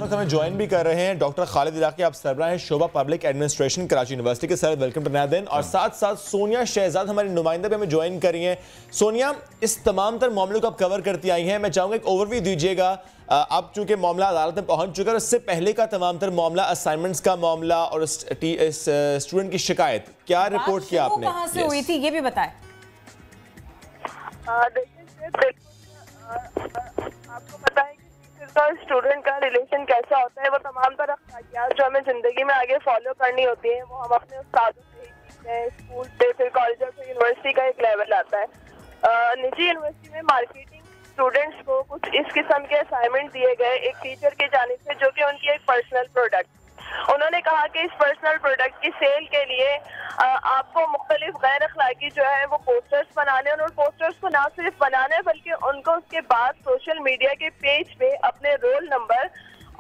वक्त हमें ज्वाइन भी कर रहे हैं डॉक्टर खालिद इराकी, आप सरबराह हैं शोबा पब्लिक एडमिनिस्ट्रेशन कराची यूनिवर्सिटी के। सर वेलकम टू नया दिन। और साथ साथ सोनिया शहजाद हमारी नुमाइंदा भी हमें ज्वाइन करी हैं। सोनिया, इस तमाम तर मामलों को आप कवर करती आई हैं, मैं चाहूँगा एक ओवरव्यू दीजिएगा। अब चूंकि मामला अदालत में पहुंच चुका है, उससे पहले का तमाम तर मामला, असाइनमेंट्स का मामला और इस स्टूडेंट की शिकायत, क्या रिपोर्ट किया आपने? कहाँ से हुई थी ये भी बताएं। आपको पता है कि टीचर का स्टूडेंट का रिलेशन कैसा होता है, वो तमाम तरह अखलाकियात जो हमें जिंदगी में आगे फॉलो करनी होती है, वो हम अपने उस्तादों से ही सीखते हैं। स्कूल से, फिर कॉलेज से, यूनिवर्सिटी का एक लेवल आता है। निजी यूनिवर्सिटी में मार्केटिंग स्टूडेंट्स को कुछ इस किस्म के असाइनमेंट दिए गए एक टीचर की जानिब से, जो कि उनकी एक पर्सनल प्रोडक्ट। उन्होंने कहा कि इस पर्सनल प्रोडक्ट की सेल के लिए आपको मुख्तलिफ गैर अखलाकी जो है वो पोस्टर्स बनाने, और उन पोस्टर्स को ना सिर्फ बनाने बल्कि उनको उसके बाद सोशल मीडिया के पेज पे अपने रोल नंबर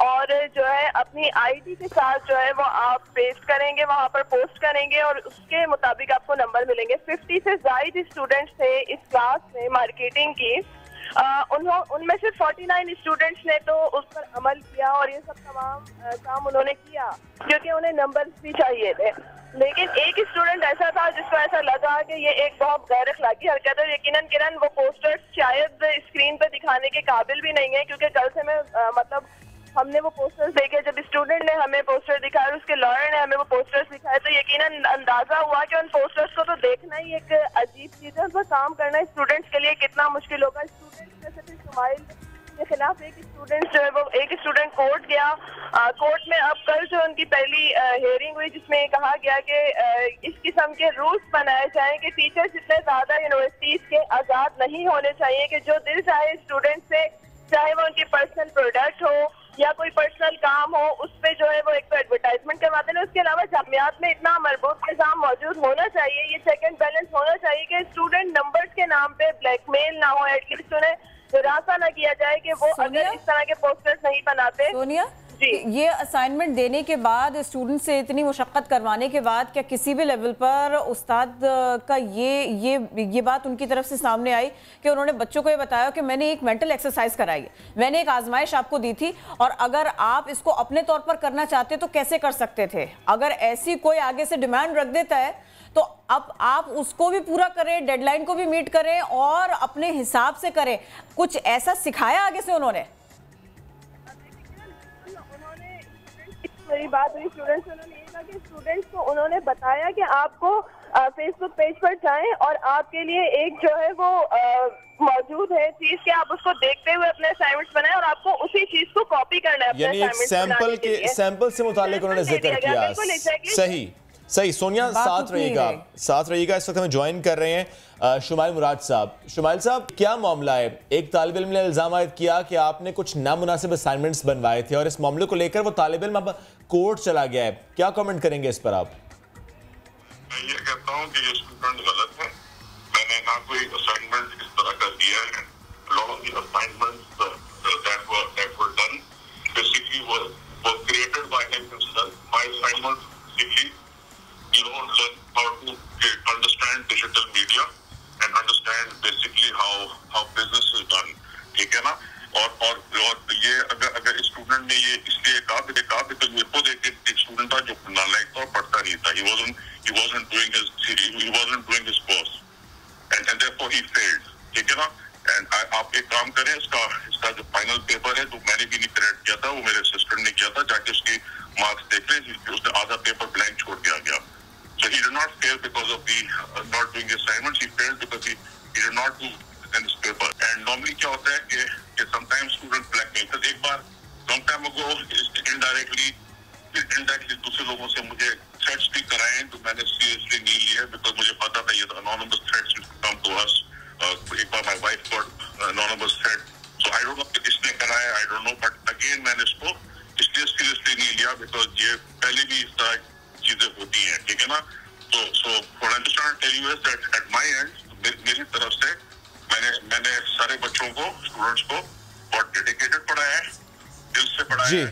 और जो है अपनी आईडी के साथ जो है वो आप पेस्ट करेंगे, वहाँ पर पोस्ट करेंगे और उसके मुताबिक आपको नंबर मिलेंगे। 50 से ज़ायद स्टूडेंट्स थे इस क्लास में मार्केटिंग की। उनमें से 49 स्टूडेंट्स ने तो उस पर अमल किया और ये सब तमाम काम उन्होंने किया क्योंकि उन्हें नंबर्स भी चाहिए थे। लेकिन एक स्टूडेंट ऐसा था जिसको ऐसा लगा कि ये एक बहुत गैर अखलाकी हरकत है। यकीनन किरण, वो पोस्टर्स शायद स्क्रीन पे दिखाने के काबिल भी नहीं है, क्योंकि कल से मैं मतलब हमने वो पोस्टर्स देखे, जब स्टूडेंट ने हमें पोस्टर दिखाया और उसके लॉयर ने हमें वो पोस्टर्स दिखाए, तो यकीनन अंदाजा हुआ कि उन पोस्टर्स को तो देखना ही एक अजीब चीज है, उस पर काम करना स्टूडेंट्स के लिए कितना मुश्किल होगा। स्टूडेंट्स में से फिर शुमाइल के खिलाफ एक स्टूडेंट जो है वो एक स्टूडेंट कोर्ट गया। कोर्ट में अब कल जो उनकी पहली हियरिंग हुई, जिसमें कहा गया कि इस किस्म के रूल्स बनाए जाएं कि टीचर्स इतने ज्यादा यूनिवर्सिटीज के आजाद नहीं होने चाहिए कि जो दिल चाहे स्टूडेंट से, चाहे वो उनकी पर्सनल प्रोडक्ट हो या कोई पर्सनल काम हो, उस पे जो है वो एक तो एडवर्टाइजमेंट करवाते हैं। उसके अलावा जामियात में इतना मजबूत निज़ाम मौजूद होना चाहिए, ये चेक एंड बैलेंस होना चाहिए कि स्टूडेंट नंबर्स के नाम पे ब्लैकमेल ना हो, एटलीस्ट उन्हें निराशा ना किया जाए कि वो अगर इस तरह के पोस्टर्स नहीं बनाते। सोनिया, ये असाइनमेंट देने के बाद, स्टूडेंट से इतनी मुशक्कत करवाने के बाद, क्या किसी भी लेवल पर उस्ताद का ये बात उनकी तरफ से सामने आई कि उन्होंने बच्चों को ये बताया कि मैंने एक मेंटल एक्सरसाइज कराई है, मैंने एक आजमाइश आपको दी थी और अगर आप इसको अपने तौर पर करना चाहते तो कैसे कर सकते थे? अगर ऐसी कोई आगे से डिमांड रख देता है तो अब आप उसको भी पूरा करें, डेडलाइन को भी मीट करें और अपने हिसाब से करें। कुछ ऐसा सिखाया आगे से उन्होंने? मेरी बात हुई स्टूडेंट्स से, उन्होंने ये कहा कि स्टूडेंट्स को उन्होंने बताया कि आपको फेसबुक पेज पर जाएं और आपके लिए एक जो है वो मौजूद है चीज कि आप उसको देखते हुए अपने असाइनमेंट्स बनाएं और आपको उसी चीज को कॉपी करना है। यानी एक सैंपल से मुताल्लिक उन्होंने जिक्र किया। सही। सोनिया, साथ रहिएगा। इस वक्त हमें ज्वाइन कर रहे हैं शुमाइल मुराद साहब। शुमाइल साहब, क्या मामला है? एक तालिब इल्म ने इल्जाम आयद किया कि आपने कुछ नामुनासिब असाइनमेंट्स बनवाए थे और इस मामले को लेकर वो तालिब इल्म अब कोर्ट चला गया है, क्या कमेंट करेंगे इस पर आप? मैं ये कहता हूँ कि ये स्टूडेंट गलत है। मैंने ना कोई असाइनमेंट इस तरह का दिया है। Lot of the assignments that were done basically were created by him himself. My assignment basically learn how to understand digital media and understand basically how business is done. ठीक है ना? और ये अगर स्टूडेंट ने ये इसलिए कहा कि तो मेरे को देख एक स्टूडेंट था जो नालायक था और पढ़ता नहीं था. He wasn't doing his course and therefore he failed. ठीक है ना? And आप एक काम करें, इसका जो फाइनल पेपर है तो मैंने भी नहीं करेक्ट किया था, वो मेरे सिस्टर ने किया था. जाके उसकी मार्क्स देख लें, उसने आधा पेपर ब्लैंक छोड़ के आ गया. So he did not fail because of the not doing the assignments. He failed because he did not do this paper. And normally क्या होता है कि sometimes students blackmail. तो एक बार long time ago indirectly दूसरे लोगों से मुझे threats भी कराए, तो मैंने seriously नहीं लिया because मुझे पता था ये anonymous threats will come to us. एक बार my wife got anonymous threat. So I don't know कि किसने कराया, I don't know. But again मैंने इसको इसलिए seriously नहीं लिया because ये पहले भी इस तरह चीजें होती हैं. ठीक है ना? So what I'm just trying to tell you is that at my end, मेरी तरफ से मैंने सारे बच्चों को, स्टूडेंट्स को बहुत डेडिकेटेड पढ़ाया है, दिल से पढ़ाया है,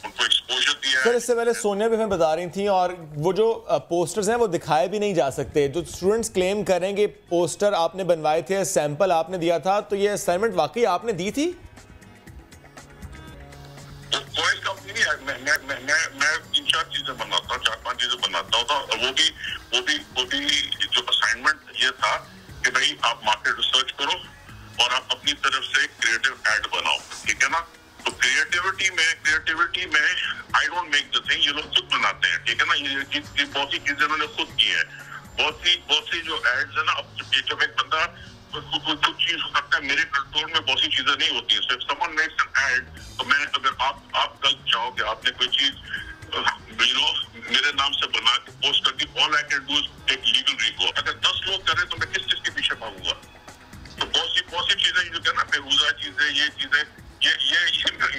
उनको एक्सपोजर दिया है. सर, इससे पहले सोनिया भी हमें बता रही थी, और वो जो पोस्टर्स हैं वो दिखाए भी नहीं जा सकते. जो स्टूडेंट्स क्लेम करेंगे पोस्टर आपने बनवाए थे, सैंपल आपने दिया था, तो ये असाइनमेंट वाकई आपने दी थी? वॉइस कंपनी मैं 3-4 चीजें बनाता हूँ, 4-5 चीजें बनाता हूँ। तो वो भी जो असाइनमेंट ये था कि भाई आप मार्केट रिसर्च करो और आप अपनी तरफ से क्रिएटिव एड बनाओ, ठीक है ना। तो क्रिएटिविटी में I don't make the thing, ये लोग खुद बनाते हैं, ठीक है ना। ये बहुत सी चीजें उन्होंने खुद की है, बहुत सी जो एड्स है ना। अब जब एक बंदा कुछ चीज हो सकता है, मेरे कंट्रोल में बहुत सी चीजें नहीं होती है। सिर्फ समवन मेक्स एन एड, तो मैं अगर आप कल चाहो कि आपने कोई चीज मेरे नाम से बना के पोस्ट कर दी, all I can do is take legal record. अगर 10 लोग करें तो मैं किस चीज के पीछे भागूंगा। तो बहुत सी चीजें जो है ना, बेहुदा चीजें, ये चीजें,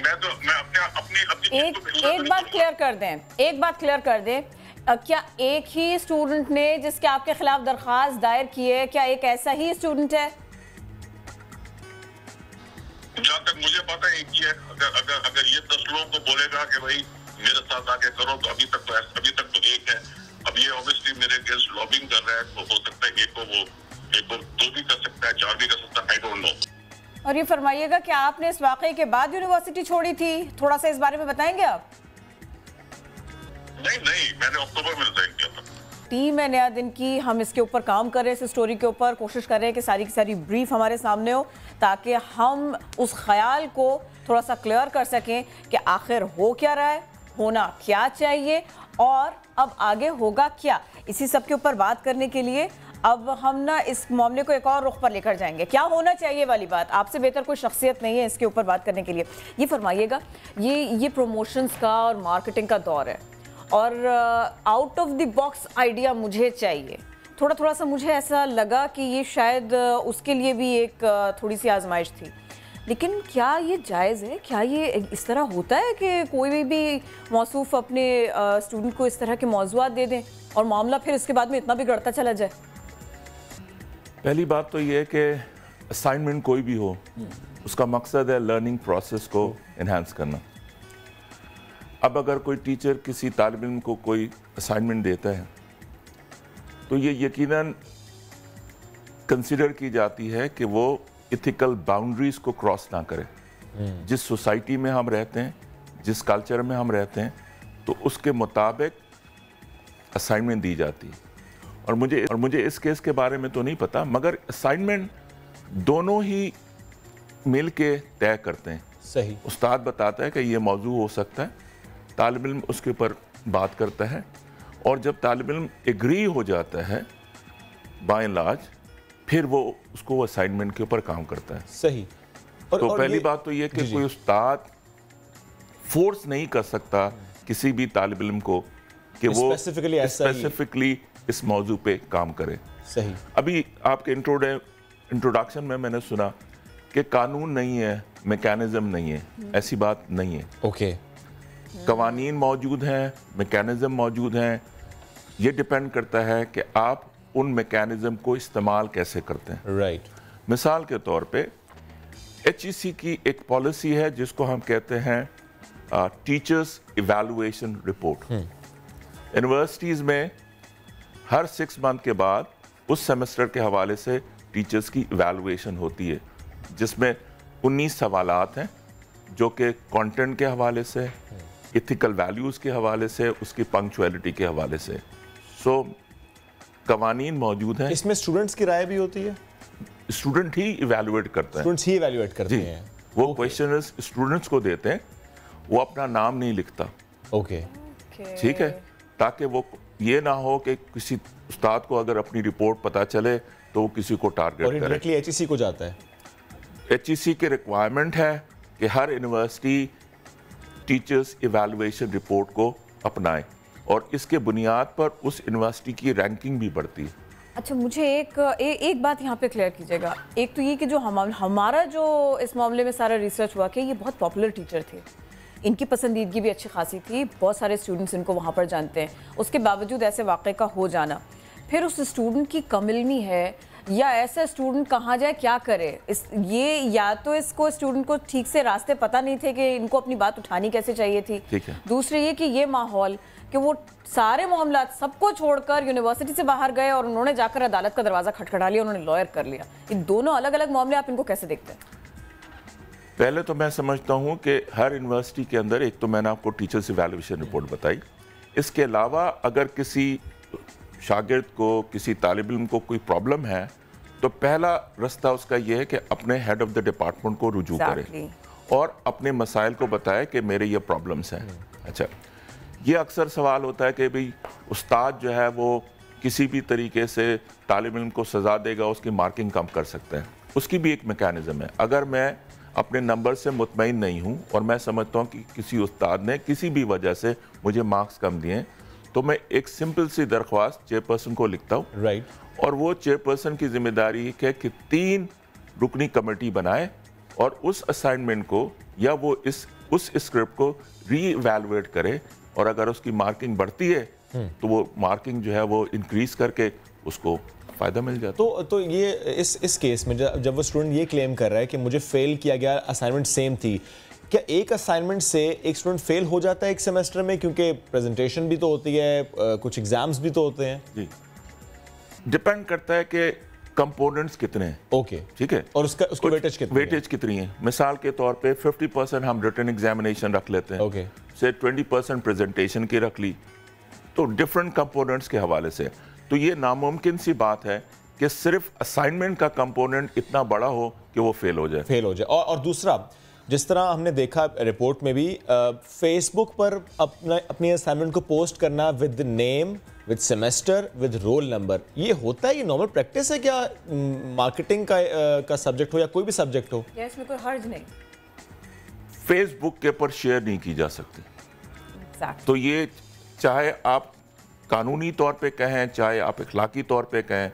मैं अपनी एक बात क्लियर कर दें, क्या एक ही स्टूडेंट ने जिसके आपके खिलाफ दरखास्त दायर की है, क्या एक ऐसा ही स्टूडेंट है? जहाँ तक मुझे पता है एक ही है। अगर ये 10 लोगों को बोलेगा कि भाई मेरे साथ आके करो, तो अभी तक तो एक है। अब ये ऑब्वियसली मेरे अगेंस्ट लॉबिंग कर रहा है, तो हो सकता है एक को 2 भी कर सकता है, 4 भी कर सकता है, आई डोंट नो। और ये फरमाइएगा कि आपने इस वाकये के बाद यूनिवर्सिटी छोड़ी थी, थोड़ा सा इस बारे में बताएंगे आप? नहीं, मैंने अक्टूबर में रिजाइन किया था। टीम है नया दिन की, हम इसके ऊपर काम कर रहे हैं, इस स्टोरी के ऊपर कोशिश कर रहे हैं कि सारी की सारी ब्रीफ हमारे सामने हो, ताकि हम उस ख्याल को थोड़ा सा क्लियर कर सकें कि आखिर हो क्या रहा है, होना क्या चाहिए और अब आगे होगा क्या। इसी सब के ऊपर बात करने के लिए अब हम ना इस मामले को एक और रुख पर लेकर जाएंगे। क्या होना चाहिए वाली बात, आपसे बेहतर कोई शख्सियत नहीं है इसके ऊपर बात करने के लिए। ये फरमाइएगा, ये प्रमोशंस का और मार्केटिंग का दौर है और out of the box idea मुझे चाहिए। थोड़ा सा मुझे ऐसा लगा कि ये शायद उसके लिए भी एक थोड़ी सी आजमाइश थी, लेकिन क्या ये जायज़ है? क्या ये इस तरह होता है कि कोई भी मौसूफ अपने स्टूडेंट को इस तरह के मौज़ूआत दे दें और मामला फिर इसके बाद में इतना बिगड़ता चला जाए? पहली बात तो ये है कि असाइनमेंट कोई भी हो, उसका मकसद है लर्निंग प्रोसेस को इन्हांस करना। अब अगर कोई टीचर किसी तालिब इल्म को कोई असाइनमेंट देता है तो ये यकीनन कंसिडर की जाती है कि वो इथिकल बाउंड्रीज को क्रॉस ना करे। जिस सोसाइटी में हम रहते हैं, जिस कल्चर में हम रहते हैं, तो उसके मुताबिक असाइनमेंट दी जाती है। और मुझे इस केस के बारे में तो नहीं पता, मगर असाइनमेंट दोनों ही मिल के तय करते हैं। सही। उस्ताद बताता है कि ये मौजू हो सकता है, तालिब इल्म उसके ऊपर बात करता है, और जब तालिब इल्म एग्री हो जाता है बाय एंड लार्ज, फिर वो उसको असाइनमेंट के ऊपर काम करता है। सही। तो पहली बात तो ये कि कोई उस्ताद फोर्स नहीं कर सकता किसी भी तालिब इल्म को कि वो स्पेसिफिकली इस मौजू पे काम करे। सही। अभी आपके इंट्रोडक्शन में मैंने सुना कि कानून नहीं है, मैकेनिज्म नहीं है। ऐसी बात नहीं है। ओके। कवानीन मौजूद हैं, मैकेनिज्म मौजूद हैं। ये डिपेंड करता है कि आप उन मैकेनिज्म को इस्तेमाल कैसे करते हैं। राइट। मिसाल के तौर पे HEC की एक पॉलिसी है जिसको हम कहते हैं टीचर्स इवैल्यूएशन रिपोर्ट। यूनिवर्सिटीज़ में हर 6 मंथ के बाद उस सेमेस्टर के हवाले से टीचर्स की इवैल्यूएशन होती है, जिसमें 19 सवालात हैं जो कि कंटेंट के हवाले से, इथिकल वैल्यूज़ के हवाले से, उसकी पंक्चुअलिटी के हवाले से। सो कवानीन मौजूद हैं। इसमें स्टूडेंट्स की राय भी होती है? स्टूडेंट ही इवैल्यूएट करता है। स्टूडेंट्स ही इवैल्यूएट करते हैं। वो क्वेश्चनर्स स्टूडेंट्स को देते हैं, वो अपना नाम नहीं लिखता। ओके। ठीक है, ताकि वो ये ना हो कि किसी उस्ताद को अगर अपनी रिपोर्ट पता चले तो वो किसी को टारगेट करे। डायरेक्टली HEC को जाता है। HEC की रिक्वायरमेंट है कि हर यूनिवर्सिटी टीचर्स इवैल्यूएशन रिपोर्ट को अपनाए और इसके बुनियाद पर उस यूनिवर्सिटी की रैंकिंग भी बढ़ती है। अच्छा, मुझे एक बात यहाँ पे क्लियर कीजिएगा। एक तो ये कि जो हमारा जो इस मामले में सारा रिसर्च हुआ कि ये बहुत पॉपुलर टीचर थे, इनकी पसंदीदगी भी अच्छी खासी थी, बहुत सारे स्टूडेंट्स इनको वहाँ पर जानते हैं। उसके बावजूद ऐसे वाक़े का हो जाना, फिर उस स्टूडेंट की कम इल्मी है या ऐसा स्टूडेंट कहाँ जाए, क्या करे? ये या तो इसको स्टूडेंट को ठीक से रास्ते पता नहीं थे कि इनको अपनी बात उठानी कैसे चाहिए थी। दूसरे ये कि ये माहौल कि वो सारे मामला सबको छोड़कर यूनिवर्सिटी से बाहर गए और उन्होंने जाकर अदालत का दरवाज़ा खटखटा लिया, उन्होंने लॉयर कर लिया। ये दोनों अलग अलग मामले, आप इनको कैसे देखते हैं? पहले तो मैं समझता हूं कि हर यूनिवर्सिटी के अंदर एक तो मैंने आपको टीचर्स इवैल्यूएशन रिपोर्ट बताई, इसके अलावा अगर किसी शागिर्द को, किसी तालिब इल्म को कोई प्रॉब्लम है तो पहला रास्ता उसका यह है कि अपने हेड ऑफ द डिपार्टमेंट को रुजू करे और अपने मसाइल को बताए कि मेरे ये प्रॉब्लम्स हैं। अच्छा, ये अक्सर सवाल होता है कि भाई उस्ताद जो है वो किसी भी तरीके से तालिब इल्म को सज़ा देगा, उसकी मार्किंग कम कर सकते हैं। उसकी भी एक मैकेनिज़्म है। अगर मैं अपने नंबर से मुतमईन नहीं हूँ और मैं समझता हूँ कि किसी उस्ताद ने किसी भी वजह से मुझे मार्क्स कम दिए, तो मैं एक सिंपल सी दरख्वास्त चेयरपर्सन को लिखता हूँ। राइट। और वो चेयरपर्सन की जिम्मेदारी है कि 3 रुकनी कमेटी बनाए और उस असाइनमेंट को या वो उस स्क्रिप्ट को री-इवैल्यूएट करे, और अगर उसकी मार्किंग बढ़ती है तो वो मार्किंग जो है वो इंक्रीज करके उसको फ़ायदा मिल जाता है। तो ये इस केस में जब वो स्टूडेंट ये क्लेम कर रहा है कि मुझे फेल किया गया, असाइनमेंट सेम थी, क्या एक असाइनमेंट से एक स्टूडेंट फेल हो जाता है एक सेमेस्टर में? क्योंकि प्रेजेंटेशन भी तो होती है, कुछ एग्जाम्स भी तो होते हैं। जी, डिपेंड करता है कि कंपोनेंट्स कितने हैं। ओके, ठीक है, और उसकी वेटेज कितनी है? मिसाल के तौर पे 50% हम रिटन एग्जामिनेशन रख लेते हैं। ओके, से 20% प्रेजेंटेशन की रख ली, तो डिफरेंट कंपोनेंट्स के हवाले से तो ये नामुमकिन सी बात है कि सिर्फ असाइनमेंट का कंपोनेंट इतना बड़ा हो कि वो फेल हो जाए। और दूसरा, जिस तरह हमने देखा रिपोर्ट में भी, फेसबुक पर अपनी असाइनमेंट को पोस्ट करना with name, with semester, with roll number, ये होता है? ये नॉर्मल प्रैक्टिस है क्या? मार्केटिंग का सब्जेक्ट हो या कोई भी सब्जेक्ट हो, या इसमें कोई हर्ज नहीं? फेसबुक के ऊपर शेयर नहीं की जा सकती। तो ये चाहे आप कानूनी तौर पे कहें, चाहे आप इखलाकी तौर पे कहें,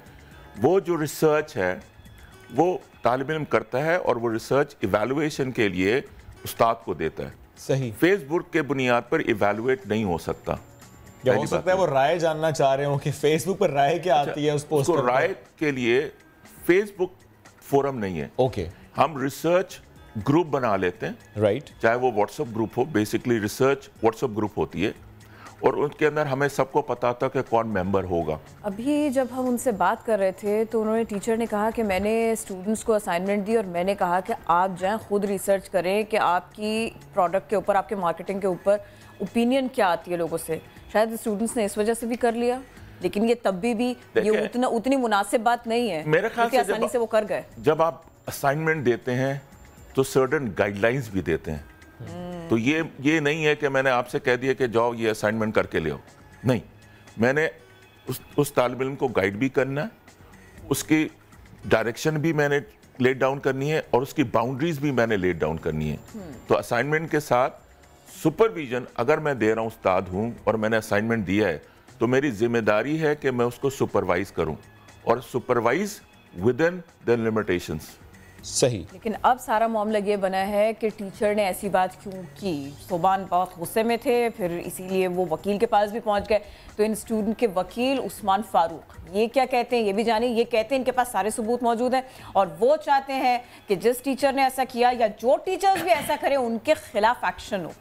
वो जो रिसर्च है वो तालिब इल्म करता है और वो रिसर्च इवैल्यूएशन के लिए उस्ताद को देता है। सही। फेसबुक के बुनियाद पर इवैल्यूएट नहीं हो सकता। क्या हो सकता है वो राय जानना चाह रहे हो कि फेसबुक पर राय क्या आती है उस पोस्ट पर? राय के लिए फेसबुक फोरम नहीं है। ओके, हम रिसर्च ग्रुप बना लेते हैं। राइट। चाहे वो व्हाट्सएप ग्रुप हो, बेसिकली रिसर्च व्हाट्सएप ग्रुप होती है, और उनके अंदर हमें सबको पता था कि कौन मेंबर होगा। अभी जब हम उनसे बात कर रहे थे तो उन्होंने, टीचर ने कहा कि मैंने स्टूडेंट्स को असाइनमेंट दी और मैंने कहा कि आप जाएं खुद रिसर्च करें कि आपकी प्रोडक्ट के ऊपर, आपके मार्केटिंग के ऊपर ओपिनियन क्या आती है लोगों से। शायद स्टूडेंट्स ने इस वजह से भी कर लिया, लेकिन ये तब भी ये उतनी मुनासिब बात नहीं है। मेरे ख्याल से आसानी से वो कर गए। जब आप असाइनमेंट देते हैं तो सर्टेन गाइडलाइंस भी देते हैं। तो ये नहीं है कि मैंने आपसे कह दिया कि जाओ ये असाइनमेंट करके ले आओ। नहीं, मैंने उस तालिब इल्म को गाइड भी करना है, उसकी डायरेक्शन भी मैंने लेट डाउन करनी है और उसकी बाउंड्रीज भी मैंने लेट डाउन करनी है। तो असाइनमेंट के साथ सुपरविजन अगर मैं दे रहा हूँ, उस्ताद हूँ और मैंने असाइनमेंट दिया है, तो मेरी जिम्मेदारी है कि मैं उसको सुपरवाइज करूँ और supervise with in the limitations. सही। लेकिन अब सारा मामला ये बना है कि टीचर ने ऐसी बात क्यों की। सोबान बहुत गुस्से में थे, फिर इसीलिए वो वकील के पास भी पहुंच गए। तो इन स्टूडेंट के वकील उस्मान फारूक ये क्या कहते हैं ये भी जाने। ये कहते हैं इनके पास सारे सबूत मौजूद हैं और वो चाहते हैं कि जिस टीचर ने ऐसा किया या जो टीचर्स भी ऐसा करें उनके खिलाफ एक्शन हो।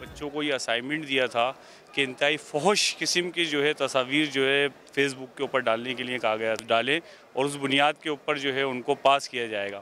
बच्चों को ये असाइनमेंट दिया था कि इंतहाई फहश किस्म की जो है तस्वीर जो है फेसबुक के ऊपर डालने के लिए कहा गया डालें और उस बुनियाद के ऊपर जो है उनको पास किया जाएगा।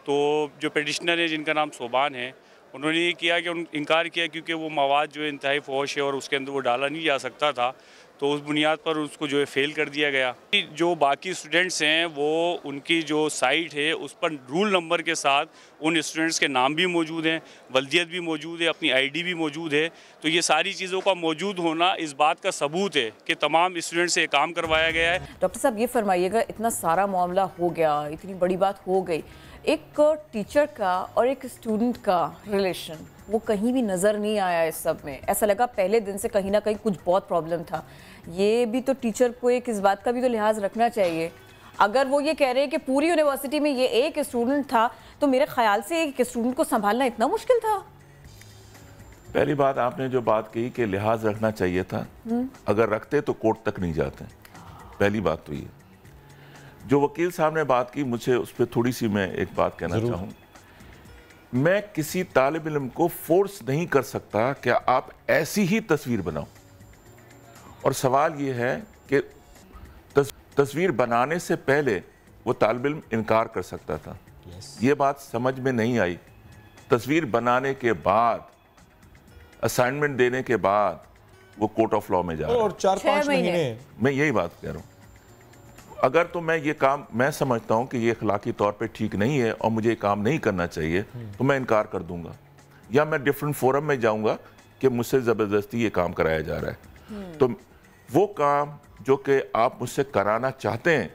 तो जो पिटिशनर है जिनका नाम सोबान है, उन्होंने ये किया कि इनकार किया क्योंकि वो मवाद जो है इंतहाई फहश है और उसके अंदर वो डाला नहीं जा सकता था, तो उस बुनियाद पर उसको जो है फेल कर दिया गया। जो बाकी स्टूडेंट्स हैं वो उनकी जो साइट है उस पर रूल नंबर के साथ उन स्टूडेंट्स के नाम भी मौजूद हैं, वल्दियत भी मौजूद है, अपनी आईडी भी मौजूद है। तो ये सारी चीज़ों का मौजूद होना इस बात का सबूत है कि तमाम स्टूडेंट से काम करवाया गया है। डॉक्टर साहब ये फरमाइएगा, इतना सारा मामला हो गया, इतनी बड़ी बात हो गई, एक टीचर का और एक स्टूडेंट का रिलेशन वो कहीं भी नज़र नहीं आया इस सब में। ऐसा लगा पहले दिन से कहीं ना कहीं कुछ बहुत प्रॉब्लम था। ये भी तो टीचर को एक इस बात का भी तो लिहाज रखना चाहिए। अगर वो ये कह रहे हैं कि पूरी यूनिवर्सिटी में ये एक स्टूडेंट था, तो मेरे ख्याल से एक स्टूडेंट को संभालना इतना मुश्किल था। पहली बात आपने जो बात कही कि लिहाज रखना चाहिए था, अगर रखते तो कोर्ट तक नहीं जाते। पहली बात तो ये। जो वकील साहब ने बात की, मुझे उस पर थोड़ी सी मैं एक बात कहना चाहूँ। मैं किसी तालिब इल्म को फोर्स नहीं कर सकता कि आप ऐसी ही तस्वीर बनाओ। और सवाल ये है कि तस्वीर बनाने से पहले वो तालिब इल्म इनकार कर सकता था। ये बात समझ में नहीं आई। तस्वीर बनाने के बाद, असाइनमेंट देने के बाद वो कोर्ट ऑफ लॉ में जा रहा है। और 4-5 महीने। मैं यही बात कह रहा हूँ। अगर तो मैं ये काम, मैं समझता हूँ कि ये अखलाकी तौर पे ठीक नहीं है और मुझे ये काम नहीं करना चाहिए, तो मैं इनकार कर दूंगा, या मैं डिफरेंट फोरम में जाऊंगा कि मुझसे ज़बरदस्ती ये काम कराया जा रहा है। तो वो काम जो कि आप मुझसे कराना चाहते हैं,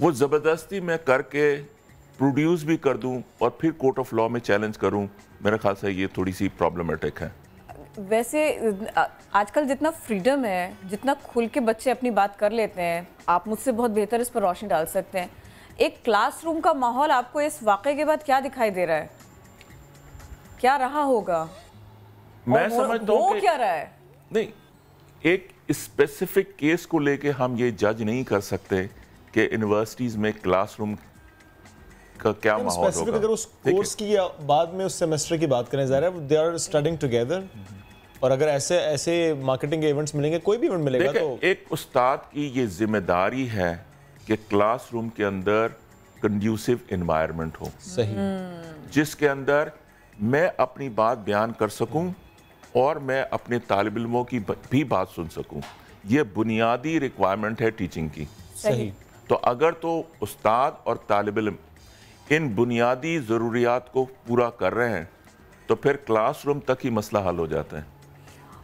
वो ज़बरदस्ती मैं करके प्रोड्यूस भी कर दूं और फिर कोर्ट ऑफ लॉ में चैलेंज करूं, मेरे ख्याल से ये थोड़ी सी प्रॉब्लमेटिक है। वैसे आजकल जितना फ्रीडम है, जितना खुल के बच्चे अपनी बात कर लेते हैं, आप मुझसे बहुत बेहतर इस पर रोशनी डाल सकते हैं। एक क्लासरूम का माहौल आपको इस वाक़े के बाद क्या दिखाई दे रहा है? क्या रहा होगा? मैं समझता हूं कि क्या रहा है? नहीं, एक स्पेसिफिक केस को लेके हम ये जज नहीं कर सकते कि यूनिवर्सिटीज में क्लासरूम का क्या माहौल होगा। अगर उस कोर्स की या बाद में उस सेमेस्टर की बात करें, ज़रा दे आर स्टडीइंग टुगेदर, और अगर ऐसे मार्केटिंग इवेंट्स मिलेंगे, कोई भी इवेंट मिलेगा, तो एक उस्ताद की ये जिम्मेदारी है कि क्लासरूम के अंदर कंड्यूसिव एनवायरनमेंट हो, सही, जिसके अंदर मैं अपनी बात बयान कर सकूं और मैं अपने तालिब इल्मों की भी बात सुन सकूं। ये बुनियादी रिक्वायरमेंट है टीचिंग की। सही। तो अगर तो उस्ताद और तालिब इल्म इन बुनियादी ज़रूरियात को पूरा कर रहे हैं, तो फिर क्लासरूम तक ही मसला हल हो जाता है।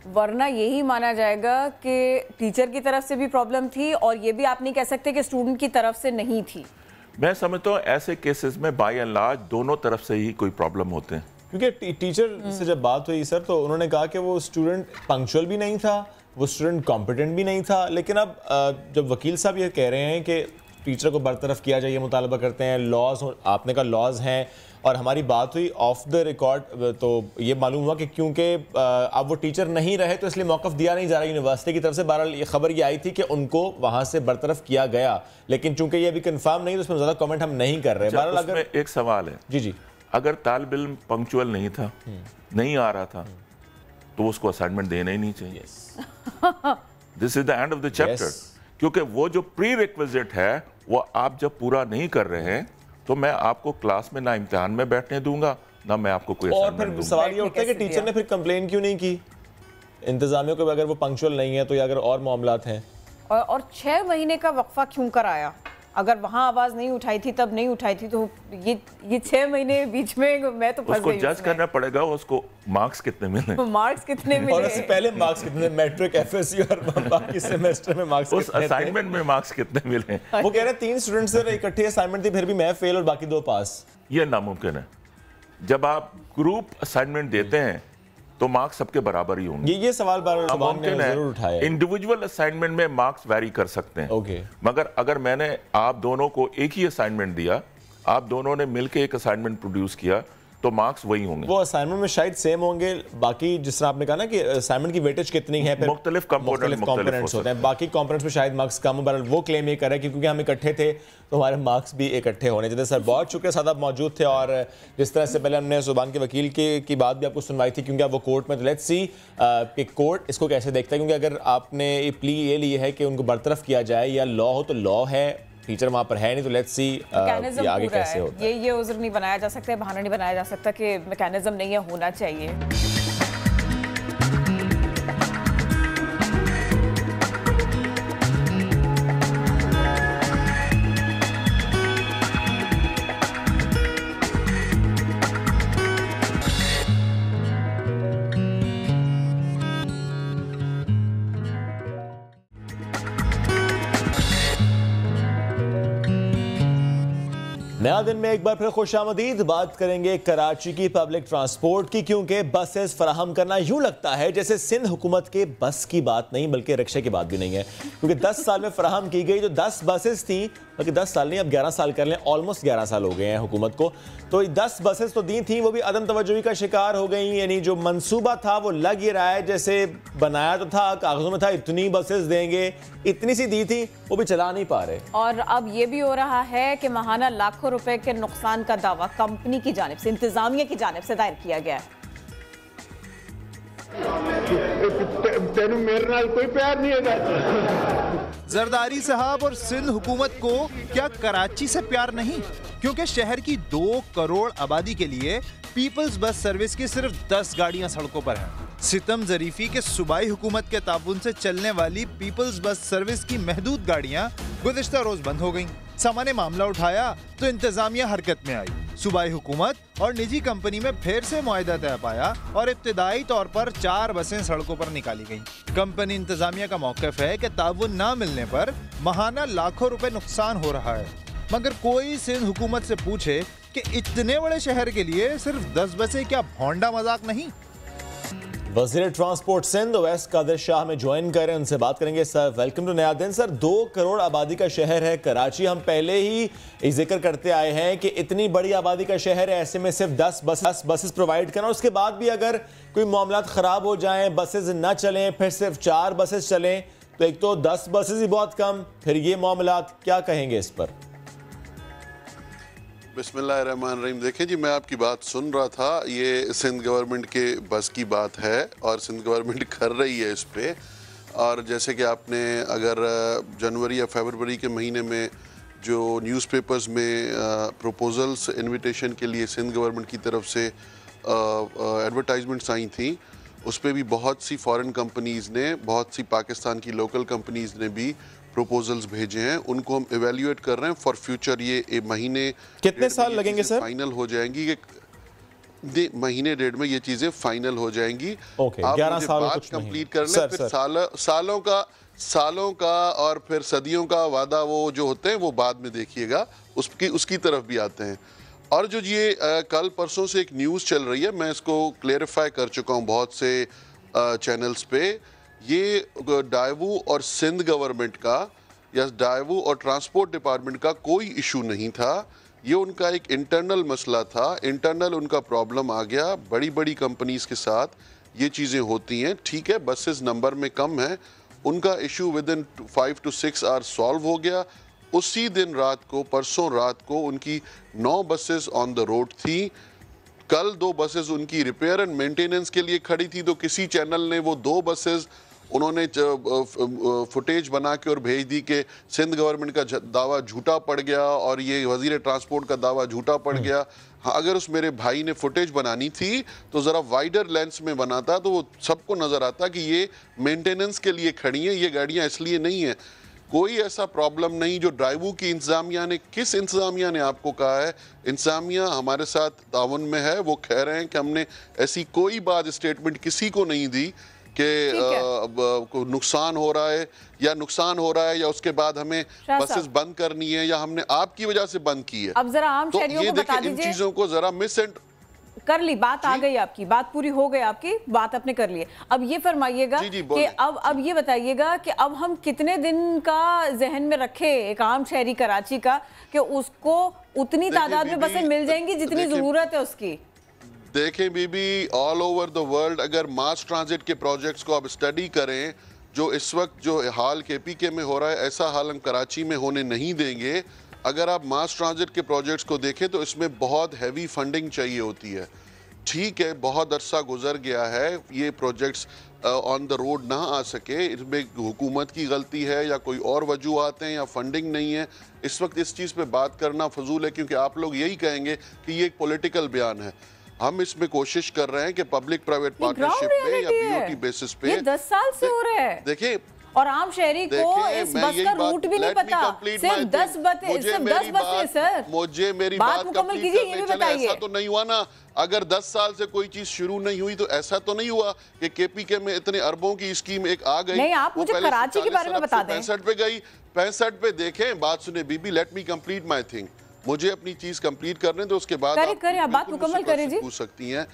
वरना यही माना जाएगा कि टीचर की तरफ से भी प्रॉब्लम थी, और ये भी आप नहीं कह सकते कि स्टूडेंट की तरफ से नहीं थी। मैं समझता हूँ ऐसे केसेस में बाय एंड लार्ज दोनों तरफ से ही कोई प्रॉब्लम होते हैं। क्योंकि टीचर से जब बात हुई सर, तो उन्होंने कहा कि वो स्टूडेंट पंक्चुअल भी नहीं था, वो स्टूडेंट कॉम्पिटेंट भी नहीं था। लेकिन अब जब वकील साहब ये कह रहे हैं कि टीचर को बरतरफ किया जाए, ये मुतालबा करते हैं, लॉज, आपने कहा लॉज हैं, और हमारी बात हुई ऑफ द रिकॉर्ड, तो ये मालूम हुआ कि क्योंकि अब वो टीचर नहीं रहे तो इसलिए मौक़िफ़ दिया नहीं जा रहा यूनिवर्सिटी की तरफ से। बहरहाल ये खबर ये आई थी कि उनको वहाँ से बरतरफ किया गया, लेकिन चूंकि ये अभी कंफर्म नहीं, तो उसमें ज़्यादा कमेंट हम नहीं कर रहे। बहरहाल अगर एक सवाल है, जी, अगर तालिब इल्म पंक्चुअल नहीं था, नहीं आ रहा था, तो उसको असाइनमेंट देना ही नहीं चाहिए। This is the end of the chapter. क्योंकि वो जो प्री रिक्विजिट है वो आप जब पूरा नहीं कर रहे हैं, तो मैं आपको क्लास में ना इम्तिहान में बैठने दूंगा, ना मैं आपको कोई और फिर सवाल ये उठता है कि टीचर ने फिर कंप्लेन क्यों नहीं की इंतजामियों को? अगर वो पंक्चुअल नहीं है तो, या अगर और मामलात हैं, और 6 महीने का वक्फा क्यों कराया? अगर वहाँ आवाज नहीं उठाई थी तब नहीं उठाई थी, तो ये 6 महीने बीच में मैं तो फंस गई। उसको जज करना पड़ेगा, उसको मार्क्स कितने मिले, मार्क्स कितने मिले, और उससे पहले मार्क्स कितने, मैट्रिक, एफएससी और बाकी सेमेस्टर में मार्क्स, उस असाइनमेंट में मार्क्स कितने मिले। वो कह रहे हैं 3 स्टूडेंट्स से इकट्ठी असाइनमेंट थी, फिर भी मैं फेल और बाकी 2 पास। ये नामुमकिन है। जब आप ग्रुप असाइनमेंट देते हैं तो मार्क्स सबके बराबर ही होंगे। ये सवाल जरूर उठाया। इंडिविजुअल असाइनमेंट में मार्क्स वैरी कर सकते हैं, मगर अगर मैंने आप दोनों को एक ही असाइनमेंट दिया, आप दोनों ने मिलकर एक असाइनमेंट प्रोड्यूस किया, तो मार्क्स वही होंगे। वो असाइनमेंट में शायद सेम होंगे, बाकी जिस तरह आपने कहा ना कि असाइनमेंट की वेटेज कितनी है, फिर मुख्तलिफ कंपोनेंट्स होते हैं, बाकी कंपोनेंट्स में शायद मार्क्स कम हो। वो क्लेम ये कर रहा है कि क्योंकि हम इकट्ठे थे तो हमारे मार्क्स भी इकट्ठे होने चाहिए। सर बहुत शुक्रिया, साहब मौजूद थे, और जिस तरह से पहले हमने जुबान के वकील की बात भी आपको सुनवाई थी, क्योंकि आप वो कोर्ट में, तो लेट्स सी कि कोर्ट इसको कैसे देखता है। क्योंकि अगर आपने प्ली ये ली है कि उनको बरतरफ किया जाए या लॉ हो, तो लॉ है, टीचर वहाँ पर है नहीं, तो लेट्स सी आगे कैसे होता है। ये उज़्र नहीं बनाया जा सकता, बहाना नहीं बनाया जा सकता कि मैकेनिज्म नहीं है, होना चाहिए। नया दिन में एक बार फिर खुशामदीद। बात करेंगे कराची की पब्लिक ट्रांसपोर्ट की, क्योंकि बसेस फराहम करना यूं लगता है जैसे सिंध हुकूमत के बस की बात नहीं बल्कि रिक्शे की बात भी नहीं है। क्योंकि 10 साल में फराहम की गई जो 10 बसेस थी, बल्कि 10 साल नहीं, अब 11 साल कर लें, ऑलमोस्ट 11 साल हो गए हैं हुकूमत को, तो 10 बसेस तो दी थी, वो भी अदम तवज्जुही का शिकार हो गई। यानी जो मंसूबा था वो लग ये रहा है जैसे बनाया तो था, कागजों में था इतनी बसेस देंगे, इतनी सी दी थी, वो भी चला नहीं पा रहे। और अब ये भी हो रहा है कि माहाना लाखों रुपए के नुकसान का दावा कंपनी की जानिब से, इंतजामिया की जानिब से दायर किया गया है। तेनू मेरे नाल कोई प्यार नहीं है। जरदारी साहब और सिंध हुकूमत को क्या कराची से प्यार नहीं? क्योंकि शहर की 2 करोड़ आबादी के लिए पीपल्स बस सर्विस की सिर्फ 10 गाड़ियां सड़कों पर हैं। सितम जरीफी के सूबाई हुकूमत के ताबून से चलने वाली पीपल्स बस सर्विस की महदूद गाड़ियां गुज़िश्ता रोज बंद हो गईं। सामान्य मामला उठाया तो इंतजामिया हरकत में आई। सूबाई हुकूमत और निजी कंपनी में फिर से मुआहदा तय पाया और इब्तिदाई तौर पर 4 बसें सड़कों पर निकाली गईं। कंपनी इंतजामिया का मौक़िफ़ है कि ताउन न मिलने पर माहाना लाखों रुपए नुकसान हो रहा है, मगर कोई सिंध हुकूमत से पूछे कि इतने बड़े शहर के लिए सिर्फ 10 बसें क्या भोंडा मजाक नहीं? वज़ीर ट्रांसपोर्ट सिंध ओवैस कादिर शाह में ज्वाइन करें, उनसे बात करेंगे। सर वेलकम टू नया दिन। सर 2 करोड़ आबादी का शहर है कराची, हम पहले ही जिक्र करते आए हैं कि इतनी बड़ी आबादी का शहर है, ऐसे में सिर्फ 10 बसेस प्रोवाइड करना, उसके बाद भी अगर कोई मामलात ख़राब हो जाएं, बसेस ना चलें, फिर सिर्फ 4 बसेस चलें, तो एक तो 10 बसेस ही बहुत कम, फिर ये मामलात, क्या कहेंगे इस पर? बिस्मिल्लाहिर्रहमानिर्रहीम। देखें जी, मैं आपकी बात सुन रहा था, ये सिंध गवर्नमेंट के बस की बात है और सिंध गवर्नमेंट कर रही है इस पे। और जैसे कि आपने अगर जनवरी या फरवरी के महीने में जो न्यूज़पेपर्स में प्रपोजल्स इनविटेशन के लिए सिंध गवर्नमेंट की तरफ से एडवर्टाइजमेंट्स आई थी, उस पर भी बहुत सी फॉरेन कंपनीज़ ने, बहुत सी पाकिस्तान की लोकल कंपनीज़ ने भी प्रपोजल्स भेजे हैं। उनको हम इवेल्युएट कर रहे हैं फॉर फ्यूचर। ये महीने कितने साल लगेंगे सर? फाइनल हो जाएंगी, महीने 1.5 में ये चीजें फाइनल हो जाएंगी। ओके, 11 साल कुछ कंप्लीट कर लें, फिर सालों का और फिर सदियों का वादा वो जो होते हैं वो बाद में देखिएगा, उसकी तरफ भी आते हैं। और जो ये कल परसों से एक न्यूज़ चल रही है, मैं इसको क्लेरिफाई कर चुका हूँ बहुत से चैनल्स पे, ये डाइवू और सिंध गवर्नमेंट का या डाइवू और ट्रांसपोर्ट डिपार्टमेंट का कोई इशू नहीं था। ये उनका एक इंटरनल मसला था, इंटरनल उनका प्रॉब्लम आ गया। बड़ी बड़ी कंपनीज के साथ ये चीज़ें होती हैं, ठीक है, बसेस नंबर में कम है, उनका issue with in 5 to 6 hours solve हो गया। उसी दिन रात को, परसों रात को उनकी 9 बसेस ऑन द रोड थी। कल 2 बसेस उनकी रिपेयर एंड मेंटेनेंस के लिए खड़ी थी, तो किसी चैनल ने वो 2 बसेस उन्होंने फुटेज बना के और भेज दी कि सिंध गवर्नमेंट का दावा झूठा पड़ गया और ये वजीर ट्रांसपोर्ट का दावा झूठा पड़ गया। हाँ, अगर उस मेरे भाई ने फुटेज बनानी थी तो ज़रा वाइडर लेंस में बनाता तो वो सबको नज़र आता कि ये मेंटेनेंस के लिए खड़ी हैं, ये गाड़ियाँ इसलिए नहीं हैं। कोई ऐसा प्रॉब्लम नहीं। जो ड्राइवू की इंतजामिया ने, किस इंतजामिया ने आपको कहा है? इंतजामिया हमारे साथ तावन में है, वो कह रहे हैं कि हमने ऐसी कोई बात स्टेटमेंट किसी को नहीं दी कि नुकसान हो रहा है या उसके बाद हमें बसेस बंद करनी है या हमने आपकी वजह से बंद की है। अब जरा आम शहरियों को बता दीजिए, इन चीजों को जरा मिस कर ली, बात आ गई आपकी, बात पूरी हो गई, आपकी बात आपने कर ली। अब ये फरमाइएगा कि अब ये बताइएगा कि अब हम कितने दिन का जहन में रखें एक आम शहरी कराची का कि उसको उतनी तादाद में बसें मिल जाएंगी जितनी जरूरत है उसकी? देखें बीबी, ऑल ओवर द वर्ल्ड अगर मास ट्रांजिट के प्रोजेक्ट्स को आप स्टडी करें, जो इस वक्त जो हाल केपीके में हो रहा है, ऐसा हाल हम कराची में होने नहीं देंगे। अगर आप मास ट्रांजिट के प्रोजेक्ट्स को देखें तो इसमें बहुत हैवी फंडिंग चाहिए होती है। ठीक है, बहुत अरसा गुजर गया है, ये प्रोजेक्ट्स ऑन द रोड ना आ सके, इसमें हुकूमत की गलती है या कोई और वजूहात हैं या फंडिंग नहीं है। इस वक्त इस चीज़ पे बात करना फजूल है, क्योंकि आप लोग यही कहेंगे कि ये एक पॉलिटिकल बयान है। हम इसमें कोशिश कर रहे हैं कि पब्लिक प्राइवेट पार्टनरशिप पे या बीओटी बेसिस पे, 10 साल से हो रहा है। देखिए, और आम शहरी को इस बस का रूट भी नहीं पता, सिर्फ 10 बसें सर। मुझे मेरी बात मुकम्मल कीजिए, ये भी बताइए। ऐसा तो नहीं हुआ ना, अगर 10 साल से कोई चीज शुरू नहीं हुई तो ऐसा तो नहीं हुआ कि केपीके में इतने अरबों की स्कीम एक आ गई। नहीं, आप मुझे कराची के बारे में बता दें। 65 पे गई, 65 पे देखें। बात सुने बीबी, let me complete my thing, मुझे अपनी चीज कंप्लीट करने दो, उसके बाद आप बात मुकम्मल करें जी, पूछ सकती हैं।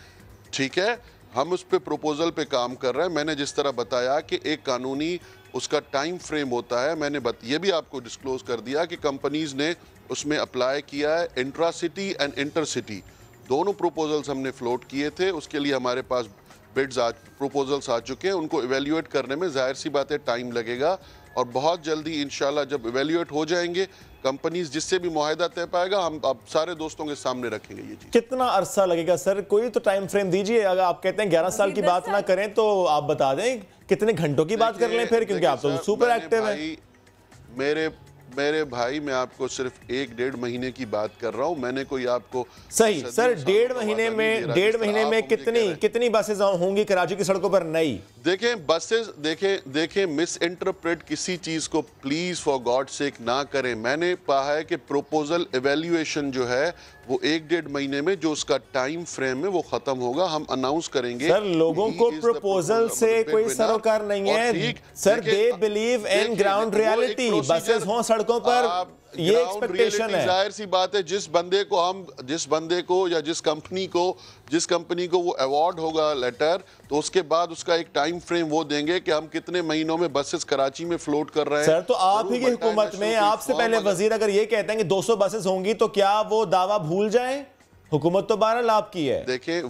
ठीक है, हम उस पे प्रपोजल पे काम कर रहे हैं। मैंने जिस तरह बताया कि एक कानूनी उसका टाइम फ्रेम होता है, मैंने ये भी आपको डिस्क्लोज कर दिया कि कंपनीज ने उसमें अप्लाई किया है। Intra city and inter city दोनों प्रपोजल्स हमने फ्लोट किए थे, उसके लिए हमारे पास बिड्स प्रपोजल्स आ चुके हैं। उनको इवेल्युएट करने में जाहिर सी बात है टाइम लगेगा, और बहुत जल्दी इंशाल्लाह जब इवेल्युएट हो जाएंगे कंपनीज जिससे भी मुआहदा तय पाएगा हम अब सारे दोस्तों के सामने रखेंगे ये चीज। कितना अरसा लगेगा सर, कोई तो टाइम फ्रेम दीजिए। अगर आप कहते हैं 11 साल की बात ना करें तो आप बता दें कितने घंटों की बात कर लें फिर, क्योंकि आप तो सुपर एक्टिव हैं। मेरे भाई मैं आपको सिर्फ 1-1.5 महीने की बात कर रहा हूं, मैंने कोई आपको सही सर 1.5 महीने में कितनी बसेस होंगी कराची की सड़कों पर नई? देखें बसेस देखें मिस इंटरप्रेट किसी चीज को प्लीज फॉर गॉड सेक ना करें। मैंने कहा है कि प्रोपोजल इवैल्यूएशन जो है वो 1-1.5 महीने में जो उसका टाइम फ्रेम है वो खत्म होगा, हम अनाउंस करेंगे। सर लोगों को प्रपोजल से कोई सरोकार नहीं है sir, they believe in ground reality, buses हों सड़कों पर, ये एक्सपेक्टेशन है। जाहिर सी बात है जिस बंदे को या जिस कंपनी को वो अवार्ड होगा लेटर, तो उसके बाद उसका एक टाइम फ्रेम वो देंगे कि हम कितने महीनों में बसेस कराची में फ्लोट कर रहे हैं। सर तो आप ही की हुकूमत में आपसे पहले वजीर अगर ये कहते हैं कि 200 बसेस होंगी तो क्या वो दावा भूल जाएं? हुकूमत तो बहरहाल आपकी है। देखें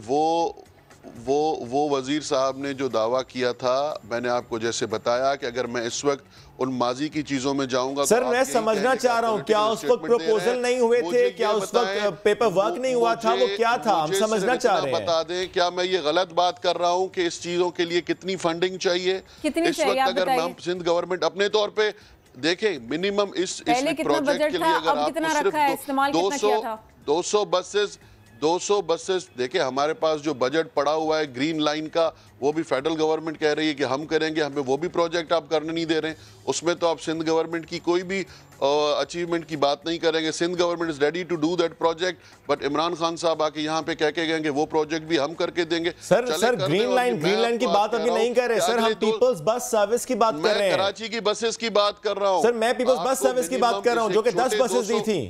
वो वजीर साहब ने जो दावा किया था, मैंने आपको जैसे बताया कि अगर मैं इस वक्त उन माजी की चीजों में जाऊंगा सर मैं समझना चाह रहा हूं क्या उस वक्त प्रपोजल नहीं हुए थे, क्या उस वक्त पेपर वर्क नहीं हुआ था, वो क्या था, हम समझना चाह रहे हैं। बता दें क्या मैं ये गलत बात कर रहा हूं कि इस चीजों के लिए कितनी फंडिंग चाहिए इस वक्त? अगर हम सिंध गवर्नमेंट अपने तौर पे देखें मिनिमम इस प्रोजेक्ट के लिए अगर आपको सिर्फ 200 बसेस देखिए, हमारे पास जो बजट पड़ा हुआ है ग्रीन लाइन का वो भी फेडरल गवर्नमेंट कह रही है कि हम करेंगे, हमें वो भी प्रोजेक्ट आप करने नहीं दे रहे हैं। उसमें तो आप सिंध गवर्नमेंट की कोई भी अचीवमेंट की बात नहीं करेंगे। Sindh government is ready to do that project, but Imran Khan साहब आके यहाँ पे कह के गएंगे वो प्रोजेक्ट भी हम करके देंगे। सर ग्रीन लाइन की बात अभी नहीं कर रहे सर, हम पीपल्स बस सर्विस की बात कर रहे हैं। कराची की बसेस की बात कर रहा हूँ सर, मैं पीपल्स बस सर्विस की बात कर रहा हूँ जो कि 10 बसेस दी थी।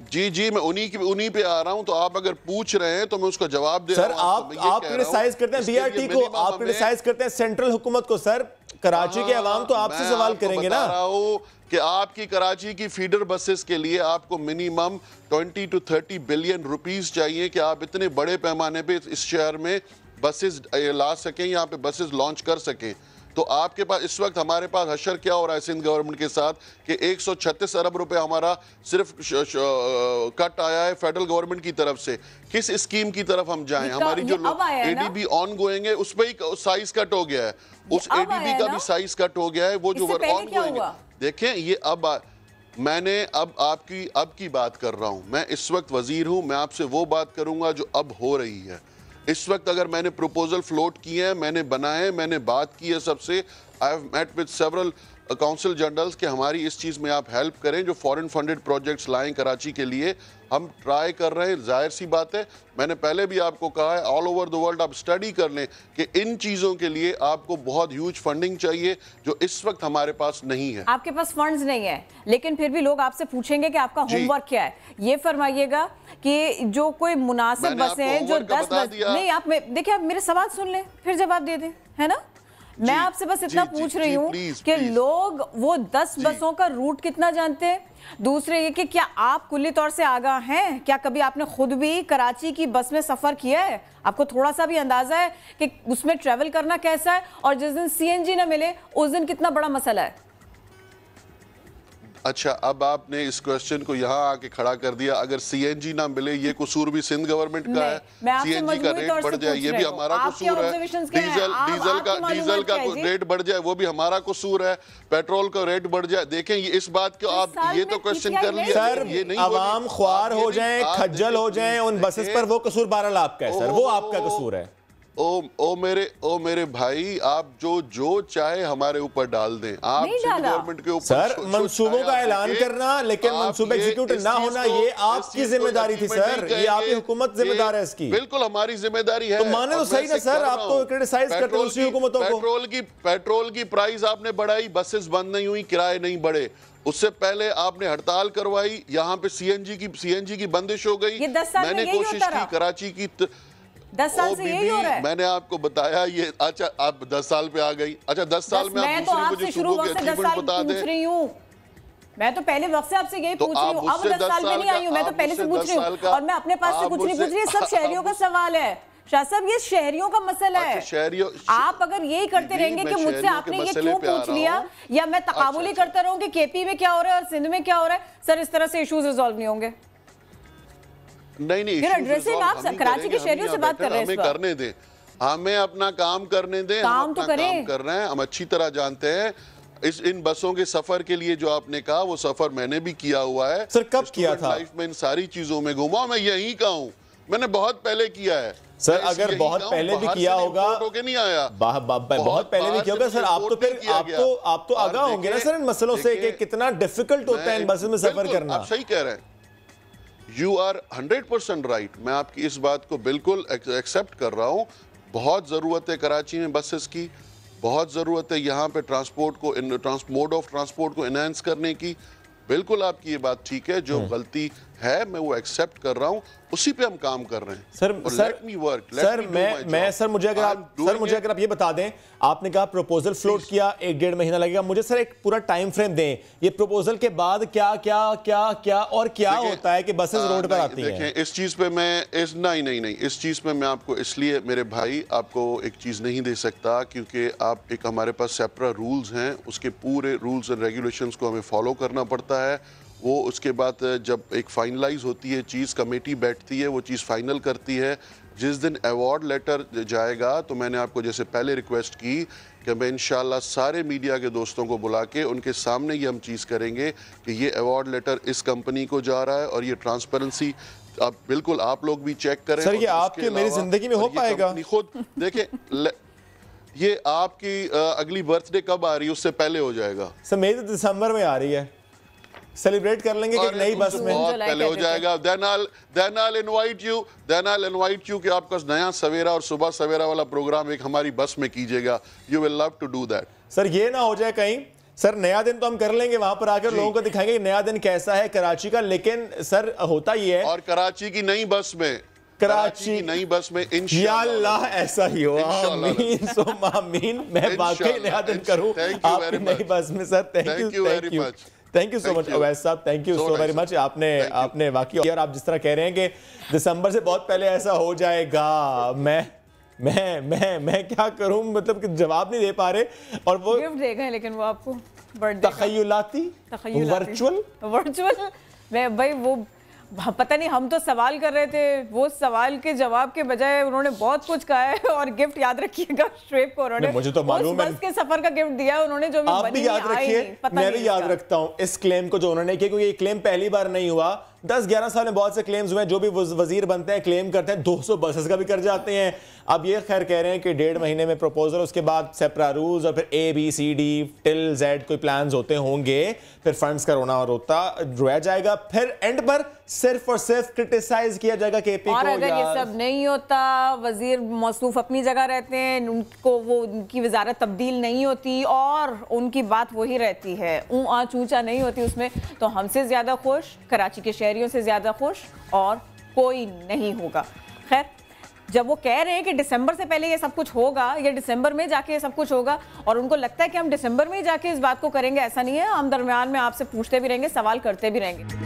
जी मैं उन्हीं पे आ रहा हूं, तो आप अगर पूछ रहे हैं तो मैं उसका जवाब दे रहा हूं। सर आप क्रिटिसाइज करते हैं बीआरटी को, आप क्रिटिसाइज करते हैं सेंट्रल हुकूमत को। सर कराची के अवाम तो आपसे सवाल करेंगे ना। कि आपकी कराची की फीडर बसेस के लिए आपको मिनिमम 20 to 30 बिलियन रुपीस चाहिए कि आप इतने बड़े पैमाने पे इस शहर में बसेस ला सकें, यहाँ पे बसेस लॉन्च कर सकें। तो आपके पास इस वक्त हमारे पास हशर क्या हो रहा है सिंध गवर्नमेंट के साथ कि 136 अरब रुपए हमारा सिर्फ कट आया है फेडरल गवर्नमेंट की तरफ से। किस स्कीम की तरफ हम जाएं? हमारी जो एडीबी ऑन गोइंग है उस पर ही साइज कट हो गया है, उस एडीबी का भी साइज कट हो गया है, वो जो ऑन गोइंग है। देखें ये मैंने अब की बात कर रहा हूं, मैं इस वक्त वजीर हूं, मैं आपसे वो बात करूंगा जो अब हो रही है। इस वक्त अगर मैंने प्रपोजल फ्लोट किए हैं, मैंने बनाए, मैंने बात की है सबसे, I have met with several council generals कि हमारी इस चीज़ में आप हेल्प करें, जो फॉरेन फंडेड प्रोजेक्ट्स लाएं कराची के लिए, हम ट्राई कर रहे हैं। जाहिर सी बात है, मैंने पहले भी आपको कहा है ऑल ओवर द वर्ल्ड आप स्टडी कर लें कि इन चीज़ों के लिए आपको बहुत ह्यूज फंडिंग चाहिए जो इस वक्त हमारे पास नहीं है। आपके पास फंड्स नहीं है, लेकिन फिर भी लोग आपसे पूछेंगे कि आपका होमवर्क क्या है। ये फरमाइएगा कि जो कोई मुनासिब बसें हैं जो 10 बस नहीं, आप देखिए आप मेरे सवाल सुन लें फिर जवाब दे दें, है ना। मैं आपसे बस इतना पूछ रही हूँ कि लोग वो 10 बसों का रूट कितना जानते हैं। दूसरे ये कि क्या आप कुल्ली तौर से आगाह हैं, क्या कभी आपने खुद भी कराची की बस में सफर किया है, आपको थोड़ा सा भी अंदाजा है कि उसमें ट्रेवल करना कैसा है, और जिस दिन सीएनजी ना मिले उस दिन कितना बड़ा मसला है। अच्छा, अब आपने इस क्वेश्चन को यहाँ आके खड़ा कर दिया, अगर सीएनजी ना मिले ये कसूर भी सिंध गवर्नमेंट का है, सीएनजी का रेट बढ़ जाए ये भी हमारा कसूर है, डीजल का रेट बढ़ जाए वो भी हमारा कसूर है, पेट्रोल का रेट बढ़ जाए। देखें ये इस बात को आप ये तो क्वेश्चन कर लिया सर, ये नहीं अवाम ख्वार हो जाए, खज्जल हो जाए उन बसेस पर, वो कसूर बहरहाल आपका है सर, वो आपका कसूर है। ओ मेरे भाई, आप जो चाहे हमारे ऊपर डाल दें, आप गवर्नमेंट के ऊपर सर मंसूबों का ऐलान करना लेकिन मंसूबे एग्जीक्यूट ना होना ये आपकी जिम्मेदारी थी सर, ये आपकी हुकूमत जिम्मेदार है इसकी। बिल्कुल हमारी जिम्मेदारी है, तो माने तो सही ना सर, आप तो क्रिटिसाइज करते हैं उसी हुकूमतों को। पेट्रोल की प्राइस आपने बढ़ाई, बसेस बंद नहीं हुई, किराए नहीं बढ़े। उससे पहले आपने हड़ताल करवाई, यहाँ पे सीएनजी की बंदिश हो गई। मैंने कोशिश की कराची की 10 साल से यही हो रहा है। मैंने आपको बताया ये। अच्छा, आप 10 साल पे आ गई। अच्छा 10 साल में आप दूसरी मुझे सुबह के अचीवमेंट बता दें। मैं तो पहले वक्त से आपसे यही पूछ रही हूँ, अब 10 साल में नहीं आई हूँ, मैं तो पहले से पूछ रही हूँ, और मैं अपने पास से कुछ नहीं पूछ रही, सब शहरियों का सवाल है शाह साहब ये शहरियों का मसला है। शहरियों, आप अगर यही करते रहेंगे कि मुझसे आपने ये क्यों पूछ लिया, या मैं तकाबुली करता रहूं कि केपी में क्या हो रहा है और सिंध में क्या हो रहा है, सर इस तरह से इश्यूज रिजॉल्व नहीं होंगे। नहीं, फिर एड्रेसिंग आप कराची के शहरियों से बात कर रहे हैं, हमें करने दें, हमें अपना काम करने दें, काम तो करें, काम कर रहे हैं, हम अच्छी तरह जानते हैं। इन बसों के सफर के लिए जो आपने कहा वो सफर मैंने भी किया हुआ है सर। कब किया था? लाइफ में इन सारी चीजों में घुमा, मैं यहीं का हूँ, मैंने बहुत पहले किया है सर। अगर बहुत पहले भी किया होगा, नहीं आया, बहुत पहले भी किया होगा सर, आप तो फिर आप तो आगाह होंगे ना सर इन मसलों से कि कितना डिफिकल्ट होता है इन बसेस में सफर करना। आप सही कह रहे हैं, यू आर 100% राइट, मैं आपकी इस बात को बिल्कुल एक्सेप्ट कर रहा हूँ। बहुत ज़रूरत है कराची में बसेस की, बहुत ज़रूरत है यहाँ पे ट्रांसपोर्ट को, मोड ऑफ ट्रांसपोर्ट को इनहेंस करने की। बिल्कुल आपकी ये बात ठीक है, जो गलती है मैं वो एक्सेप्ट कर रहा हूँ, उसी पे हम काम कर रहे हैं sir. Let me work, sir मुझे अगर आप ये बता दें, आपने कहा प्रपोजल फ्लोट किया, 1-1.5 महीना लगेगा, मुझे सर एक पूरा टाइम फ्रेम दें, ये प्रपोजल के बाद क्या क्या क्या क्या और क्या होता है कि बसेस रोड पर आती हैं। देखें इस चीज पे मैं नहीं, इस चीज पे मैं आपको इसलिए मेरे भाई आपको एक चीज नहीं दे सकता, क्योंकि आप एक हमारे पास सेपरेट रूल्स हैं, उसके पूरे रूल्स एंड रेगुलेशंस को हमें फॉलो करना पड़ता है। वो उसके बाद जब एक फाइनलाइज होती है चीज़, कमेटी बैठती है, वो चीज़ फाइनल करती है। जिस दिन अवार्ड लेटर जाएगा तो मैंने आपको जैसे पहले रिक्वेस्ट की कि मैं इंशाल्लाह सारे मीडिया के दोस्तों को बुला के उनके सामने ये हम चीज़ करेंगे कि ये अवार्ड लेटर इस कंपनी को जा रहा है, और ये ट्रांसपेरेंसी आप बिल्कुल आप लोग भी चेक करें सर। ये आपके मेरी जिंदगी में हो पाएगा? खुद देखें, ये आपकी अगली बर्थडे कब आ रही है उससे पहले हो जाएगा सर। मेरी तो दिसंबर में आ रही है, सेलिब्रेट कर लेंगे कि नई बस में बहुत पहले हो जाएगा। then I'll invite you कि आपका नया सवेरा और सुबह सवेरा वाला प्रोग्राम एक हमारी बस में कीजिएगा। You will love to do that। Sir ये ना हो जाए कहीं, सर नया दिन तो हम कर लेंगे, वहां पर आकर लोगों को दिखाएंगे कि नया दिन कैसा है कराची का, लेकिन सर होता ये है, और कराची की नई बस में, कराची की नई बस में इंशाअल्लाह ऐसा ही हो, आमीन सुम आमीन। मैं वाकई नया दिन करूं आपकी नई बस में sir. Thank you so much Awais साहब, thank you so very much. आपने वाकई, और आप जिस तरह कह रहे हैं कि दिसंबर से बहुत पहले ऐसा हो जाएगा, मैं क्या करूं, मतलब कि जवाब नहीं दे पा रहे। और वो गिफ्ट देगा, लेकिन वो आपको बर्थडे तखय्युलाती वर्चुअल मैं भाई वो पता नहीं, हम तो सवाल कर रहे थे, वो सवाल के जवाब के बजाय उन्होंने बहुत कुछ कहा है। और गिफ्ट याद रखिएगा शुएब को, उन्होंने मुझे तो मालूम है बस के सफर का गिफ्ट दिया उन्होंने, जो आप भी याद रखिए, मैं भी याद रखता हूं इस क्लेम को जो उन्होंने किया, क्योंकि ये क्लेम पहली बार नहीं हुआ। 10-11 साल में बहुत से क्लेम्स हुए, जो भी वजीर बनते हैं क्लेम करते हैं, 200 बसेस का भी कर जाते हैं। अब ये खैर कह रहे हैं कि 1.5 महीने में प्रपोजल, उसके बाद सेपरा रूल्स, और फिर ABCD till Z कोई प्लान्स होते होंगे, फिर फंड्स का रोया जाएगा, फिर एंड पर सिर्फ और सिर्फ क्रिटिसाइज किया जाएगा केपी को। और अगर ये सब नहीं होता, वजीर मौसूफ अपनी जगह रहते हैं, उनको वो उनकी वजारत तब्दील नहीं होती और उनकी बात वही रहती है, आँच ऊंचा नहीं होती उसमें, तो हमसे ज्यादा खुश, कराची के शहरियों से ज्यादा खुश और कोई नहीं होगा। खैर, जब वो कह रहे हैं कि दिसंबर से पहले ये सब कुछ होगा, या दिसंबर में जाके ये सब कुछ होगा, और उनको लगता है कि हम दिसंबर में ही जाके इस बात को करेंगे, ऐसा नहीं है। हम दरमियान में आपसे पूछते भी रहेंगे, सवाल करते भी रहेंगे।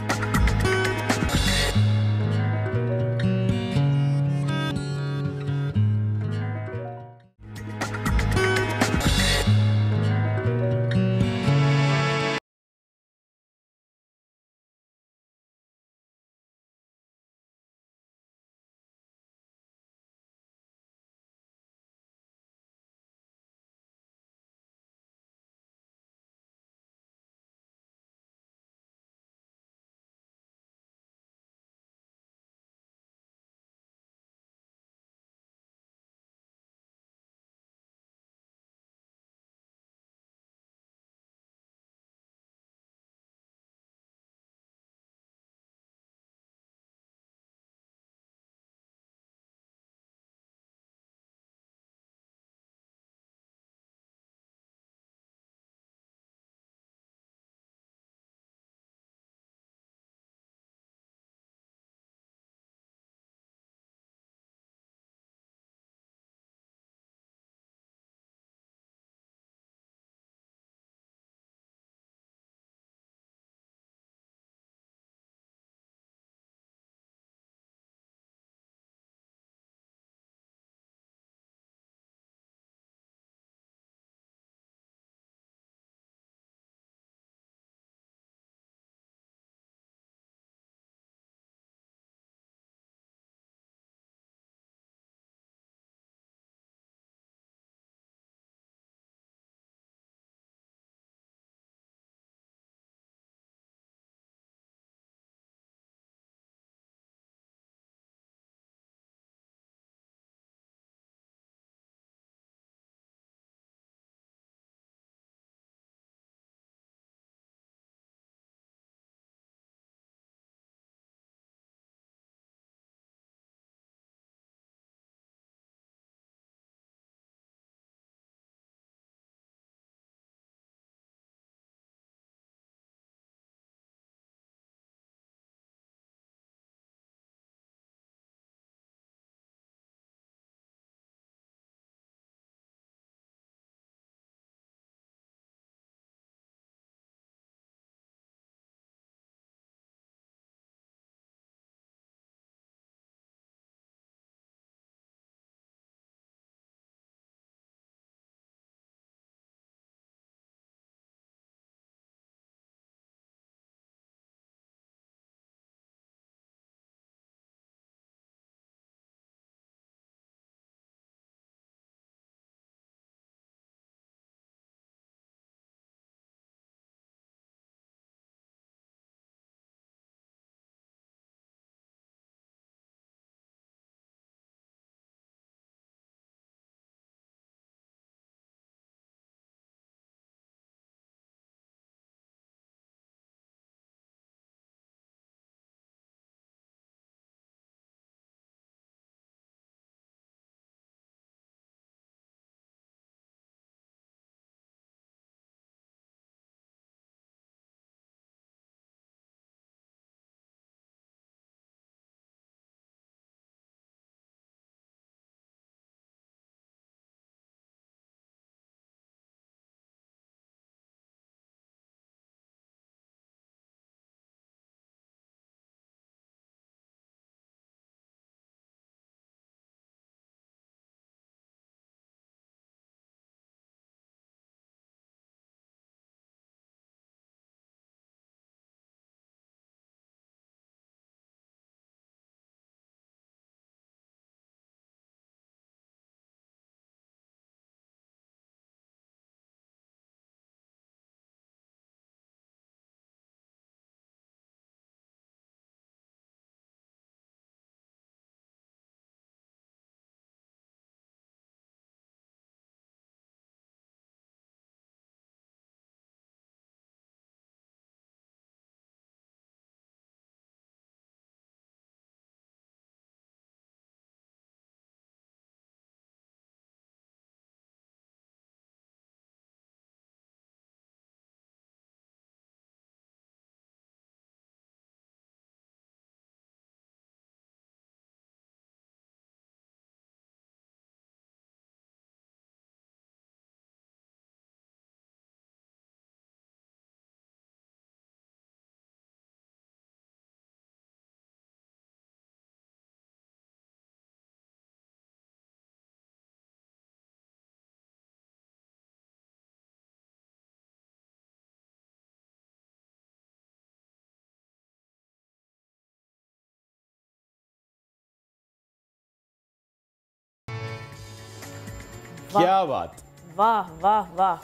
क्या बात। वाह वाह वाह,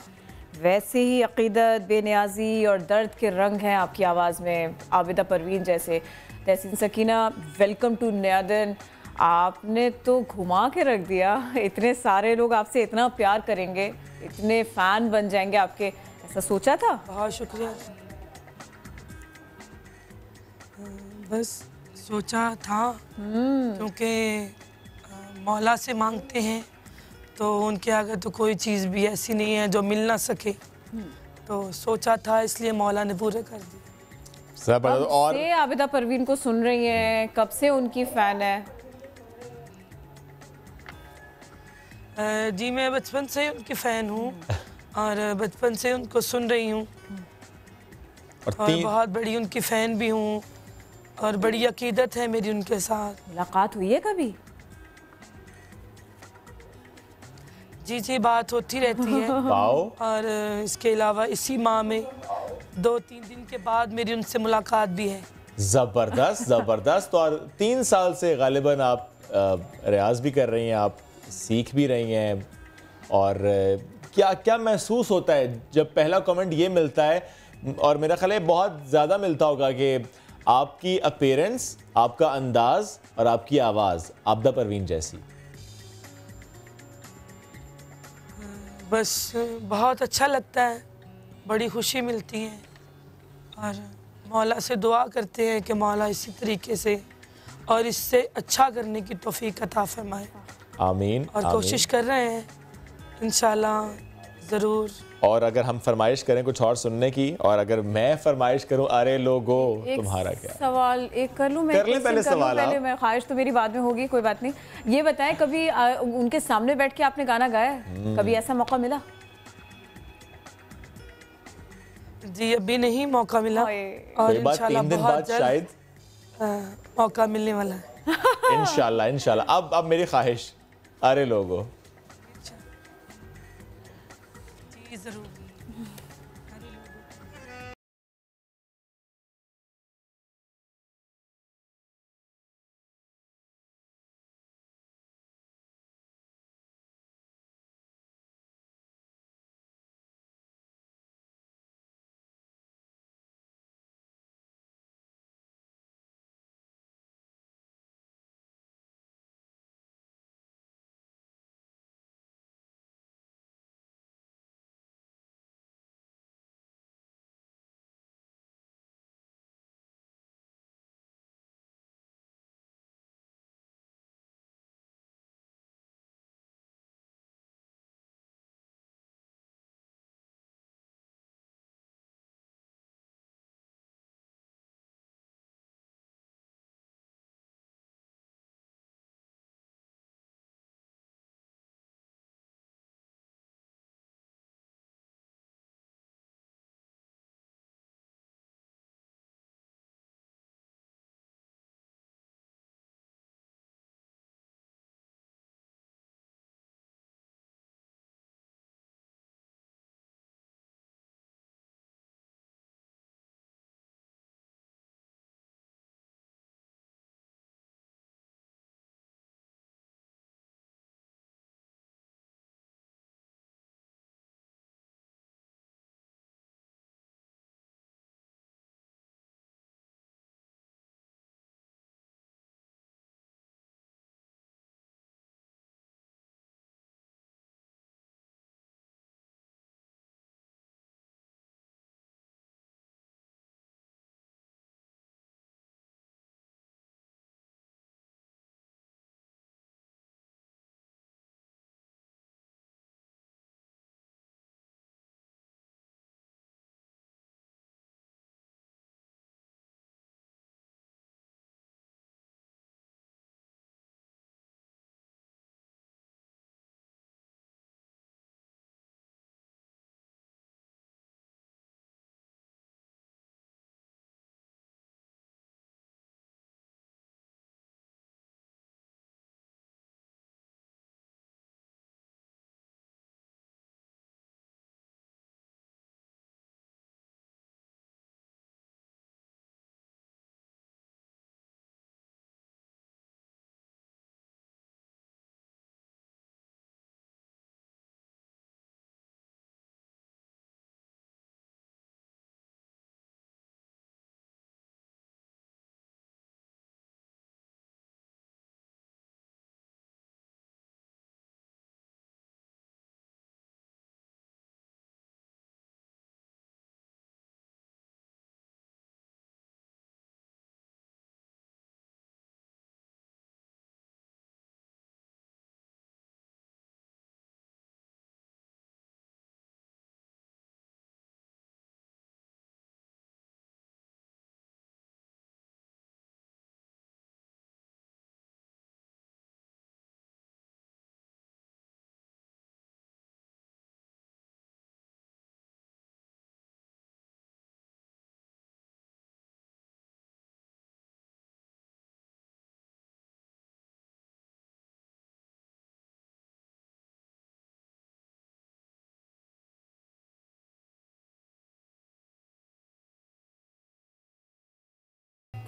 वैसे ही अकीदत, बेनियाजी और दर्द के रंग हैं आपकी आवाज़ में, आबिदा परवीन जैसे। तहसीन सकीना, वेलकम टू नया दिन। आपने तो घुमा के रख दिया, इतने सारे लोग आपसे इतना प्यार करेंगे, इतने फ़ैन बन जाएंगे आपके, ऐसा सोचा था? बहुत शुक्रिया। बस सोचा था, क्योंकि मौला से मांगते हैं तो उनके आगे तो कोई चीज़ भी ऐसी नहीं है जो मिल ना सके, तो सोचा था, इसलिए मौला ने पूरे कर दिया। कब से आबिदा परवीन को सुन रही हैं, कब से उनकी फ़ैन है? जी मैं बचपन से उनकी फ़ैन हूँ और बचपन से उनको सुन रही हूँ और बहुत बड़ी उनकी फ़ैन भी हूँ और बड़ी अकीदत है मेरी उनके साथ। मुलाकात हुई है कभी? जी जी, बात होती रहती है। और इसके अलावा इसी माह में 2-3 दिन के बाद मेरी उनसे मुलाकात भी है। ज़बरदस्त ज़बरदस्त। और 3 साल से गालिबन आप रियाज भी कर रही हैं, आप सीख भी रही हैं, और क्या क्या महसूस होता है जब पहला कमेंट ये मिलता है, और मेरा ख्याल है बहुत ज़्यादा मिलता होगा, कि आपकी अपीयरेंस, आपका अंदाज़ और आपकी आवाज़ आबिदा परवीन जैसी? बस बहुत अच्छा लगता है, बड़ी खुशी मिलती है और मौला से दुआ करते हैं कि मौला इसी तरीके से और इससे अच्छा करने की तौफीक अता फरमाए। आमीन। और कोशिश कर रहे हैं, इंशाल्लाह ज़रूर। और अगर हम फरमाइश करें कुछ और सुनने की, और अगर मैं फरमाइश करूं, अरे लोगो, तुम्हारा क्या? सवाल एक कर लूं मैं? कर लें पहले सवाल। पहले मैं, ख्वाहिश तो मेरी बाद में होगी, कोई बात नहीं। ये बताएं, कभी उनके सामने बैठ के आपने गाना गाया है? कभी ऐसा मौका मिला? जी अभी नहीं मौका मिला, और इंशाल्लाह बहुत जल्द मौका मिलने वाला है। इंशाल्लाह इंशाल्लाह। अब मेरी ख्वाहिश, अरे लोगो। जी ज़रूर।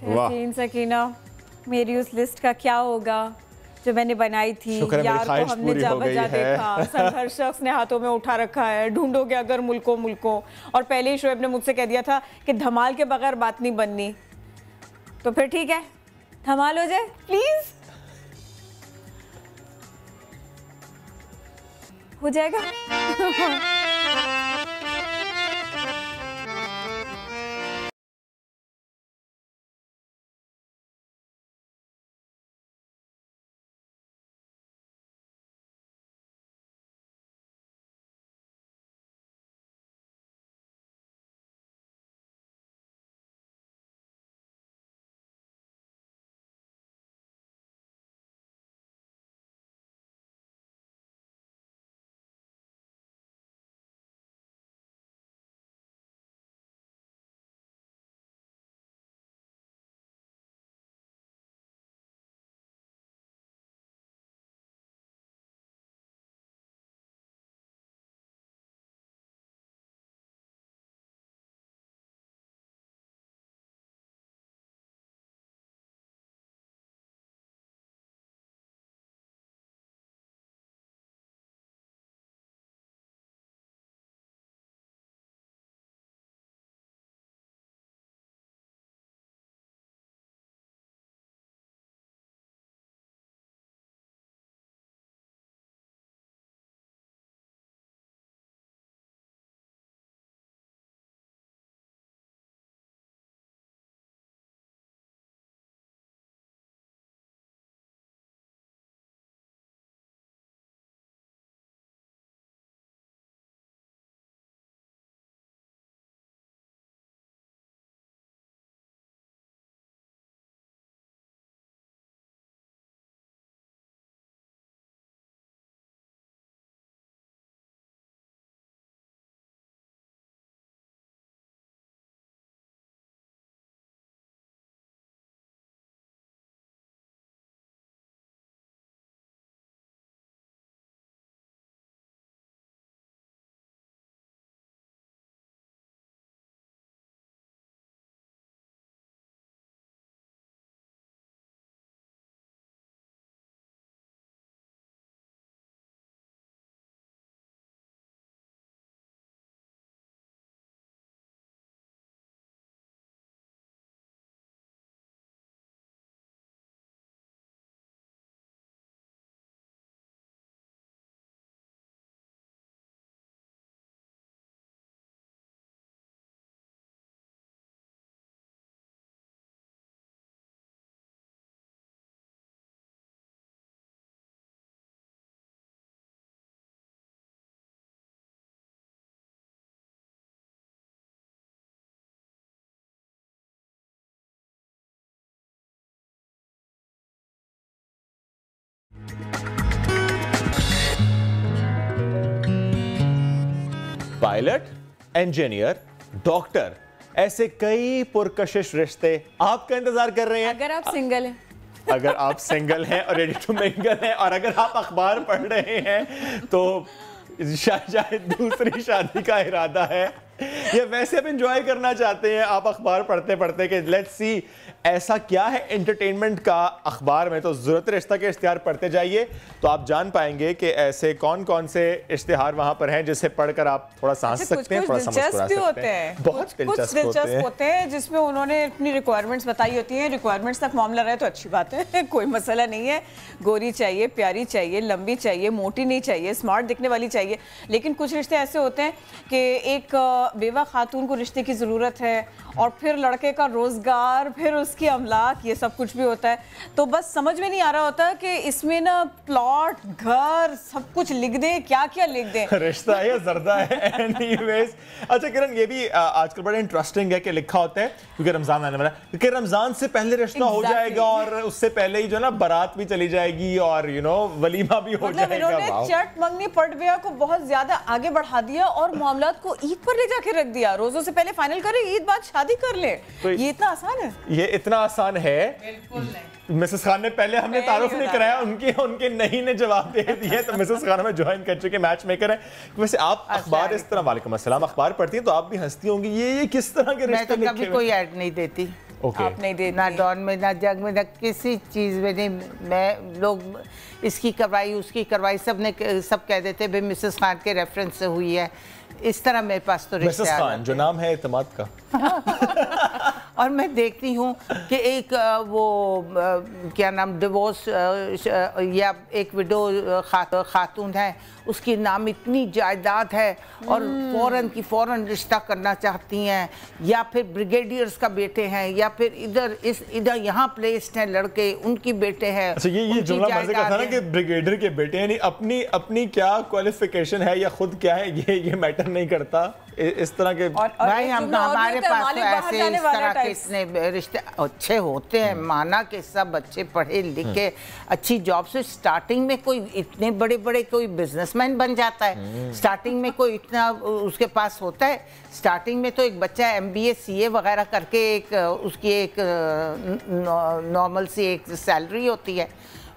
तहसीन सकीना, मेरी उस लिस्ट का क्या होगा जो मैंने बनाई थी? यार को हमने जा बजा देखा, संघर्ष उसने हाथों में उठा रखा है, ढूंढोगे अगर मुल्कों। और पहले ही शोएब ने मुझसे कह दिया था कि धमाल के बगैर बात नहीं बननी, तो फिर ठीक है, धमाल हो जाए प्लीज। हो जाएगा। पायलट, इंजीनियर, डॉक्टर, ऐसे कई पुरकशिश रिश्ते आपका इंतजार कर रहे हैं। अगर आप सिंगल हैं, अगर आप सिंगल हैं और रेडी टू मिंगल हैं, और अगर आप अखबार पढ़ रहे हैं तो शायद दूसरी शादी का इरादा है, या वैसे आप एंजॉय करना चाहते हैं आप अखबार पढ़ते पढ़ते कि लेट्स सी ऐसा क्या है एंटरटेनमेंट का अखबार में, तो ज़रूरत रिश्ता के इश्तिहार पढ़ते जाइए तो आप जान पाएंगे कि ऐसे कौन कौन से इश्तिहार वहां पर हैं जिसे पढ़कर आप थोड़ा सांस सकते हैं, थोड़ा सा मुस्कुरा सकते हैं। बहुत दिलचस्प होते हैं जिसमें उन्होंने अपनी रिक्वायरमेंट्स बताई होती हैं। रिक्वायरमेंट्स तक मामला रहे तो अच्छी बात है, कोई मसला नहीं है। गोरी चाहिए, प्यारी चाहिए, लंबी चाहिए, मोटी नहीं चाहिए, स्मार्ट दिखने वाली चाहिए। लेकिन कुछ रिश्ते ऐसे होते हैं कि एक बेवा खातून को रिश्ते की ज़रूरत है और फिर लड़के का रोज़गार, फिर उसकी अमलाक, ये सब कुछ भी होता है। तो बस समझ में नहीं आ रहा होता कि इसमें ना प्लॉट, घर, सब कुछ लिख दें, क्या क्या लिख दें। रिश्ता है या जर्दा है। एनीवेज, अच्छा किरण, ये भी आजकल बड़ा इंटरेस्टिंग है कि लिखा होता है क्योंकि रमजान आने वाला है कि रमजान से पहले रिश्ता हो जाएगा और उससे पहले ही जो ना बारात भी चली जाएगी और वलीमा भी हो जाएगा। इन्होंने चट मंगनी पट ब्याह को बहुत ज्यादा आगे बढ़ा दिया और मामलात को ईद पर ले जाके रख दिया। रोजों से पहले फाइनल करें, ईद बाद शादी कर ले। तो ये इतना आसान है? ये इतना आसान है? बिल्कुल नहीं। मिसेस खान ने पहले हमने तारुफ नहीं कराया, उनके नहीं ने जवाब दे दिए। तो मिसेस खान हमें ज्वाइन कर चुके मैच मेकर हैं। वैसे आप अखबार इस तरह, वालेकुम अस्सलाम, अखबार पढ़ती हैं तो आप भी हंसती होंगी। ये किस तरह के रिश्ते? मैं तो कभी कोई ऐड नहीं देती। आप नहीं देती? ना डॉन में, ना जंग में, ना किसी चीज़ में नहीं। मैं लोग इसकी करवाई उसकी करवाई, सब कह देते भाई मिसेस खान के रेफरेंस से हुई है। इस तरह मेरे पास तो मिसेस खान जो नाम है इत्तेमाद का। और मैं देखती हूँ कि एक वो क्या नाम डिवोर्स या एक विडो खातून है, उसकी नाम इतनी जायदाद है और फौरन रिश्ता करना चाहती हैं, या फिर ब्रिगेडियर्स का बेटे हैं, या फिर इधर यहाँ प्लेस्ड हैं लड़के, उनकी बेटे हैं। अच्छा, ये जुमला मजे का था ना कि ब्रिगेडियर के बेटे, यानी अपनी क्या क्वालिफिकेशन है या खुद क्या है ये मैटर नहीं करता इस तरह के। भाई हमारे पास तो ऐसे इस तरह के इतने रिश्ते अच्छे होते हैं, माना कि सब अच्छे पढ़े लिखे अच्छी जॉब से, स्टार्टिंग में कोई इतने बड़े बड़े कोई बिजनेसमैन बन जाता है, स्टार्टिंग में कोई इतना उसके पास होता है। स्टार्टिंग में तो एक बच्चा MBA CA वगैरह करके उसकी एक नॉर्मल सी एक सैलरी होती है।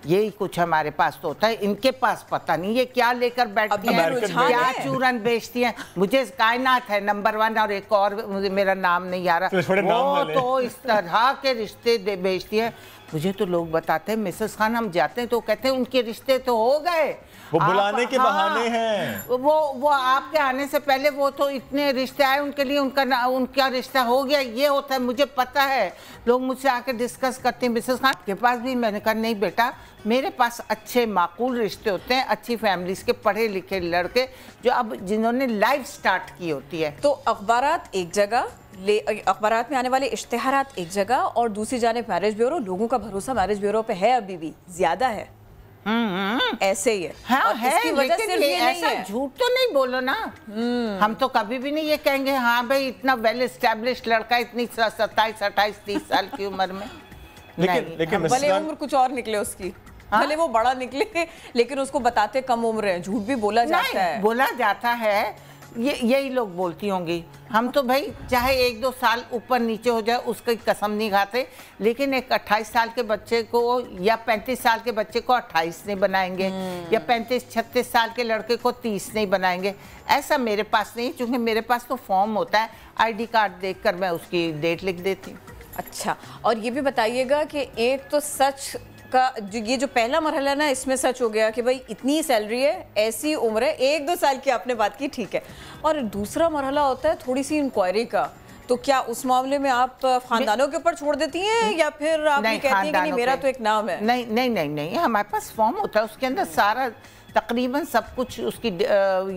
यही कुछ हमारे पास तो होता है, इनके पास पता नहीं ये क्या लेकर बैठती हैं, क्या चूरन बेचती हैं। मुझे कायनात है नंबर 1 और एक और मुझे मेरा नाम नहीं आ रहा, वो तो इस तरह के रिश्ते बेचती हैं। मुझे तो लोग बताते हैं मिसेस खान हम जाते हैं तो कहते हैं उनके रिश्ते तो हो गए, वो बुलाने के बहाने हैं। वो आपके आने से पहले वो तो इतने रिश्ते आए उनके लिए, उनका रिश्ता हो गया, ये होता है मुझे पता है। लोग मुझसे आके डिस्कस करते हैं मिसेस खान के पास भी, मैंने कहा नहीं बेटा मेरे पास अच्छे माकूल रिश्ते होते हैं, अच्छी फैमिलीज के पढ़े लिखे लड़के जो अब जिन्होंने लाइफ स्टार्ट की होती है। तो अखबारात एक जगह, अखबारात में आने वाले इश्तिहारात एक जगह, और दूसरी जानिब मैरिज ब्यूरो। लोगों का भरोसा मैरिज ब्यूरो पे है अभी भी ज्यादा है, ऐसे ही है। हाँ और है, इसकी वजह लेकिन सिर्फ ये नहीं ऐसा है। झूठ तो नहीं बोलो ना। हम तो कभी भी नहीं ये कहेंगे हाँ भाई इतना वेल एस्टेब्लिश्ड लड़का इतनी 27, 28, 30 साल की उम्र में। लेकिन भले उम्र कुछ और निकले उसकी, भले वो बड़ा निकले, लेकिन उसको बताते कम उम्र है, झूठ भी बोला जाता है। बोला जाता है, यही लोग बोलती होंगी। हम तो भाई चाहे 1-2 साल ऊपर नीचे हो जाए उसकी कसम नहीं खाते, लेकिन एक 28 साल के बच्चे को या 35 साल के बच्चे को 28 नहीं बनाएंगे, या 35-36 साल के लड़के को 30 नहीं बनाएंगे। ऐसा मेरे पास नहीं, क्योंकि मेरे पास तो फॉर्म होता है, ID कार्ड देखकर मैं उसकी डेट लिख देती हूँ। अच्छा, और ये भी बताइएगा कि एक तो सच का ये जो पहला मरहला ना, इसमें सच हो गया कि भाई इतनी सैलरी है, ऐसी उम्र है, 1-2 साल की आपने बात की, ठीक है। और दूसरा मरहला होता है थोड़ी सी इंक्वायरी का, तो क्या उस मामले में आप खानदानों के ऊपर छोड़ देती हैं, या फिर आप कहती हैं कि नहीं मेरा तो एक नाम है? नहीं, हमारे पास फॉर्म होता है, उसके अंदर सारा तकरीबन सब कुछ, उसकी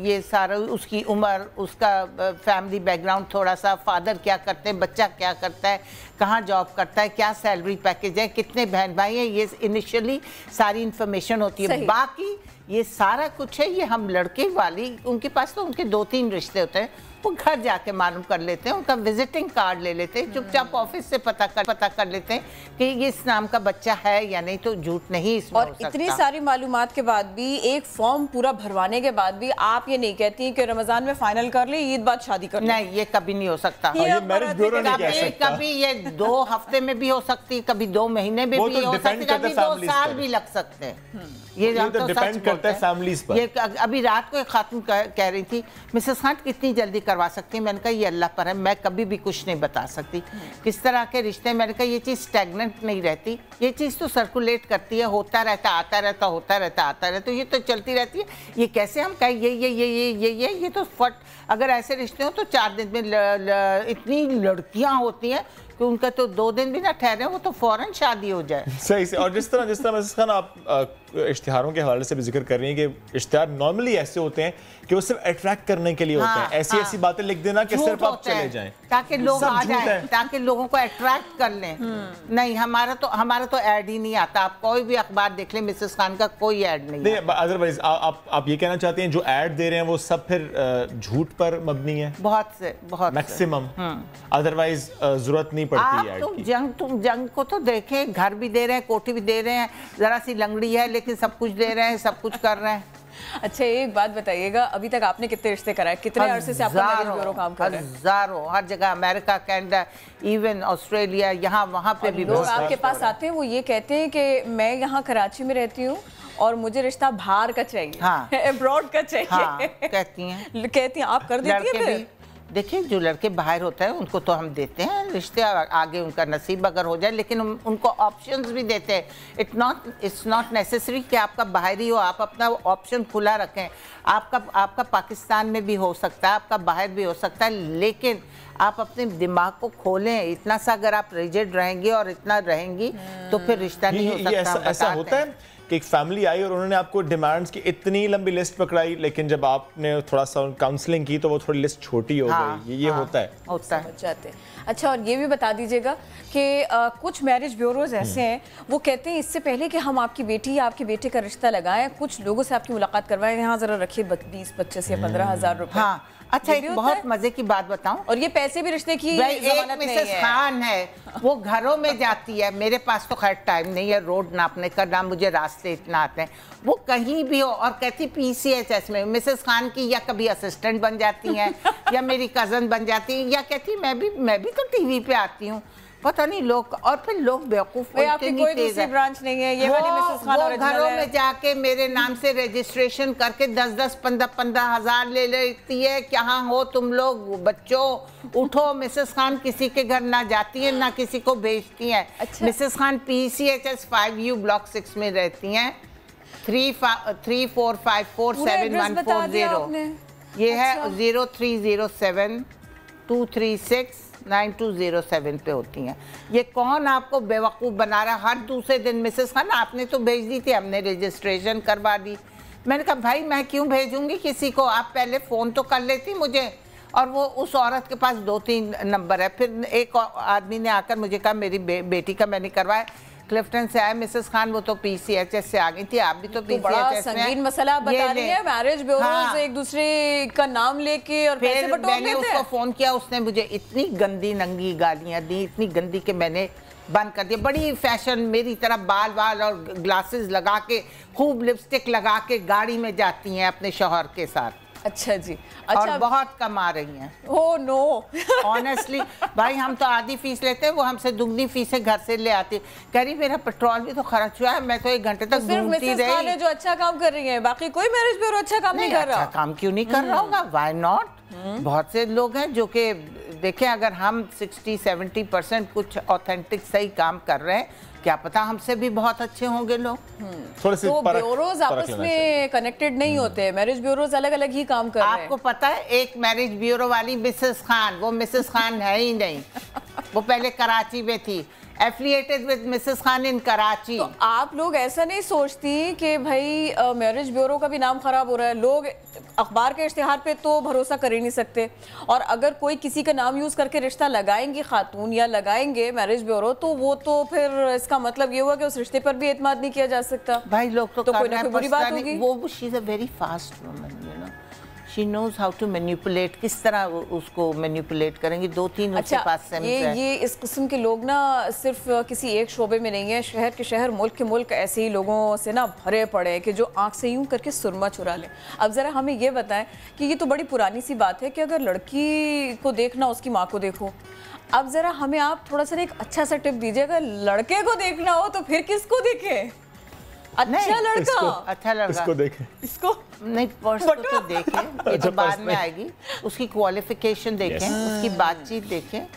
ये सारा, उसकी उम्र, उसका फैमिली बैकग्राउंड, थोड़ा सा फादर क्या करते हैं, बच्चा क्या करता है, कहाँ जॉब करता है, क्या सैलरी पैकेज है, कितने बहन भाई हैं, ये इनिशियली सारी इन्फॉर्मेशन होती है। बाकी ये सारा कुछ है, ये हम लड़के वाली, उनके पास तो उनके 2-3 रिश्ते होते हैं, वो घर जाके मालूम कर लेते हैं, उनका विजिटिंग कार्ड ले लेते हैं, चुपचाप ऑफिस से पता कर लेते हैं कि ये इस नाम का बच्चा है या नहीं, तो झूठ नहीं इसमें और इतनी सारी मालूमात के बाद भी, एक फॉर्म पूरा भरवाने के बाद भी आप ये नहीं कहती कि रमजान में फाइनल कर ले, ईद बाद शादी कर ले? नहीं, ये कभी नहीं हो सकता। कभी ये 2 हफ्ते में भी हो सकती, कभी 2 महीने में भी हो सकती, कभी 2 साल भी लग सकते हैं। ये तो डिपेंड करता है फैमिलीज पर। ये अभी रात को एक खातून कह रही थी मिसेस खान कितनी जल्दी करवा सकती हैं, मैंने कहा ये अल्लाह पर है, मैं कभी भी कुछ नहीं बता सकती किस तरह के रिश्ते। मैंने कहा ये चीज़ स्टैग्नेंट नहीं रहती, ये चीज़ तो सर्कुलेट करती है, होता रहता, आता रहता, होता रहता, आता रहता, तो ये तो चलती रहती है। ये कैसे हम कहें ये तो फट, अगर ऐसे रिश्ते हो तो 4 दिन में इतनी लड़कियां होती हैं कि उनका तो 2 दिन भी ना ठहरे, वो तो फौरन शादी हो जाए। सही से। और जिस तरह मिसेस खान आप इश्तिहारों के हवाले से भी जिक्र कर रही हैं कि इश्तिहार नॉर्मली ऐसे होते हैं कि वो सिर्फ अट्रैक्ट करने के लिए होते हैं, ऐसी बातें लिख देना कि सिर्फ आप चले जाएं ताकि लोग आ जाएं, ताकि लोगों को अट्रैक्ट कर लें। नहीं, हमारा तो ऐड ही नहीं आता। आप कोई भी अखबार देख लें, मिसेस खान का कोई ऐड नहीं है। अदरवाइज आप ये कहना चाहते हैं जो ऐड दे रहे हैं वो सब फिर झूठ पर मबनी है? बहुत मैक्सिमम, अदरवाइज जरूरत नहीं पड़ती है। तुम जंग को तो देखें, घर भी दे रहे हैं, कोठी भी दे रहे हैं, जरा सी लंगड़ी है लेकिन सब कुछ दे रहे हैं, सब कुछ कर रहे हैं। अच्छा, एक बात बताइएगा, अभी तक आपने कितने रिश्ते कराए, कितने अरसे से आपका मैरिज ब्यूरो काम कर रहा है? हजारों, हर जगह, अमेरिका, कनाडा, इवन ऑस्ट्रेलिया, यहाँ वहाँ पे भी लोग आपके पास आते हैं, वो ये कहते हैं कि मैं यहाँ कराची में रहती हूँ और मुझे रिश्ता बाहर का चाहिए, अब्रॉड का चाहिए। हाँ, कहती हैं आप कर देती हैं? देखिए जो लड़के बाहर होते हैं उनको तो हम देते हैं रिश्ते, आगे उनका नसीब अगर हो जाए, लेकिन उनको ऑप्शंस भी देते हैं। इट्स नॉट नेसेसरी कि आपका बाहरी हो, आप अपना ऑप्शन खुला रखें। आपका पाकिस्तान में भी हो सकता है, आपका बाहर भी हो सकता है, लेकिन आप अपने दिमाग को खोलें। इतना सा अगर आप रिजिड रहेंगे और इतना रहेंगी तो फिर रिश्ता नहीं हो सकता। ऐसा होता है कि एक फैमिली आई और उन्होंने आपको डिमांड्स की इतनी लंबी लिस्ट पकड़ाई, लेकिन जब आपने थोड़ा सा काउंसलिंग की तो वो थोड़ी लिस्ट छोटी हो गई। ये होता है। समझ जाते हैं। अच्छा, और ये भी बता दीजिएगा कि कुछ मैरिज ब्यूरोज ऐसे हैं, वो कहते हैं इससे पहले कि हम आपकी बेटी या आपके बेटे का रिश्ता लगाएं, कुछ लोगों से आपकी मुलाकात करवाएं, यहाँ जरा रखिए 20, 25 या 15,000 रुपए। हाँ, अच्छा, एक बहुत मजे की बात बताऊं, और ये पैसे भी रिश्ते की एक मिसेस खान है, वो घरों में जाती है। मेरे पास तो खैर टाइम नहीं है रोड नापने का, ना मुझे रास्ते इतना आते हैं। वो कहीं भी हो और कहती PCHS में मिसेस खान की, या कभी असिस्टेंट बन जाती हैं या मेरी कजन बन जाती है, या कहती मैं भी तो टीवी पे आती हूँ। पता नहीं लोग, और फिर लोग बेवकूफ आपकी कोई दूसरी ब्रांच नहीं है, ये वाली मिसेस खान वो घरों में जाके मेरे नाम से रजिस्ट्रेशन करके 10-10, 15-15 हज़ार ले लेती है। कहाँ हो तुम लोग बच्चों, उठो। मिसेस खान किसी के घर ना जाती है ना किसी को भेजती है। अच्छा। Mrs Khan PCHS 5U block 6 में रहती हैं। 34547140। ये है 0307 236 9207 पे होती हैं। ये कौन आपको बेवकूफ़ बना रहा है? हर दूसरे दिन मिसेस खान आपने तो भेज दी थी, हमने रजिस्ट्रेशन करवा दी। मैंने कहा भाई मैं क्यों भेजूंगी किसी को, आप पहले फ़ोन तो कर लेती मुझे। और वो उस औरत के पास 2-3 नंबर है। फिर एक आदमी ने आकर मुझे कहा मेरी बेटी का मैंने करवाया, क्लिफ्टन से आया मिसेस खान, वो तो PCHS से आ गई थी, आप भी तो PCHS संगीन मसला बता रही है। मैरिज ब्यूरोज एक दूसरे का नाम लेके और पैसे बटोर लेते हैं। मैंने उसको फोन किया, उसने मुझे इतनी गंदी नंगी गालियां दी, इतनी गंदी कि मैंने बंद कर दिया। बड़ी फैशन मेरी तरह बाल और ग्लासेस लगा के, खूब लिपस्टिक लगा के गाड़ी में जाती हैं अपने शौहर के साथ। अच्छा जी। अच्छा, और बहुत कमा रही हैं। ओह नो, ऑनेस्टली भाई हम तो आधी फीस लेते हैं, वो हमसे दुगनी फीसें घर से ले आती। कह रही मेरा पेट्रोल भी तो खर्च हुआ है, मैं तो 1 घंटे तक घूमती रही। जो अच्छा काम कर रही है, बाकी कोई मैरिज ब्यूरो अच्छा काम नहीं कर रहा। अच्छा काम क्यों नहीं कर रहा होगा, व्हाई नॉट। बहुत से लोग हैं जो कि देखें, अगर हम 60-70% कुछ ऑथेंटिक सही काम कर रहे हैं, क्या पता हमसे भी बहुत अच्छे होंगे लोग। तो ब्यूरोज आपस में कनेक्टेड नहीं होते, मैरिज ब्यूरोज अलग अलग ही काम कर रहे हैं। आपको पता है एक मैरिज ब्यूरो वाली मिसेस खान, वो मिसेस खान है ही नहीं, वो पहले कराची में थी, एफिलिएटेड विद मिसेस खान इन कराची। तो आप लोग ऐसा नहीं सोचती कि भाई मैरिज ब्यूरो का भी नाम खराब हो रहा है? लोग अखबार के इश्तिहार पे तो भरोसा कर ही नहीं सकते, और अगर कोई किसी का नाम यूज करके रिश्ता लगाएंगी खातून या लगाएंगे मैरिज ब्यूरो, तो वो तो फिर इसका मतलब ये हुआ कि उस रिश्ते पर भी एतमाद नहीं किया जा सकता। भाई लोग तो कोई ना कोई बुरी बात होगी। वो she is a very fast woman, you know, she knows how to manipulate. किस तरह उसको मैनिपुलेट करेंगे, 2-3 उसके पास सेंस है। ये इस किस्म के लोग ना सिर्फ किसी एक शोबे में नहीं है, शहर के शहर, मुल्क के मुल्क ऐसे ही लोगों से ना भरे पड़े हैं कि जो आंख से यूं करके सुरमा चुरा लें। अब जरा हमें ये बताएं कि ये तो बड़ी पुरानी सी बात है कि अगर लड़की को देखना उसकी माँ को देखो। अब जरा हमें आप थोड़ा सा एक अच्छा सा टिप दीजिए, अगर लड़के को देखना हो तो फिर किसको देखें? अच्छा लड़का, अच्छा लड़का इसको देखें, इसको नहीं, पर्स को तो देखें, ये तो बाद में आएगी। उसकी क्वालिफिकेशन देखें, उसकी बातचीत देखें,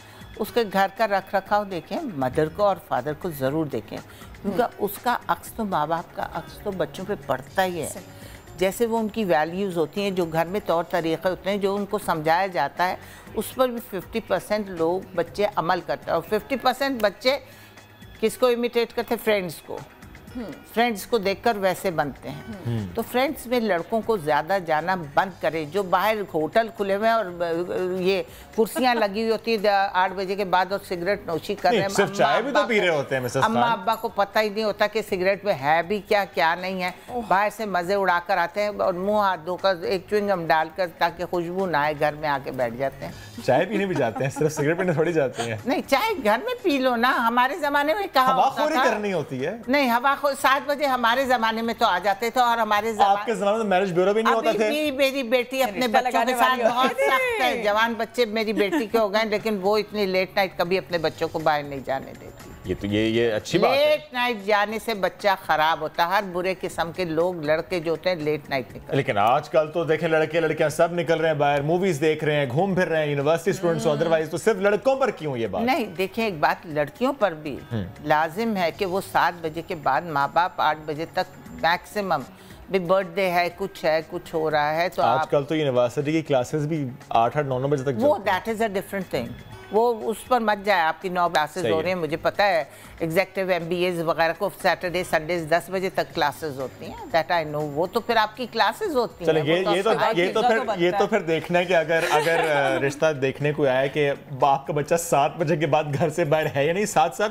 उसके घर का रख रखाव देखें, मदर को और फादर को ज़रूर देखें, क्योंकि उसका अक्स तो माँ बाप का अक्स तो बच्चों पे पड़ता ही है। जैसे वो उनकी वैल्यूज़ होती हैं, जो घर में तौर तरीक़े होते हैं, जो उनको समझाया जाता है, उस पर भी 50% लोग बच्चे अमल करते हैं। और 50% बच्चे किसको इमिटेट करते हैं? फ्रेंड्स को। फ्रेंड्स को देखकर वैसे बनते हैं। तो फ्रेंड्स में लड़कों को ज़्यादा जाना बंद करें। जो बाहर होटल खुले हुए हैं और ये कुर्सियां लगी हुई होती है 8 बजे के बाद और सिगरेट नोशी कर रहे हैं, सिर्फ चाय भी तो पी रहे होते हैं मिसेस खान। अम्मा अब्बा को पता ही नहीं होता कि सिगरेट में है भी क्या क्या नहीं है। बाहर से मज़े उड़ाकर आते हैं और मुँह हाथ धोकर एक च्युइंगम डालकर ताकि खुशबू ना आए, घर में आके बैठ जाते हैं। चाय पीने भी जाते हैं, सिर्फ सिगरेट पीने थोड़ी जाते हैं। नहीं, चाय घर में पी लो ना। हमारे ज़माने में कहाँ हवाखोरी करनी होती है। नहीं, हवा 7 बजे हमारे जमाने में तो आ जाते थे। और हमारे आपके जमाने में मैरिज ब्यूरो भी नहीं होता थे। मेरी बेटी अपने बच्चों के साथ बहुत सख्त है। जवान बच्चे मेरी बेटी के हो गए, लेकिन वो इतनी लेट नाइट कभी अपने बच्चों को बाहर नहीं जाने देती। ये अच्छी बात है। लेट नाइट जाने से बच्चा खराब होता है। हर बुरे किस्म के लोग लड़के जो होते हैं लेट नाइट निकलते हैं। लेकिन आजकल तो देखें लड़के लड़कियां सब निकल रहे हैं बाहर, मूवीज देख रहे हैं, घूम फिर रहे हैं, यूनिवर्सिटी स्टूडेंट्स। अदरवाइज तो सिर्फ लड़कों पर क्यों ये बात? नहीं, देखिए एक बात, लड़कियों पर भी लाजिम है कि वो 7 बजे के बाद, माँ बाप 8 बजे तक मैक्सिमम, भी बर्थडे है, कुछ हो रहा है तो आजकल तो यूनिवर्सिटी की क्लासेस भी 8-9 बजे तक वो that is a different thing. वो उस पर मत जाए। आपकी 9 क्लासेस हो रही हैं, मुझे पता है एग्जेक्टिव MBAs वगैरह को सैटरडे संडेज 10 बजे तक क्लासेस होती हैं, दैट आई नो। वो तो फिर आपकी क्लासेस होती हैं। ये तो फिर देखना है कि अगर रिश्ता देखने को आया है कि आपका बच्चा 7 बजे के बाद घर से बाहर है या नहीं। साथ साथ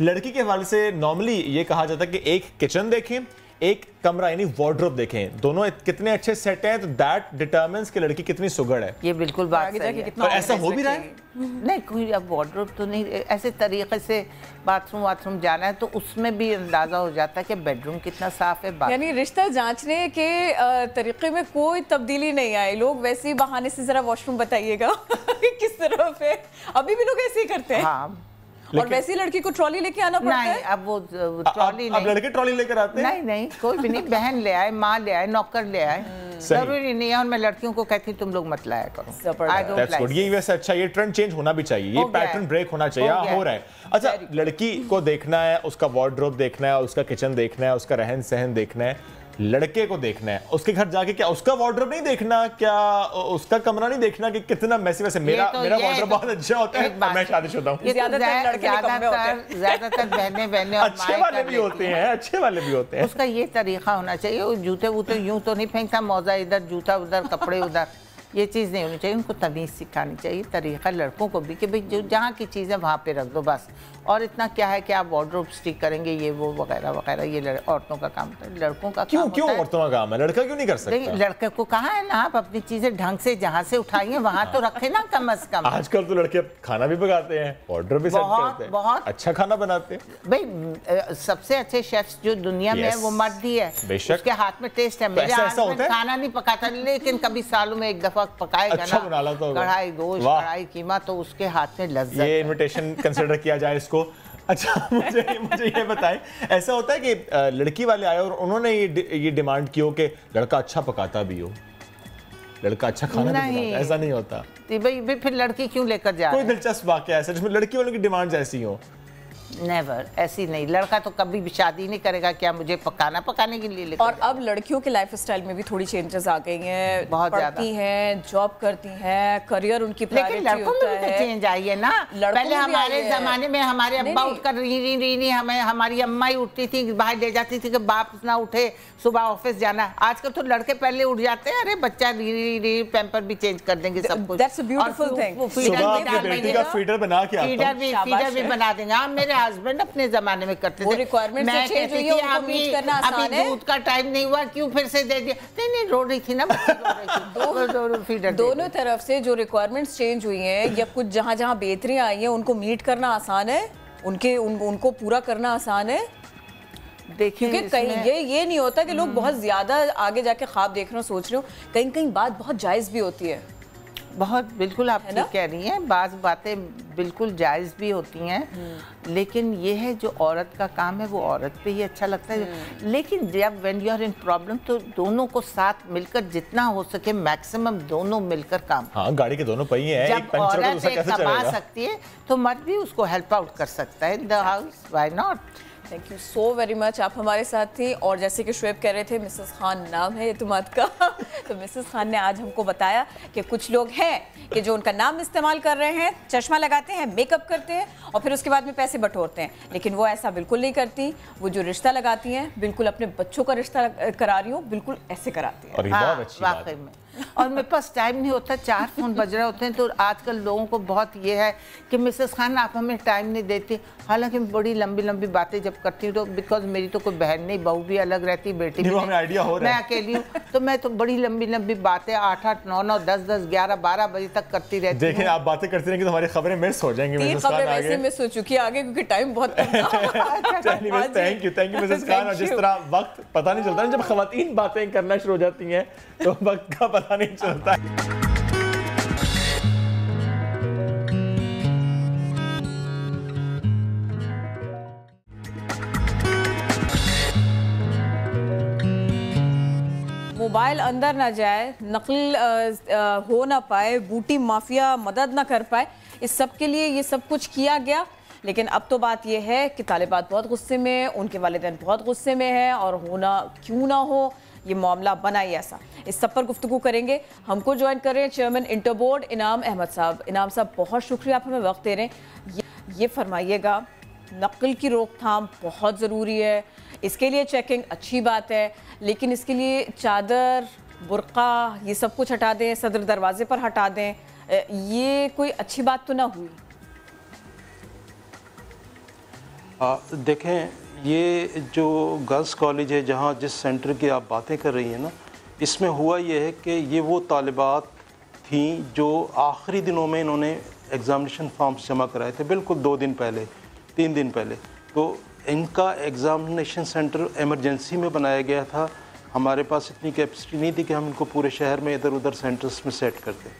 लड़की के हवाले से नॉर्मली ये कहा जाता है कि एक किचन देखें, एक कमरा यानी वार्डरोब देखें, दोनों कितने अच्छे सेट हैं तो दैट डिटरमिन्स कि लड़की कितनी सुगड़ है। ये बिल्कुल बात सही है। पर ऐसा हो भी रहा है? नहीं, कोई अब वार्डरोब तो नहीं, ऐसे तरीके से बाथरूम जाना है तो उसमें भी अंदाजा हो जाता है कि बेडरूम कितना साफ है। यानी रिश्ता जांचने के तरीके में कोई तब्दीली नहीं आई। लोग वैसे ही बहाने से जरा वॉशरूम बताइएगा किस तरफ है, अभी भी लोग ऐसे ही करते हैं। हाँ, और वैसी लड़की को ट्रॉली लेके आना पड़ता है। नहीं, अब वो ट्रॉली नहीं, अब लड़के ट्रॉली लेकर आते हैं। नहीं, कोई भी नहीं, बहन ले आए, माँ ले आए, नौकर ले आए, जरूरी नहीं है। और मैं लड़कियों को कहती हूँ तुम लोग मत लाया करो। ये वैसे अच्छा, ये ट्रेंड चेंज होना भी चाहिए, ये पैटर्न ब्रेक होना चाहिए। हो रहा है। अच्छा, लड़की को देखना है, उसका वार्डरोब देखना है, उसका किचन देखना है, उसका रहन सहन देखना है। लड़के को देखना है, उसके घर जाके क्या उसका वार्डरोब नहीं देखना, क्या उसका कमरा नहीं देखना कि कितना मैसी। वैसे मेरा वार्डरोब बहुत अच्छा होता है, मैं शादीशुदा हूं। ज्यादातर बहने अच्छे वाले भी होते हैं। उसका ये तरीका होना चाहिए। जूते वूते यूं तो नहीं फेंकता, मौजा इधर, जूता उधर, कपड़े उधर, ये चीज़ नहीं होनी चाहिए। उनको तमीज़ सिखानी चाहिए। तरीका लड़कों को भी कि भाई जो जहाँ की चीज़ है वहाँ पे रख दो बस। और इतना क्या है कि आप वार्डरोब स्टिक करेंगे, ये वो वगैरह वगैरह, ये औरतों का काम होता है। लड़कों का क्यों औरतों का काम है? लड़का क्यों नहीं कर सकता? लड़के को कहा है ना, आप अपनी चीज़ें ढंग से जहाँ से उठाइए वहाँ तो रखे ना कम अज कम। आजकल तो लड़के खाना भी पकाते हैं, वार्डरोब भी सेट करते हैं, बहुत अच्छा खाना बनाते हैं। भाई सबसे अच्छे शेफ्स जो दुनिया में है वो मर्द ही है। उसके हाथ में टेस्ट है। मेरे हस्बैंड खाना नहीं पकाता, लेकिन कभी सालों में एक दफा पकाएगा ना कढ़ाई गोश्त, कढ़ाई कीमा, तो उसके हाथ में लज्जत। ये इनविटेशन कंसीडर किया जाए इसको। अच्छा, मुझे ये बताएं, ऐसा होता है कि लड़की वाले आए और उन्होंने ये डिमांड की हो कि लड़का अच्छा पकाता भी हो, लड़का अच्छा खाना भी बनाता, ऐसा नहीं होता? भाई फिर लड़की क्यों लेकर जा रहे हैं? कोई दिलचस्प वाकया ऐसा जिसमें लड़की वालों की डिमांड ऐसी हो? नेवर, ऐसी नहीं। लड़का तो कभी भी शादी नहीं करेगा क्या मुझे पकाने के लिए लेकर। और अब लड़कियों के लाइफस्टाइल में भी थोड़ी चेंजेस आ गई हैं, बहुत पढ़ती हैं, जॉब करती हैं, करियर उनकी प्रायोरिटी होता है। लड़कों में भी तो चेंज आई है ना। पहले हमारे जमाने में हमारे अब्बा उठकर री हमारी अम्मा ही उठती थी, बाहर ले जाती थी कि बाप ना उठे, सुबह ऑफिस जाना। आजकल तो लड़के पहले उठ जाते हैं, अरे बच्चा री पैम्पर भी चेंज कर देंगे सब कुछ। That's a beautiful thing. Feeder बना के फीडर भी बना देंगे। हाँ, मेरे हस्बैंड अपने जमाने में करते थे। रिक्वायरमेंट से चेंज हुई है, उनको मीट करना आसान है। दूध का टाइम नहीं हुआ, क्यों फिर से दे दिया? नहीं, रो रही थी ना बच्ची। दोनों तरफ से जो रिक्वायरमेंट्स चेंज हुई हैं या कुछ जहाँ बेहतरियां आई हैं, उनको मीट करना आसान है, उनको पूरा करना आसान है। देखिए, क्योंकि कहीं ये नहीं होता कि लोग बहुत ज्यादा आगे जाके ख्वाब देख रहे हो, सोच रहे हो, कहीं बात बहुत जायज भी होती है। बहुत बिल्कुल आप ठीक कह रही हैं, बाज़ बातें बिल्कुल जायज़ भी होती हैं, लेकिन ये है जो औरत का काम है वो औरत पे ही अच्छा लगता है। लेकिन जब when you are in problem तो दोनों को साथ मिलकर जितना हो सके मैक्सिमम दोनों मिलकर काम। हाँ, गाड़ी के दोनों पहिए हैं, जब औरत कमा सकती है तो मर्द भी उसको हेल्प आउट कर सकता है in the house, why not. Thank you so very much, आप हमारे साथ थी। और जैसे कि शुएब कह रहे थे, मिसेस खान नाम है एतमाद का तो मिसेस खान ने आज हमको बताया कि कुछ लोग हैं कि जो उनका नाम इस्तेमाल कर रहे हैं, चश्मा लगाते हैं, मेकअप करते हैं और फिर उसके बाद में पैसे बटोरते हैं, लेकिन वो ऐसा बिल्कुल नहीं करती। वो जो रिश्ता लगाती हैं, बिल्कुल अपने बच्चों का रिश्ता करा रही हूँ, बिल्कुल ऐसे कराती है। वाकई में। और मेरे पास टाइम नहीं होता, 4 फोन बज रहे होते हैं, तो आजकल लोगों को बहुत ये है कि मिसेस खान आप हमें टाइम नहीं देती। हालांकि बड़ी लंबी लंबी बातें जब करती हूँ तो बिकॉज मेरी तो कोई बहन नहीं, बहू भी अलग रहती, बेटी भी आइडिया हो रहा है, मैं अकेली हूँ, तो मैं तो बड़ी लंबी लंबी बातें 8-8, 9-9, 10-10, 11-12 बजे तक करती रहती हूँ। देखिए, आप बातें करती रहेंगी तो हमारी खबरें मिस हो जाएंगी। 3 खबरें वैसे मिस हो चुकी है आगे, क्योंकि टाइम बहुत कम था। Thank you Mrs Khan. और जिस तरह वक्त पता नहीं चलता, जब खवातीन बातें करना शुरू हो जाती हैं तो वक्त का पता नहीं चलता। मोबाइल अंदर ना जाए, नकल हो ना पाए, बूटी माफिया मदद ना कर पाए, इस सब के लिए ये सब कुछ किया गया। लेकिन अब तो बात यह है कि तालिबात बहुत गुस्से में हैं, उनके वालिदैन बहुत गुस्से में हैं, और होना क्यों ना हो, ये मामला बना ही ऐसा। इस सब पर गुफ्तगू करेंगे। हमको ज्वाइन कर रहे हैं चेयरमैन इंटर बोर्ड इनाम अहमद साहब। इनाम साहब, बहुत शुक्रिया, आप हमें वक्त दे रहे हैं। ये फरमाइएगा, नकल की रोकथाम बहुत ज़रूरी है, इसके लिए चेकिंग अच्छी बात है, लेकिन इसके लिए चादर, बुर्का, ये सब कुछ हटा दें, सदर दरवाजे पर हटा दें, ये कोई अच्छी बात तो ना हुई। देखें, ये जो गर्ल्स कॉलेज है, जहाँ जिस सेंटर की आप बातें कर रही हैं ना, इसमें हुआ ये है कि ये वो तालिबात थी जो आखिरी दिनों में इन्होंने एग्ज़ामिनेशन फॉर्म्स जमा कराए थे, बिल्कुल 2 दिन पहले, 3 दिन पहले। तो इनका एग्ज़ामिनेशन सेंटर इमरजेंसी में बनाया गया था। हमारे पास इतनी कैपेसिटी नहीं थी कि हम इनको पूरे शहर में इधर उधर सेंटर्स में सेट करते।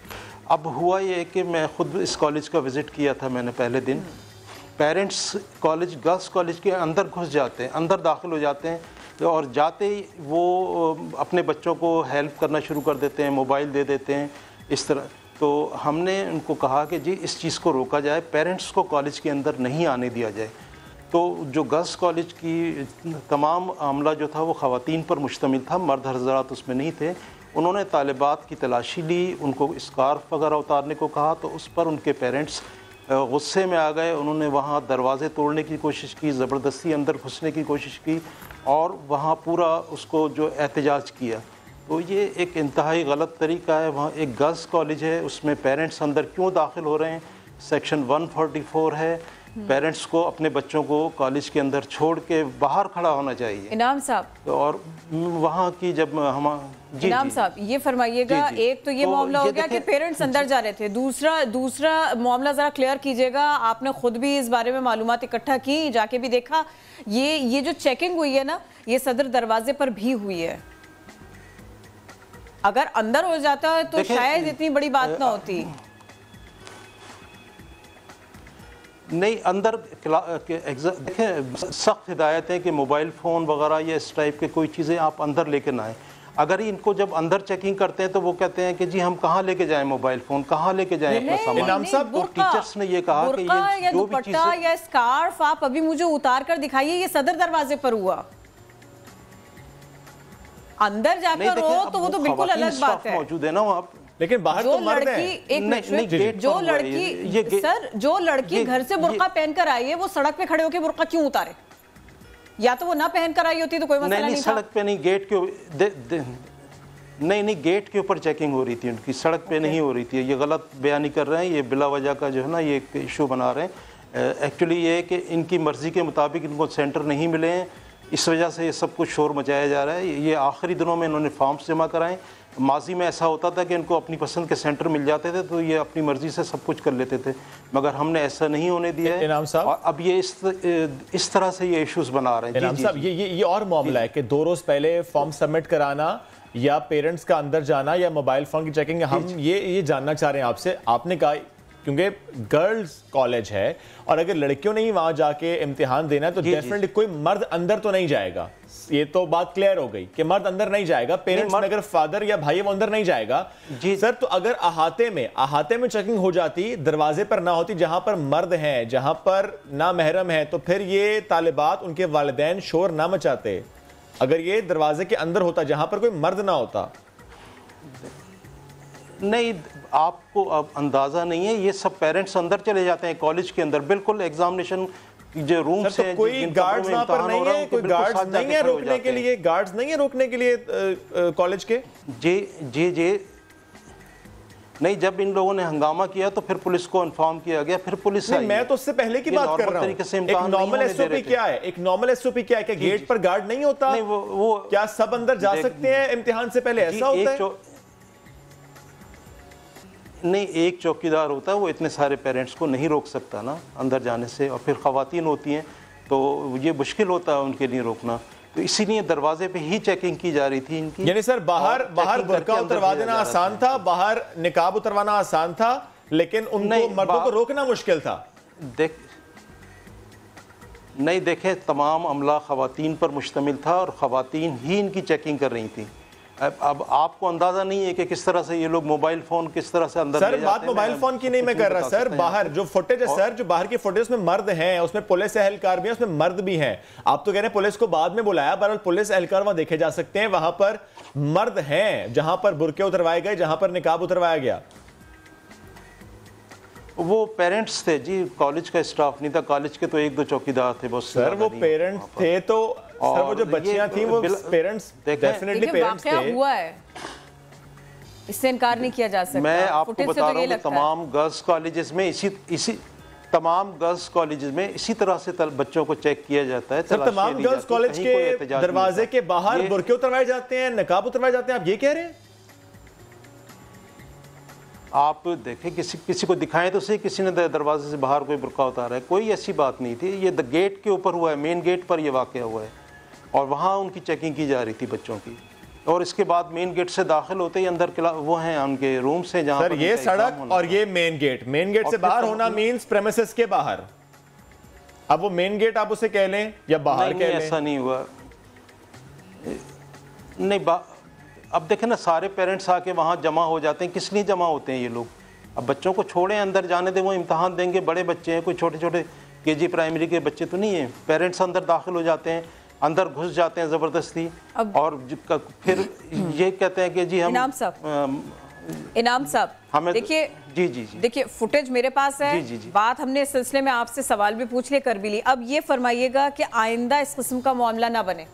अब हुआ ये है कि मैं ख़ुद इस कॉलेज का विज़िट किया था मैंने पहले दिन। पेरेंट्स कॉलेज, गर्ल्स कॉलेज के अंदर घुस जाते हैं, अंदर दाखिल हो जाते हैं, और जाते ही वो अपने बच्चों को हेल्प करना शुरू कर देते हैं, मोबाइल दे देते हैं, इस तरह। तो हमने उनको कहा कि जी इस चीज़ को रोका जाए, पेरेंट्स को कॉलेज के अंदर नहीं आने दिया जाए। तो जो गर्ल्स कॉलेज की तमाम अमला जो था वो ख़वातीन पर मुश्तमिल था, मर्द हज़रात उसमें नहीं थे। उन्होंने तालिबात की तलाशी ली, उनको स्कार्फ वगैरह उतारने को कहा, तो उस पर उनके पेरेंट्स गुस्से में आ गए। उन्होंने वहाँ दरवाज़े तोड़ने की कोशिश की, ज़बरदस्ती अंदर घुसने की कोशिश की, और वहाँ पूरा उसको जो एहतजाज किया। तो ये एक इंतहाई गलत तरीका है। वहाँ एक गर्ल्स कॉलेज है, उसमें पेरेंट्स अंदर क्यों दाखिल हो रहे हैं? सेक्शन 144 है, पेरेंट्स को अपने बच्चों को कॉलेज के अंदर छोड़ के बाहर खड़ा होना चाहिए। इनाम साहब, और वहाँ की जब हम इनाम साहब ये फरमाइएगा, एक तो ये मामला हो गया कि पेरेंट्स अंदर जा रहे थे, दूसरा मामला ज़रा क्लियर कीजिएगा। आपने खुद भी इस बारे में मालूमात इकट्ठा की, जाके भी देखा, ये जो चेकिंग हुई है ना, ये सदर दरवाजे पर भी हुई है। अगर अंदर हो जाता है तो शायद इतनी बड़ी बात ना होती। नहीं, अंदर देखें, सख्त हिदायत है कि मोबाइल फ़ोन वगैरह या इस टाइप के कोई चीज़ें आप अंदर लेके ना आए। अगर इनको जब अंदर चेकिंग करते हैं तो वो कहते हैं कि जी हम कहाँ लेके जाएं मोबाइल फ़ोन, कहाँ लेके जाएं अपना सामान। इनाम साहब, तो टीचर्स ने ये कहा कि ये जो भी चीज़ें या स्कार्फ आप अभी मुझे उतार कर दिखाइए, ये सदर दरवाजे पर हुआ। अंदर जाकर हो तो वो तो बिल्कुल अलग बात है, मौजूद है ना वहाँ। लेकिन बाहर तो मर्द हैं। जो लड़की घर से बुर्का पहनकर आई है, वो सड़क पे खड़े होकर बुर्का क्यों उतारे? या तो वो ना पहन कर आई होती तो कोई मसला नहीं था। सड़क पे नहीं, गेट के नहीं गेट के ऊपर चेकिंग हो रही थी उनकी, सड़क पे नहीं हो रही थी। ये गलत बयानी कर रहे हैं, ये बिला वजह का जो है ना ये इशू बना रहे हैं। एक्चुअली ये है कि इनकी मर्जी के मुताबिक इनको सेंटर नहीं मिले हैं, इस वजह से ये सब कुछ शोर मचाया जा रहा है। ये आखिरी दिनों में इन्होंने फॉर्म्स जमा कराएं। माजी में ऐसा होता था कि इनको अपनी पसंद के सेंटर मिल जाते थे तो ये अपनी मर्जी से सब कुछ कर लेते थे, मगर हमने ऐसा नहीं होने दिया है। इनाम साहब, और अब ये इस तरह से ये इश्यूज बना रहे हैं। इनाम साहब, ये और मामला है कि 2 रोज़ पहले फॉर्म सबमिट कराना या पेरेंट्स का अंदर जाना या मोबाइल फ़ोन की चेकिंग, हम ये जानना चाह रहे हैं आपसे। आपने कहा क्योंकि गर्ल्स कॉलेज है और अगर लड़कियों ने ही वहां जाके इम्तिहान देना है तो डेफिनेटली कोई मर्द अंदर तो नहीं जाएगा। ये तो बात क्लियर हो गई कि मर्द अंदर नहीं जाएगा। पेरेंट्स में अगर फादर या भाई वो अंदर नहीं जाएगा। सर, तो अगर अहाते में चेकिंग हो जाती, दरवाजे पर ना होती जहां पर मर्द हैं, जहां पर ना महरम है, तो फिर ये तालिबात, उनके वालिदैन शोर ना मचाते। अगर ये दरवाजे के अंदर होता जहां पर कोई मर्द ना होता। नहीं, आपको अब अंदाजा नहीं है, ये सब पेरेंट्स अंदर चले जाते हैं कॉलेज के अंदर, बिल्कुल एग्जामिनेशन जो रूम्स हैं, कोई गार्ड्स वहां पर नहीं है, कोई गार्ड्स नहीं है रोकने के लिए, गार्ड्स नहीं है रोकने के लिए कॉलेज के। जी नहीं, जब इन लोगों ने हंगामा किया तो फिर पुलिस को इन्फॉर्म किया गया, फिर पुलिस आई। मैं तो उससे पहले की बात कर रहा हूं। एक नॉर्मल एसओपी क्या है? एक नॉर्मल एसओपी क्या है कि गेट पर गार्ड नहीं होता? नहीं, वो क्या सब अंदर जा सकते हैं इम्तिहान से पहले? ऐसा होता है? नहीं, एक चौकीदार होता है, वो इतने सारे पेरेंट्स को नहीं रोक सकता ना अंदर जाने से, और फिर ख़वातीन होती हैं तो ये मुश्किल होता है उनके लिए रोकना। तो इसीलिए दरवाजे पे ही चेकिंग की जा रही थी इनकी। यानी सर बाहर बुर्का उतरवा देना आसान था, बाहर निकाब उतरवाना आसान था, लेकिन उनको मर्दों को रोकना मुश्किल था। नहीं, देखें, तमाम अमला ख़वातीन पर मुश्तमिल था और ख़वातीन ही इनकी चेकिंग कर रही थी। अब आपको अंदाजा नहीं है कि किस तरह से ये लोग मोबाइल फोन किस तरह से अंदर सर बात मोबाइल फोन की नहीं मैं कर रहा सर, बाहर जो फुटेज है सर, जो बाहर की फुटेज उसमें मर्द हैं, उसमें पुलिस एहलकार भी है, उसमें मर्द भी हैं। आप तो कह रहे हैं पुलिस को बाद में बुलाया, बहरहाल पुलिस एहलकार वहां देखे जा सकते हैं, वहां पर मर्द हैं, जहां पर बुरके उतरवाए गए, जहां पर निकाब उतरवाया गया। वो पेरेंट्स थे जी, कॉलेज का स्टाफ नहीं था, कॉलेज के तो 1-2 चौकीदार थे बस सर। वो पेरेंट्स थे तो सर वो जो बच्चियां थी वो पेरेंट्स डेफिनेटली पेरेंट्स थे। हुआ है, इससे इनकार नहीं किया जा सकता। मैं आपको बता रहा हूँ कि तमाम गर्ल्स कॉलेजेस में इसी तमाम गर्ल्स कॉलेजेस में इसी तरह से बच्चों को चेक किया जाता है। सर तमाम गर्ल्स कॉलेज के दरवाजे के बाहर बुरके उतरवाए जाते हैं, नकाब उतरवाए जाते हैं, आप ये कह रहे हैं? आप देखें किसी को दिखाएं तो सही, किसी ने दरवाजे से बाहर कोई बुरका उतारा है, कोई ऐसी बात नहीं थी। ये द गेट के ऊपर हुआ है, मेन गेट पर ये वाकया हुआ है और वहाँ उनकी चेकिंग की जा रही थी बच्चों की। और इसके बाद मेन गेट से दाखिल होते ही अंदर वो हैं उनके रूम्स हैं जहाँ सर ये सड़क और ये मेन गेट से बाहर होना मींस प्रेमिसेस के बाहर। अब वो मेन गेट आप उसे कह लें या बाहर कह लें, ऐसा नहीं हुआ। नहीं अब देखें ना, सारे पेरेंट्स आके वहाँ जमा हो जाते हैं। किस लिए जमा होते हैं ये लोग? अब बच्चों को छोड़ें, अंदर जाने दें, वो इम्तहान देंगे। बड़े बच्चे हैं, कोई छोटे छोटे केजी प्राइमरी के बच्चे तो नहीं है। पेरेंट्स अंदर दाखिल हो जाते हैं, अंदर घुस जाते हैं ज़बरदस्ती और फिर ये कहते हैं कि जी हम इनाम साहब हमें देखिए जी देखिए फुटेज मेरे पास है। जी। बात हमने इस सिलसिले में आपसे सवाल भी पूछ लिए, कर भी ली। अब ये फरमाइएगा कि आइंदा इस किस्म का मामला ना बने,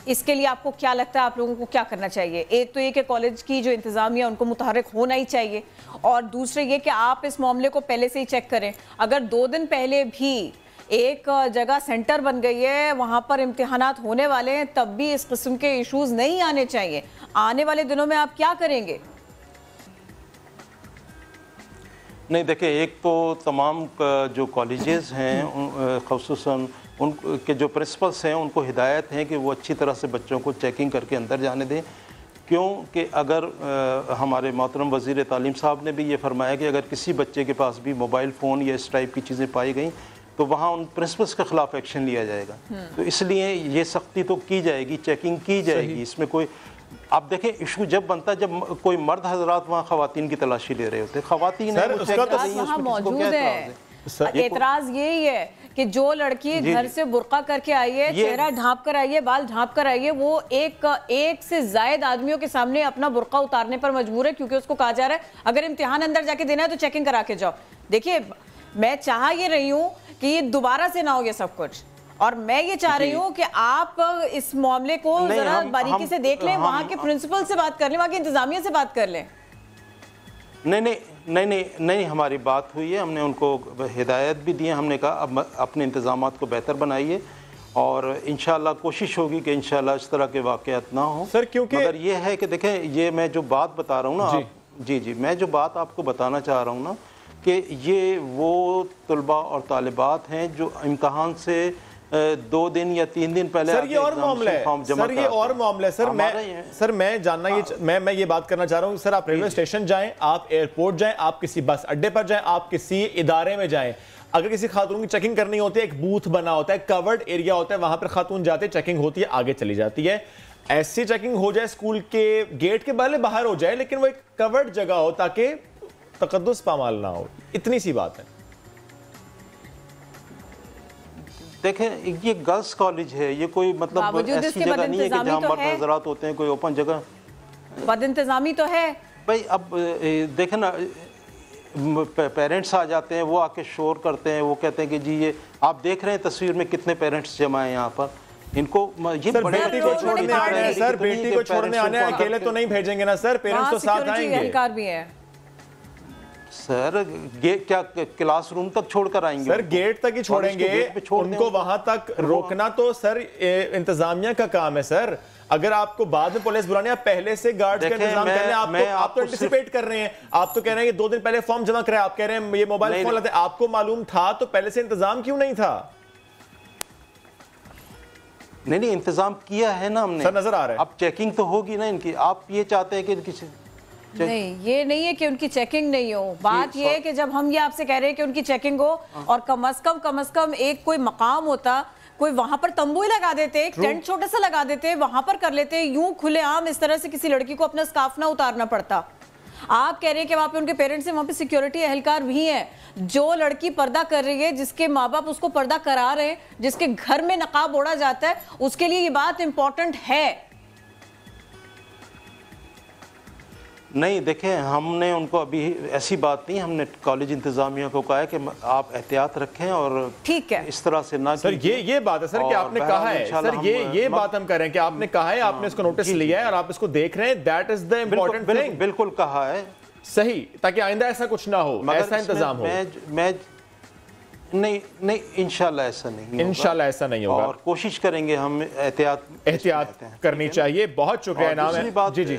इसके लिए आपको क्या लगता है, आप लोगों को क्या करना चाहिए? एक तो ये कि कॉलेज की जो इंतजामिया उनको मुतहर्रिक होना ही चाहिए, और दूसरे ये कि आप इस मामले को पहले से ही चेक करें। अगर 2 दिन पहले भी एक जगह सेंटर बन गई है, वहां पर इम्तिहानात होने वाले हैं, तब भी इस किस्म के इश्यूज नहीं आने चाहिए। आने वाले दिनों में आप क्या करेंगे? नहीं देखिए, एक तो तमाम जो कॉलेजेस हैं ख़ुसूसन उनके जो प्रिंसिपल्स हैं उनको हिदायत है कि वो अच्छी तरह से बच्चों को चेकिंग करके अंदर जाने दें, क्योंकि अगर हमारे मोहतरम वज़ीर तालीम साहब ने भी ये फरमाया कि अगर किसी बच्चे के पास भी मोबाइल फ़ोन या इस टाइप की चीज़ें पाई गई तो वहाँ उन प्रिंसिपल्स के ख़िलाफ़ एक्शन लिया जाएगा। तो इसलिए ये सख्ती तो की जाएगी, चेकिंग की जाएगी। इसमें कोई आप देखें इशू जब बनता है जब कोई मर्द हजरात वहाँ ख़वातीन की तलाशी ले रहे होते हैं, ख़वातीन एतराज़ यही है कि जो लड़की घर से बुर्का करके आई है, चेहरा ढांप कर आई है, बाल ढांप कर आई है, वो एक से जायद आदमियों के सामने अपना बुर्का उतारने पर मजबूर है, क्योंकि उसको कहा जा रहा है अगर इम्तिहान अंदर जाके देना है तो चेकिंग करा के जाओ। देखिए, मैं चाह ये रही हूँ कि ये दोबारा से ना हो ये सब कुछ, और मैं ये चाह रही हूँ कि आप इस मामले को जरा बारीकी से देख लें, वहाँ के प्रिंसिपल से बात कर लें, वहाँ की इंतजामिया से बात कर लें। नहीं, हमारी बात हुई है, हमने उनको हिदायत भी दी है। हमने कहा अब अपने इंतजामात को बेहतर बनाइए और इंशाल्लाह कोशिश होगी कि इंशाल्लाह इस तरह के वाक़यात ना हो सर। क्योंकि मगर ये है कि देखें, ये मैं जो बात बता रहा हूँ ना, जी मैं जो बात आपको बताना चाह रहा हूँ ना कि ये वो तलबा और तालिबात हैं जो इम्तहान से 2 दिन या 3 दिन पहले सर ये और मामला है सर, ये और मामला है सर। मैं जानना मैं ये बात करना चाह रहा हूँ सर, आप रेलवे स्टेशन जाएं, आप एयरपोर्ट जाएं, आप किसी बस अड्डे पर जाएं, आप किसी इदारे में जाएं, अगर किसी खातून की चेकिंग करनी होती है, एक बूथ बना होता है, कवर्ड एरिया होता है, वहां पर खातून जाते, चेकिंग होती है, आगे चली जाती है। ऐसी चेकिंग हो जाए स्कूल के गेट के भले बाहर हो जाए, लेकिन वो एक कवर्ड जगह हो ताकि तकद्दुस पामाल ना हो, इतनी सी बात है। देखें, ये गर्ल्स कॉलेज है, ये कोई मतलब ऐसी जगह नहीं है कि जहाँ मर्द हज़रात होते हैं, कोई ओपन जगह। बद इंतजामी तो है भाई। अब देखें ना, पेरेंट्स आ जाते हैं, वो आके शोर करते हैं, वो कहते हैं कि जी ये आप देख रहे हैं तस्वीर में कितने पेरेंट्स जमा हैं यहाँ पर। इनको ये बेटी को छोड़ने आने हैं सर, बेटी को छोड़ने आने हैं, अकेले तो नहीं भेजेंगे ना सर, पेरेंट्स तो साथ आएंगे सर। क्या क्लासरूम तक छोड़कर आएंगे? सर गेट तक ही छोड़ेंगे, उनको वहां तक रोकना तो सर इंतजामिया का काम है सर। अगर आपको बाद में पुलिस बुलाने, आप पहले से गार्ड्स का इंतजाम करने, आप तो एंटिसिपेट कर रहे हैं, आप तो कह रहे हैं कि 2 दिन पहले फॉर्म जमा कराए, आप कह रहे हैं ये मोबाइल फोन लाते, आपको मालूम था तो पहले से इंतजाम क्यों नहीं था? नहीं, इंतजाम किया है ना हमने सर, नजर आ रहा है। अब चेकिंग तो होगी ना इनकी। आप ये चाहते हैं कि किसी नहीं, ये नहीं है कि उनकी चेकिंग नहीं हो, बात ये है कि जब हम ये आपसे कह रहे हैं कि उनकी चेकिंग हो और कम अज कम एक कोई मकाम होता कोई वहां पर तंबू ही लगा देते, एक टेंट छोटा सा लगा देते, वहां पर कर लेते, यूं खुलेआम इस तरह से किसी लड़की को अपना स्कार्फ ना उतारना पड़ता। आप कह रहे हैं कि वहां पे उनके पेरेंट्स हैं, वहां पे सिक्योरिटी एहलकार भी हैं। जो लड़की पर्दा कर रही है, जिसके माँ बाप उसको पर्दा करा रहे हैं, जिसके घर में नकाब ओढ़ा जाता है, उसके लिए ये बात इंपॉर्टेंट है। नहीं देखें, हमने उनको अभी ऐसी बात नहीं, हमने कॉलेज इंतजामिया को कहा है कि आप एहतियात रखें और ठीक है इस तरह से ना। सर ये बात है सर कि आपने कहा है, सर ये बात हम कर रहे हैं कि आपने कहा है, आपने इसको नोटिस लिया है और आप इसको देख रहे हैं, that is the important thing. बिल्कुल कहा है, सही, ताकि आइंदा ऐसा कुछ ना हो, ऐसा इंतजाम हो। मैं नहीं इंशाल्लाह ऐसा नहीं होगा। इंशाल्लाह ऐसा नहीं होगा और कोशिश करेंगे हम एहतियात करनी चाहिए। बहुत शुक्रिया नाम है जी जी।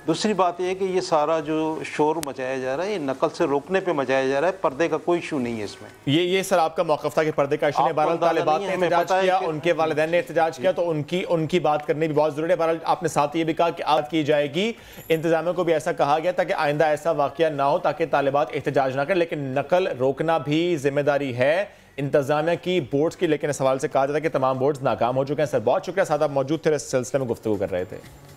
दूसरी बात यह है कि ये सारा जो शोर मचाया जा रहा है, ये नकल से रोकने पे मचाया जा रहा है, पर्दे का कोई इशू नहीं है इसमें। ये सर आपका मौक़िफ़ था कि पर्दे का इशू नहीं। बहरहाल तालिबात ने एहतजाज किया, उनके वालिदैन ने एहतजाज किया, तो उनकी बात करनी भी बहुत ज़रूरी है। बहरहाल आपने साथ ये भी कहा कि आद की जाएगी, इंतजामिया को भी ऐसा कहा गया ताकि आइंदा ऐसा वाक़या ना हो, ताकि तालिबात एहतजाज ना करें। लेकिन नकल रोकना भी जिम्मेदारी है इंतजामिया की, बोर्ड्स की। लेकिन इस सवाल से कहा जाता है कि तमाम बोर्ड्स नाकाम हो चुके हैं। सर बहुत शुक्रिया, साथ आप मौजूद थे, इस सिलसिले में गुफ्तगू कर रहे थे।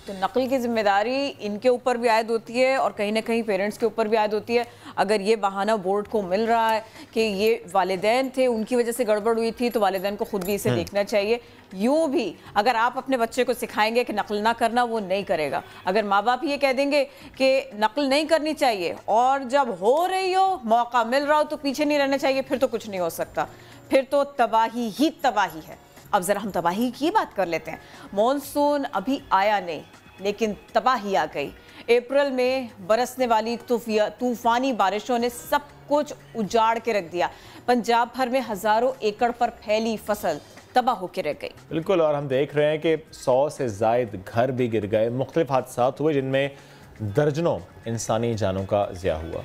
तो नकल की जिम्मेदारी इनके ऊपर भी आयद होती है और कहीं ना कहीं पेरेंट्स के ऊपर भी आयद होती है। अगर ये बहाना बोर्ड को मिल रहा है कि ये वालिदैन थे, उनकी वजह से गड़बड़ हुई थी, तो वालिदैन को खुद भी इसे देखना चाहिए। यूँ भी अगर आप अपने बच्चे को सिखाएंगे कि नकल ना करना, वो नहीं करेगा। अगर माँ बाप ये कह देंगे कि नकल नहीं करनी चाहिए और जब हो रही हो, मौका मिल रहा हो, तो पीछे नहीं रहना चाहिए, फिर तो कुछ नहीं हो सकता, फिर तो तबाही ही तबाही है। अब जरा हम तबाही की बात कर लेते हैं। मॉनसून अभी आया नहीं, लेकिन तबाही आ गई। अप्रैल में बरसने वाली तूफानी बारिशों ने सब कुछ उजाड़ के रख दिया। पंजाब भर में हजारों एकड़ पर फैली फसल तबाह होकर रह गई। बिल्कुल, और हम देख रहे हैं कि 100 से जायद घर भी गिर गए, मुख्तलिफ हादसा हुए जिनमें दर्जनों इंसानी जानों का ज़िया हुआ।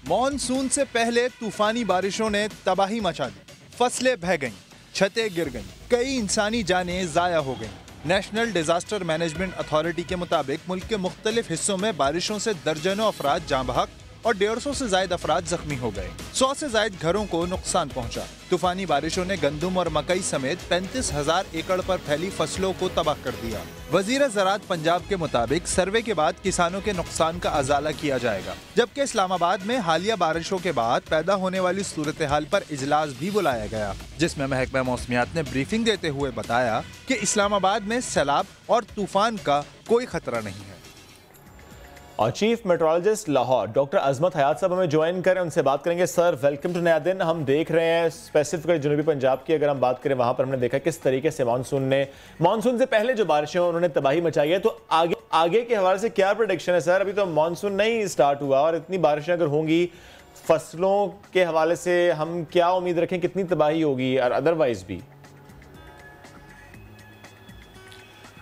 मॉनसून से पहले तूफानी बारिशों ने तबाही मचा दी, फसलें बह गईं, छतें गिर गईं, कई इंसानी जानें ज़ाया हो गईं। नेशनल डिजास्टर मैनेजमेंट अथॉरिटी के मुताबिक मुल्क के मुख्तलिफ हिस्सों में बारिशों से दर्जनों अफराद जाँ बहक और 150 से ज्यादा अफराद जख्मी हो गए। 100 से ज्यादा घरों को नुकसान पहुंचा। तूफानी बारिशों ने गंदम और मकई समेत 35,000 एकड़ पर फैली फसलों को तबाह कर दिया। वजीर ज़राअत पंजाब के मुताबिक सर्वे के बाद किसानों के नुकसान का अजाला किया जाएगा, जबकि इस्लामाबाद में हालिया बारिशों के बाद पैदा होने वाली सूरत हाल पर इजलास भी बुलाया गया, जिसमें महकमा मौसमियात ने ब्रीफिंग देते हुए बताया कि इस्लामाबाद में सैलाब और तूफान का कोई खतरा नहीं है। और चीफ मेट्रोलॉजिस्ट लाहौर डॉक्टर अजमत हयात साहब हमें ज्वाइन करें, उनसे बात करेंगे। सर वेलकम टू नया दिन। हम देख रहे हैं स्पेसिफिकली जनूबी पंजाब की अगर हम बात करें, वहां पर हमने देखा किस तरीके से मानसून से पहले जो बारिशें उन्होंने तबाही मचाई है। तो आगे के हवाले से क्या प्रेडिक्शन है सर? अभी तो मानसून नहीं स्टार्ट हुआ और इतनी बारिशें अगर होंगी, फसलों के हवाले से हम क्या उम्मीद रखें, कितनी तबाही होगी और अदरवाइज भी?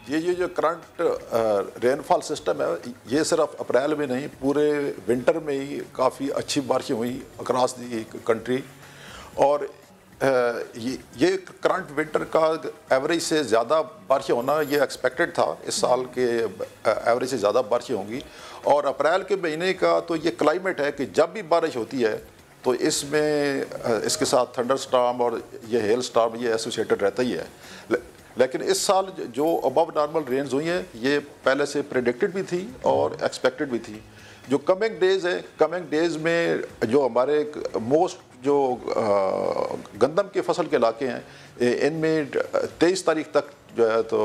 ये जो करंट रेनफॉल सिस्टम है, ये सिर्फ अप्रैल में नहीं, पूरे विंटर में ही काफ़ी अच्छी बारिशें हुई अक्रॉस दी कंट्री। और ये करंट विंटर का एवरेज से ज़्यादा बारिशें होना ये एक्सपेक्टेड था। इस साल के एवरेज से ज़्यादा बारिशें होंगी। और अप्रैल के महीने का तो ये क्लाइमेट है कि जब भी बारिश होती है तो इसमें इसके साथ थंडर स्टॉर्म और ये हेल स्टॉर्म ये एसोसिएटेड रहता ही है। लेकिन इस साल जो अबव नॉर्मल रेंज हुई हैं, ये पहले से प्रेडिक्टेड भी थी और एक्सपेक्टेड भी थी। जो कमिंग डेज है, कमिंग डेज में जो हमारे मोस्ट जो गंदम के फसल के इलाके हैं, इनमें 23 तारीख तक जो है तो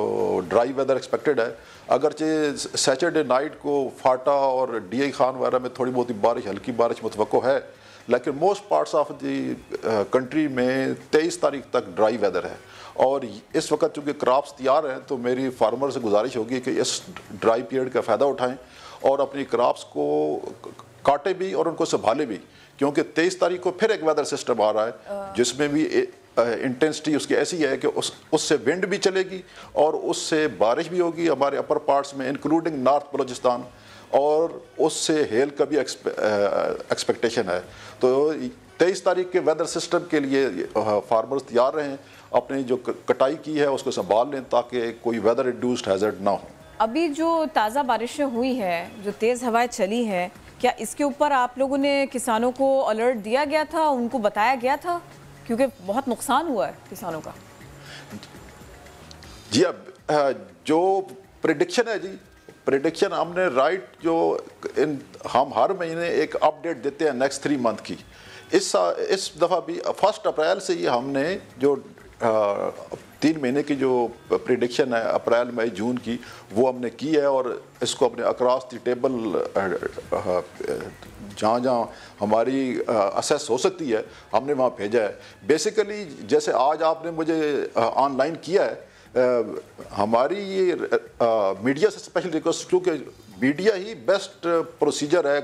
ड्राई वेदर एक्सपेक्टेड है। अगरचे सैटरडे नाइट को फाटा और DI खान वगैरह में थोड़ी बहुत बारिश, हल्की बारिश मुतवक्को है, लेकिन most parts of the country में 23 तारीख तक ड्राई वेदर है। और इस वक्त चूँकि क्रॉप्स तैयार हैं, तो मेरी फार्मर से गुजारिश होगी कि इस ड्राई पीरियड का फ़ायदा उठाएं और अपनी क्रॉप्स को काटे भी और उनको संभाले भी, क्योंकि 23 तारीख को फिर एक वेदर सिस्टम आ रहा है जिसमें भी इंटेंसिटी उसकी ऐसी है कि उससे विंड भी चलेगी और उससे बारिश भी होगी हमारे अपर पार्ट्स में, इंक्लूडिंग नॉर्थ बलूचिस्तान, और उससे हेल का भी एक्सपेक्टेशन है। तो 23 तारीख के वेदर सिस्टम के लिए फार्मर्स तैयार रहें, अपनी जो कटाई की है उसको संभाल लें ताकि कोई वेदर इंड्यूस्ड हैजर्ड ना हो। अभी जो ताज़ा बारिशें हुई हैं, जो तेज़ हवाएं चली हैं, क्या इसके ऊपर आप लोगों ने किसानों को अलर्ट दिया गया था, उनको बताया गया था, क्योंकि बहुत नुकसान हुआ है किसानों का? जी, अब जो प्रेडिक्शन है जी, प्रेडिक्शन हमने राइट जो हम हर महीने एक अपडेट देते हैं नेक्स्ट 3 मंथ की। इस दफ़ा भी 1 अप्रैल से ही हमने जो 3 महीने की जो प्रेडिक्शन है अप्रैल मई जून की, वो हमने की है और इसको अपने अक्रॉस द टेबल जहाँ जहाँ हमारी असेस हो सकती है हमने वहाँ भेजा है। बेसिकली जैसे आज आपने मुझे ऑनलाइन किया है, हमारी ये मीडिया से स्पेशल रिक्वेस्ट, क्योंकि मीडिया ही बेस्ट प्रोसीजर है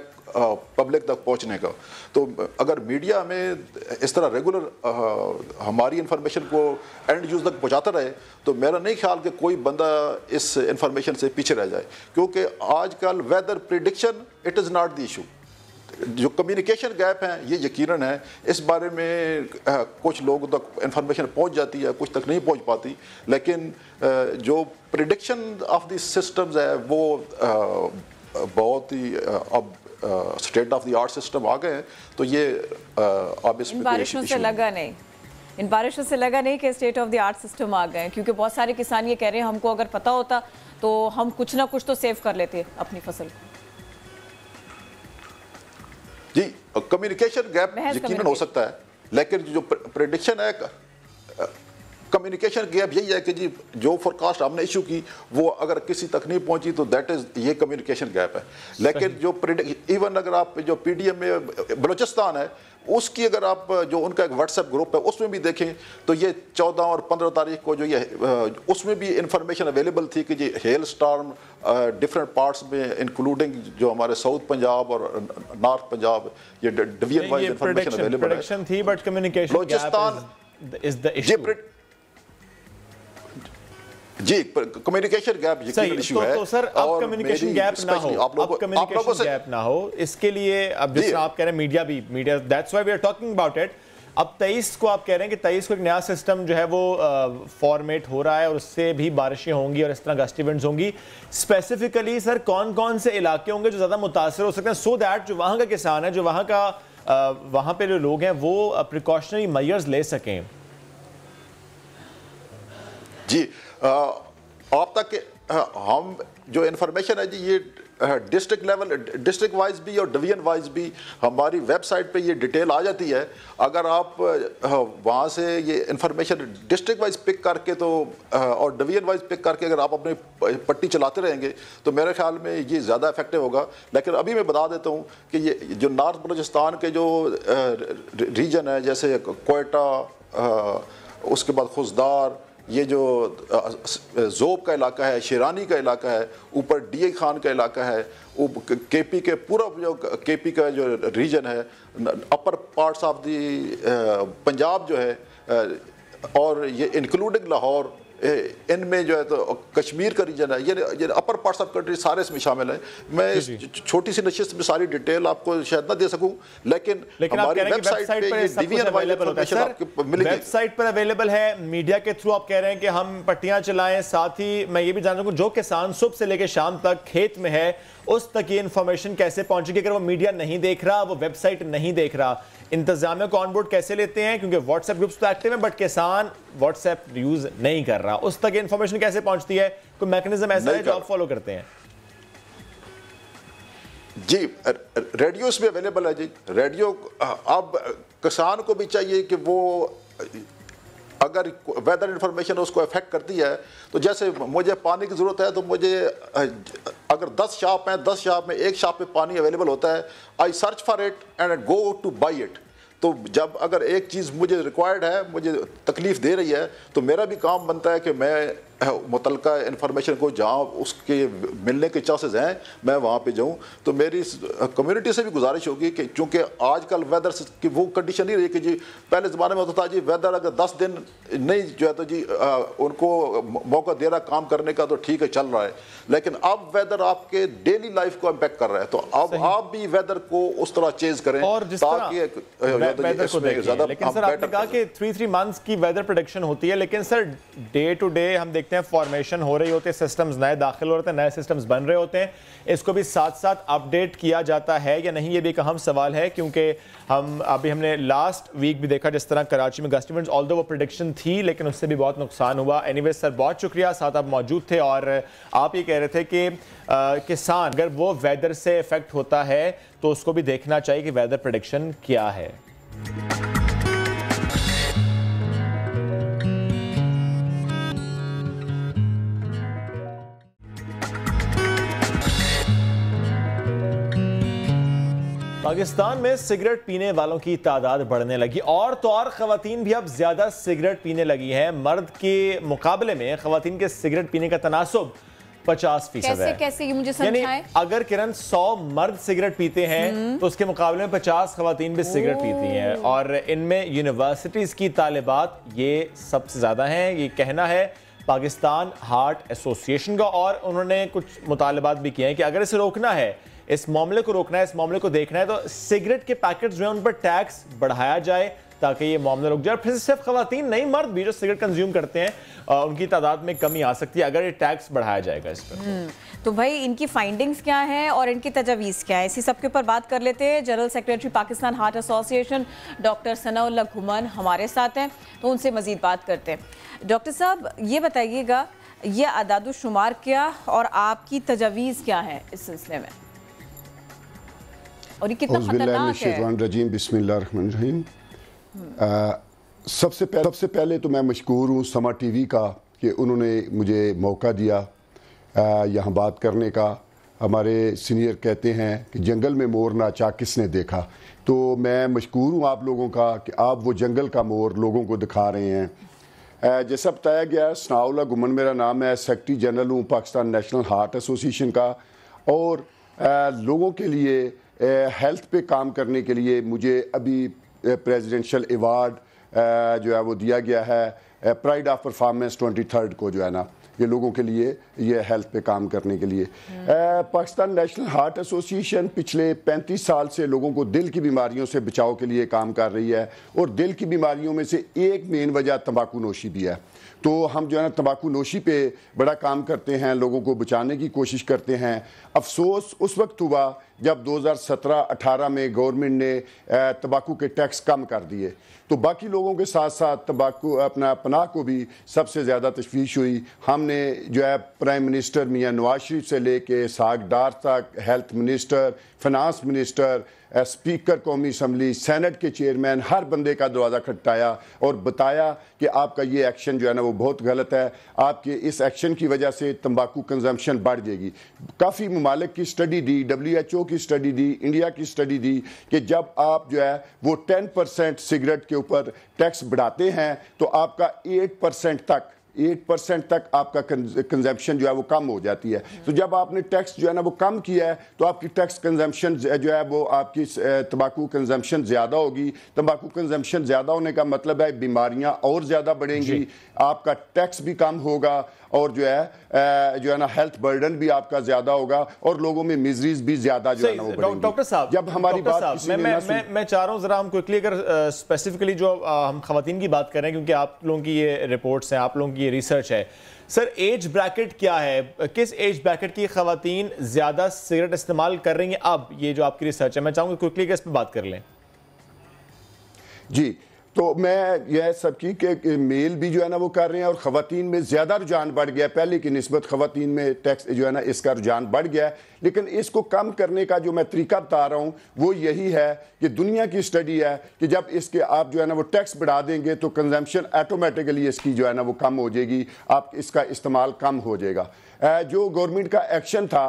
पब्लिक तक पहुंचने का। तो अगर मीडिया हमें इस तरह रेगुलर हमारी इंफॉर्मेशन को एंड यूज़ तक पहुंचाता रहे, तो मेरा नहीं ख्याल कि कोई बंदा इस इंफॉर्मेशन से पीछे रह जाए, क्योंकि आजकल weather prediction it is not the issue. जो कम्युनिकेशन गैप है ये यकीनन है, इस बारे में कुछ लोगों तक इंफॉर्मेशन पहुंच जाती है, कुछ तक नहीं पहुंच पाती, लेकिन जो प्रिडिक्शन ऑफ द सिस्टम्स है वो बहुत ही अब state of the art system आ गए हैं। तो ये अब इस बारिशों से लगा नहीं, इन बारिशों से लगा नहीं कि state of the art system आ गए, क्योंकि बहुत सारे किसान ये कह रहे हैं हमको अगर पता होता तो हम कुछ ना कुछ तो सेव कर लेते अपनी फसल। जी, कम्युनिकेशन गैप यकीनन हो सकता है, लेकिन जो प्रेडिक्शन है, कम्युनिकेशन गैप यही है कि जी जो फोरकास्ट हमने इशू की वो अगर किसी तक नहीं पहुंची तो दैट इज ये कम्युनिकेशन गैप है। लेकिन जो इवन अगर आप जो पीडीएम में बलूचिस्तान है उसकी अगर आप जो उनका एक व्हाट्सएप ग्रुप है उसमें भी देखें तो ये 14 और 15 तारीख को जो ये उसमें भी इंफॉर्मेशन अवेलेबल थी कि जी हेल स्टॉर्म डिफरेंट पार्ट्स में इंक्लूडिंग जो हमारे साउथ पंजाब और नॉर्थ पंजाब ये डिवीजन वाइज इंफॉर्मेशन अवेलेबल है। प्रेडिक्शन थी but communication Balochistan is the issue. जी, कम्युनिकेशन गैप यकीनन इशू है। तो सर अब कम्युनिकेशन गैप ना हो, अब कम्युनिकेशन गैप ना हो, इसके लिए अब जिस आप कह रहे हैं media that's why we are talking about it. अब 23 को आप कह रहे हैं कि 23 को एक नया सिस्टम जो है वो फॉर्मेट हो रहा है और उससे भी बारिशें होंगी और इस तरह गस्ट इवेंट्स होंगी। स्पेसिफिकली सर कौन कौन से इलाके होंगे जो ज़्यादा मुतासर हो सकते हैं, सो दैट जो वहाँ का किसान है, जो वहाँ पे जो लोग हैं वो प्रिकॉशनरी मेजर्स ले सकें? जी, आप तक हम जो इन्फॉर्मेशन है जी ये डिस्ट्रिक्ट लेवल, डिस्ट्रिक्ट वाइज भी और डिवीजन वाइज भी हमारी वेबसाइट पे ये डिटेल आ जाती है। अगर आप वहाँ से ये इन्फॉर्मेशन डिस्ट्रिक्ट वाइज पिक करके तो और डिवीजन वाइज पिक करके अगर आप अपनी पट्टी चलाते रहेंगे तो मेरे ख्याल में ये ज़्यादा इफेक्टिव होगा। लेकिन अभी मैं बता देता हूँ कि ये जो नॉर्थ बलूचिस्तान के जो रीजन है जैसे कोयटा, उसके बाद खुजदार, ये जो जोब का इलाका है, शेरानी का इलाका है, ऊपर डीए खान का इलाका है, केपी के पूरा जो केपी का जो रीजन है, अपर पार्ट्स ऑफ द पंजाब जो है और ये इंक्लूडिंग लाहौर, इनमें जो है तो कश्मीर का रीजन है, ये अपर पार्ट्स ऑफ कंट्री सारे इसमें शामिल हैं। मैं इस छोटी सी नशिस्त में सारी डिटेल आपको शायद ना दे सकूं, लेकिन हमारी वेबसाइट पे ये डिवीजन वाइज इंफॉर्मेशन आपको मिलेगी। वेबसाइट पर अवेलेबल है, मीडिया के थ्रू आप कह रहे हैं कि हम पट्टियां चलाएं। साथ ही मैं ये भी जानना चाहूंगा जो किसान सुबह से लेकर शाम तक खेत में है उस तक ये इन्फॉर्मेशन कैसे पहुंचेगी? अगर वो मीडिया नहीं देख रहा, वो वेबसाइट नहीं देख रहा, इंतजामिया को ऑनबोर्ड कैसे लेते हैं? क्योंकि व्हाट्सएप ग्रुप्स तो एक्टिव हैं बट किसान व्हाट्सएप यूज नहीं कर रहा, उस तक इन्फॉर्मेशन कैसे पहुंचती है? कोई मैकेनिज्म ऐसा है जो आप फॉलो करते हैं? जी, रेडियो इसमें अवेलेबल है जी। रेडियो अब किसान को भी चाहिए कि वो अगर वेदर इंफॉर्मेशन उसको अफेक्ट करती है तो जैसे मुझे पानी की ज़रूरत है तो मुझे अगर 10 शॉप हैं, 10 शॉप में एक शॉप पे पानी अवेलेबल होता है, I search for it and go two by it. तो जब अगर एक चीज़ मुझे रिक्वायर्ड है, मुझे तकलीफ़ दे रही है, तो मेरा भी काम बनता है कि मैं मुतलका इन्फॉर्मेशन को जहाँ उसके मिलने के चांसेस हैं मैं वहाँ पे जाऊँ। तो मेरी कम्युनिटी से भी गुजारिश होगी कि चूँकि आजकल वेदर की वो कंडीशन नहीं रही कि जी पहले ज़माने में होता था जी वेदर अगर 10 दिन नहीं जो है तो जी उनको मौका दे रहा काम करने का तो ठीक है चल रहा है, लेकिन अब वेदर आपके डेली लाइफ को इम्पेक्ट कर रहा है। तो अब आप भी वेदर को उस तरह चेंज करें और ताकि वेदर को देखें। लेकिन सर आपने कहा कि 3 मंथ्स की वेदर प्रेडिक्शन होती है, लेकिन सर डे टू डे हम देखते हैं फॉर्मेशन हो रही होती है, सिस्टम्स नए दाखिल हो रहे हैं, नए सिस्टम्स बन रहे होते हैं, इसको भी साथ साथ अपडेट किया जाता है या नहीं, ये भी एक अहम सवाल है। क्योंकि हमने लास्ट वीक भी देखा जिस तरह कराची में गस्ट इवेंट्स, ऑल्दो वो प्रेडिक्शन थी लेकिन उससे भी बहुत नुकसान हुआ। एनीवे सर बहुत शुक्रिया, साथ आप मौजूद थे और आप ये कह रहे थे कि किसान अगर वो वेदर से इफेक्ट होता है तो उसको भी देखना चाहिए कि वेदर प्रेडिक्शन क्या है। पाकिस्तान में सिगरेट पीने वालों की तादाद बढ़ने लगी और तो और खवातीन भी अब ज्यादा सिगरेट पीने लगी हैं। मर्द के मुकाबले में खवातीन के सिगरेट पीने का तनासुब 50% है। कैसे ये मुझे समझाएं? अगर किरण 100 मर्द सिगरेट पीते हैं तो उसके मुकाबले में 50 खवातीन भी सिगरेट पीती हैं और इनमें यूनिवर्सिटीज की तालिबात ये सबसे ज्यादा हैं। ये कहना है पाकिस्तान हार्ट एसोसिएशन का और उन्होंने कुछ मुतालबात भी किए हैं कि अगर इसे रोकना है, इस मामले को रोकना है, इस मामले को देखना है तो सिगरेट के पैकेट्स जो है उन पर टैक्स बढ़ाया जाए ताकि ये मामला रुक जाए। फिर सिर्फ खवातीन नहीं, मर्द भी जो सिगरेट कंज्यूम करते हैं उनकी तादाद में कमी आ सकती है अगर ये टैक्स बढ़ाया जाएगा इस पर। तो भाई इनकी फाइंडिंग्स क्या हैं और इनकी तजावीज़ क्या है, इसी सब के ऊपर बात कर लेते हैं। General secretary Pakistan heart association doctor Sanaullah Ghuman हमारे साथ हैं, तो उनसे मजीद बात करते हैं। डॉक्टर साहब ये बताइएगा, ये अदादुशुमार क्या और आपकी तजावीज़ क्या है इस सिलसिले में और ये कितना खतरनाक है? बिस्मिल्लाहिर्रहमानिर्रहीम। सबसे पहले तो मैं मशकूर हूँ समा टीवी का कि उन्होंने मुझे मौका दिया यहाँ बात करने का। हमारे सीनियर कहते हैं कि जंगल में मोर नाचा किसने देखा, तो मैं मशकूर हूँ आप लोगों का कि आप वो जंगल का मोर लोगों को दिखा रहे हैं। जैसा बताया गया, सनाउल्लाह घुमान मेरा नाम है, सेक्रेटरी जनरल हूँ पाकिस्तान नेशनल हार्ट एसोसिएशन का और लोगों के लिए हेल्थ पे काम करने के लिए मुझे अभी प्रेसिडेंशियल अवार्ड जो है वो दिया गया है प्राइड ऑफ परफॉर्मेंस 23 को, जो है ना, ये लोगों के लिए ये हेल्थ पे काम करने के लिए। पाकिस्तान नेशनल हार्ट एसोसिएशन पिछले 35 साल से लोगों को दिल की बीमारियों से बचाव के लिए काम कर रही है और दिल की बीमारियों में से एक मेन वजह तंबाकू नोशी भी है। तो हम जो है ना तंबाकू नोशी पे बड़ा काम करते हैं, लोगों को बचाने की कोशिश करते हैं। अफसोस उस वक्त हुआ जब 2017-18 में गवर्नमेंट ने तंबाकू के टैक्स कम कर दिए, तो बाकी लोगों के साथ साथ तंबाकू अपना पनाह को भी सबसे ज़्यादा तशवीश हुई। हमने जो है प्राइम मिनिस्टर मियां नवाज शरीफ से लेके साग डार तक, health minister, finance minister, speaker कौमी असम्बली, सेनेट के चेयरमैन, हर बंदे का दरवाज़ा खटकाया और बताया कि आपका ये एक्शन जो है ना वो बहुत गलत है, आपके इस एक्शन की वजह से तंबाकू कंजम्पशन बढ़ जाएगी। काफ़ी ममालिक की स्टडी दी, WHO की स्टडी दी, इंडिया की स्टडी दी कि जब आप जो है वो 10% सिगरेट के ऊपर टैक्स बढ़ाते हैं तो आपका 8% तक आपका कंजम्पशन जो है वो कम हो जाती है। तो जब आपने टैक्स जो है ना वो कम किया है तो आपकी टैक्स कंजम्पशन जो है वो आपकी तंबाकू कंजम्पशन ज़्यादा होगी। तंबाकू कंजम्पशन ज़्यादा होने का मतलब है बीमारियां और ज़्यादा बढ़ेंगी, आपका टैक्स भी कम होगा और जो है ना हेल्थ बर्डन भी आपका ज़्यादा होगा और लोगों में मिजरीज भी ज़्यादा जो है ना वो बढ़ेंगी। डॉक्टर साहब, जब हमारी बात मैं चाह रहा हूँ ज़रा हम क्विकली अगर स्पेसिफिकली जो हम खवातीन की बात कर रहे हैं, क्योंकि आप लोगों की ये रिपोर्ट्स हैं, आप लोगों की ये रिसर्च है, सर एज ब्रैकेट क्या है, किस एज ब्रैकेट की खवातीन ज़्यादा सिगरेट इस्तेमाल कर रही हैं अब, ये जो आपकी रिसर्च है, मैं चाहूँगा क्विकली इस पर बात कर लें। जी, तो मैं यह सबकी कि मेल भी जो है ना वो कर रहे हैं और ख़वातीन में ज़्यादा रुझान बढ़ गया, पहले की निस्बत ख़वातीन में टैक्स जो है ना इसका रुझान बढ़ गया है। लेकिन इसको कम करने का जो मैं तरीका बता रहा हूँ वो यही है कि दुनिया की स्टडी है कि जब इसके आप जो है ना वो टैक्स बढ़ा देंगे तो कंजम्पशन ऑटोमेटिकली इसकी जो है ना वो कम हो जाएगी, आप इसका इस्तेमाल कम हो जाएगा। जो गवर्नमेंट का एक्शन था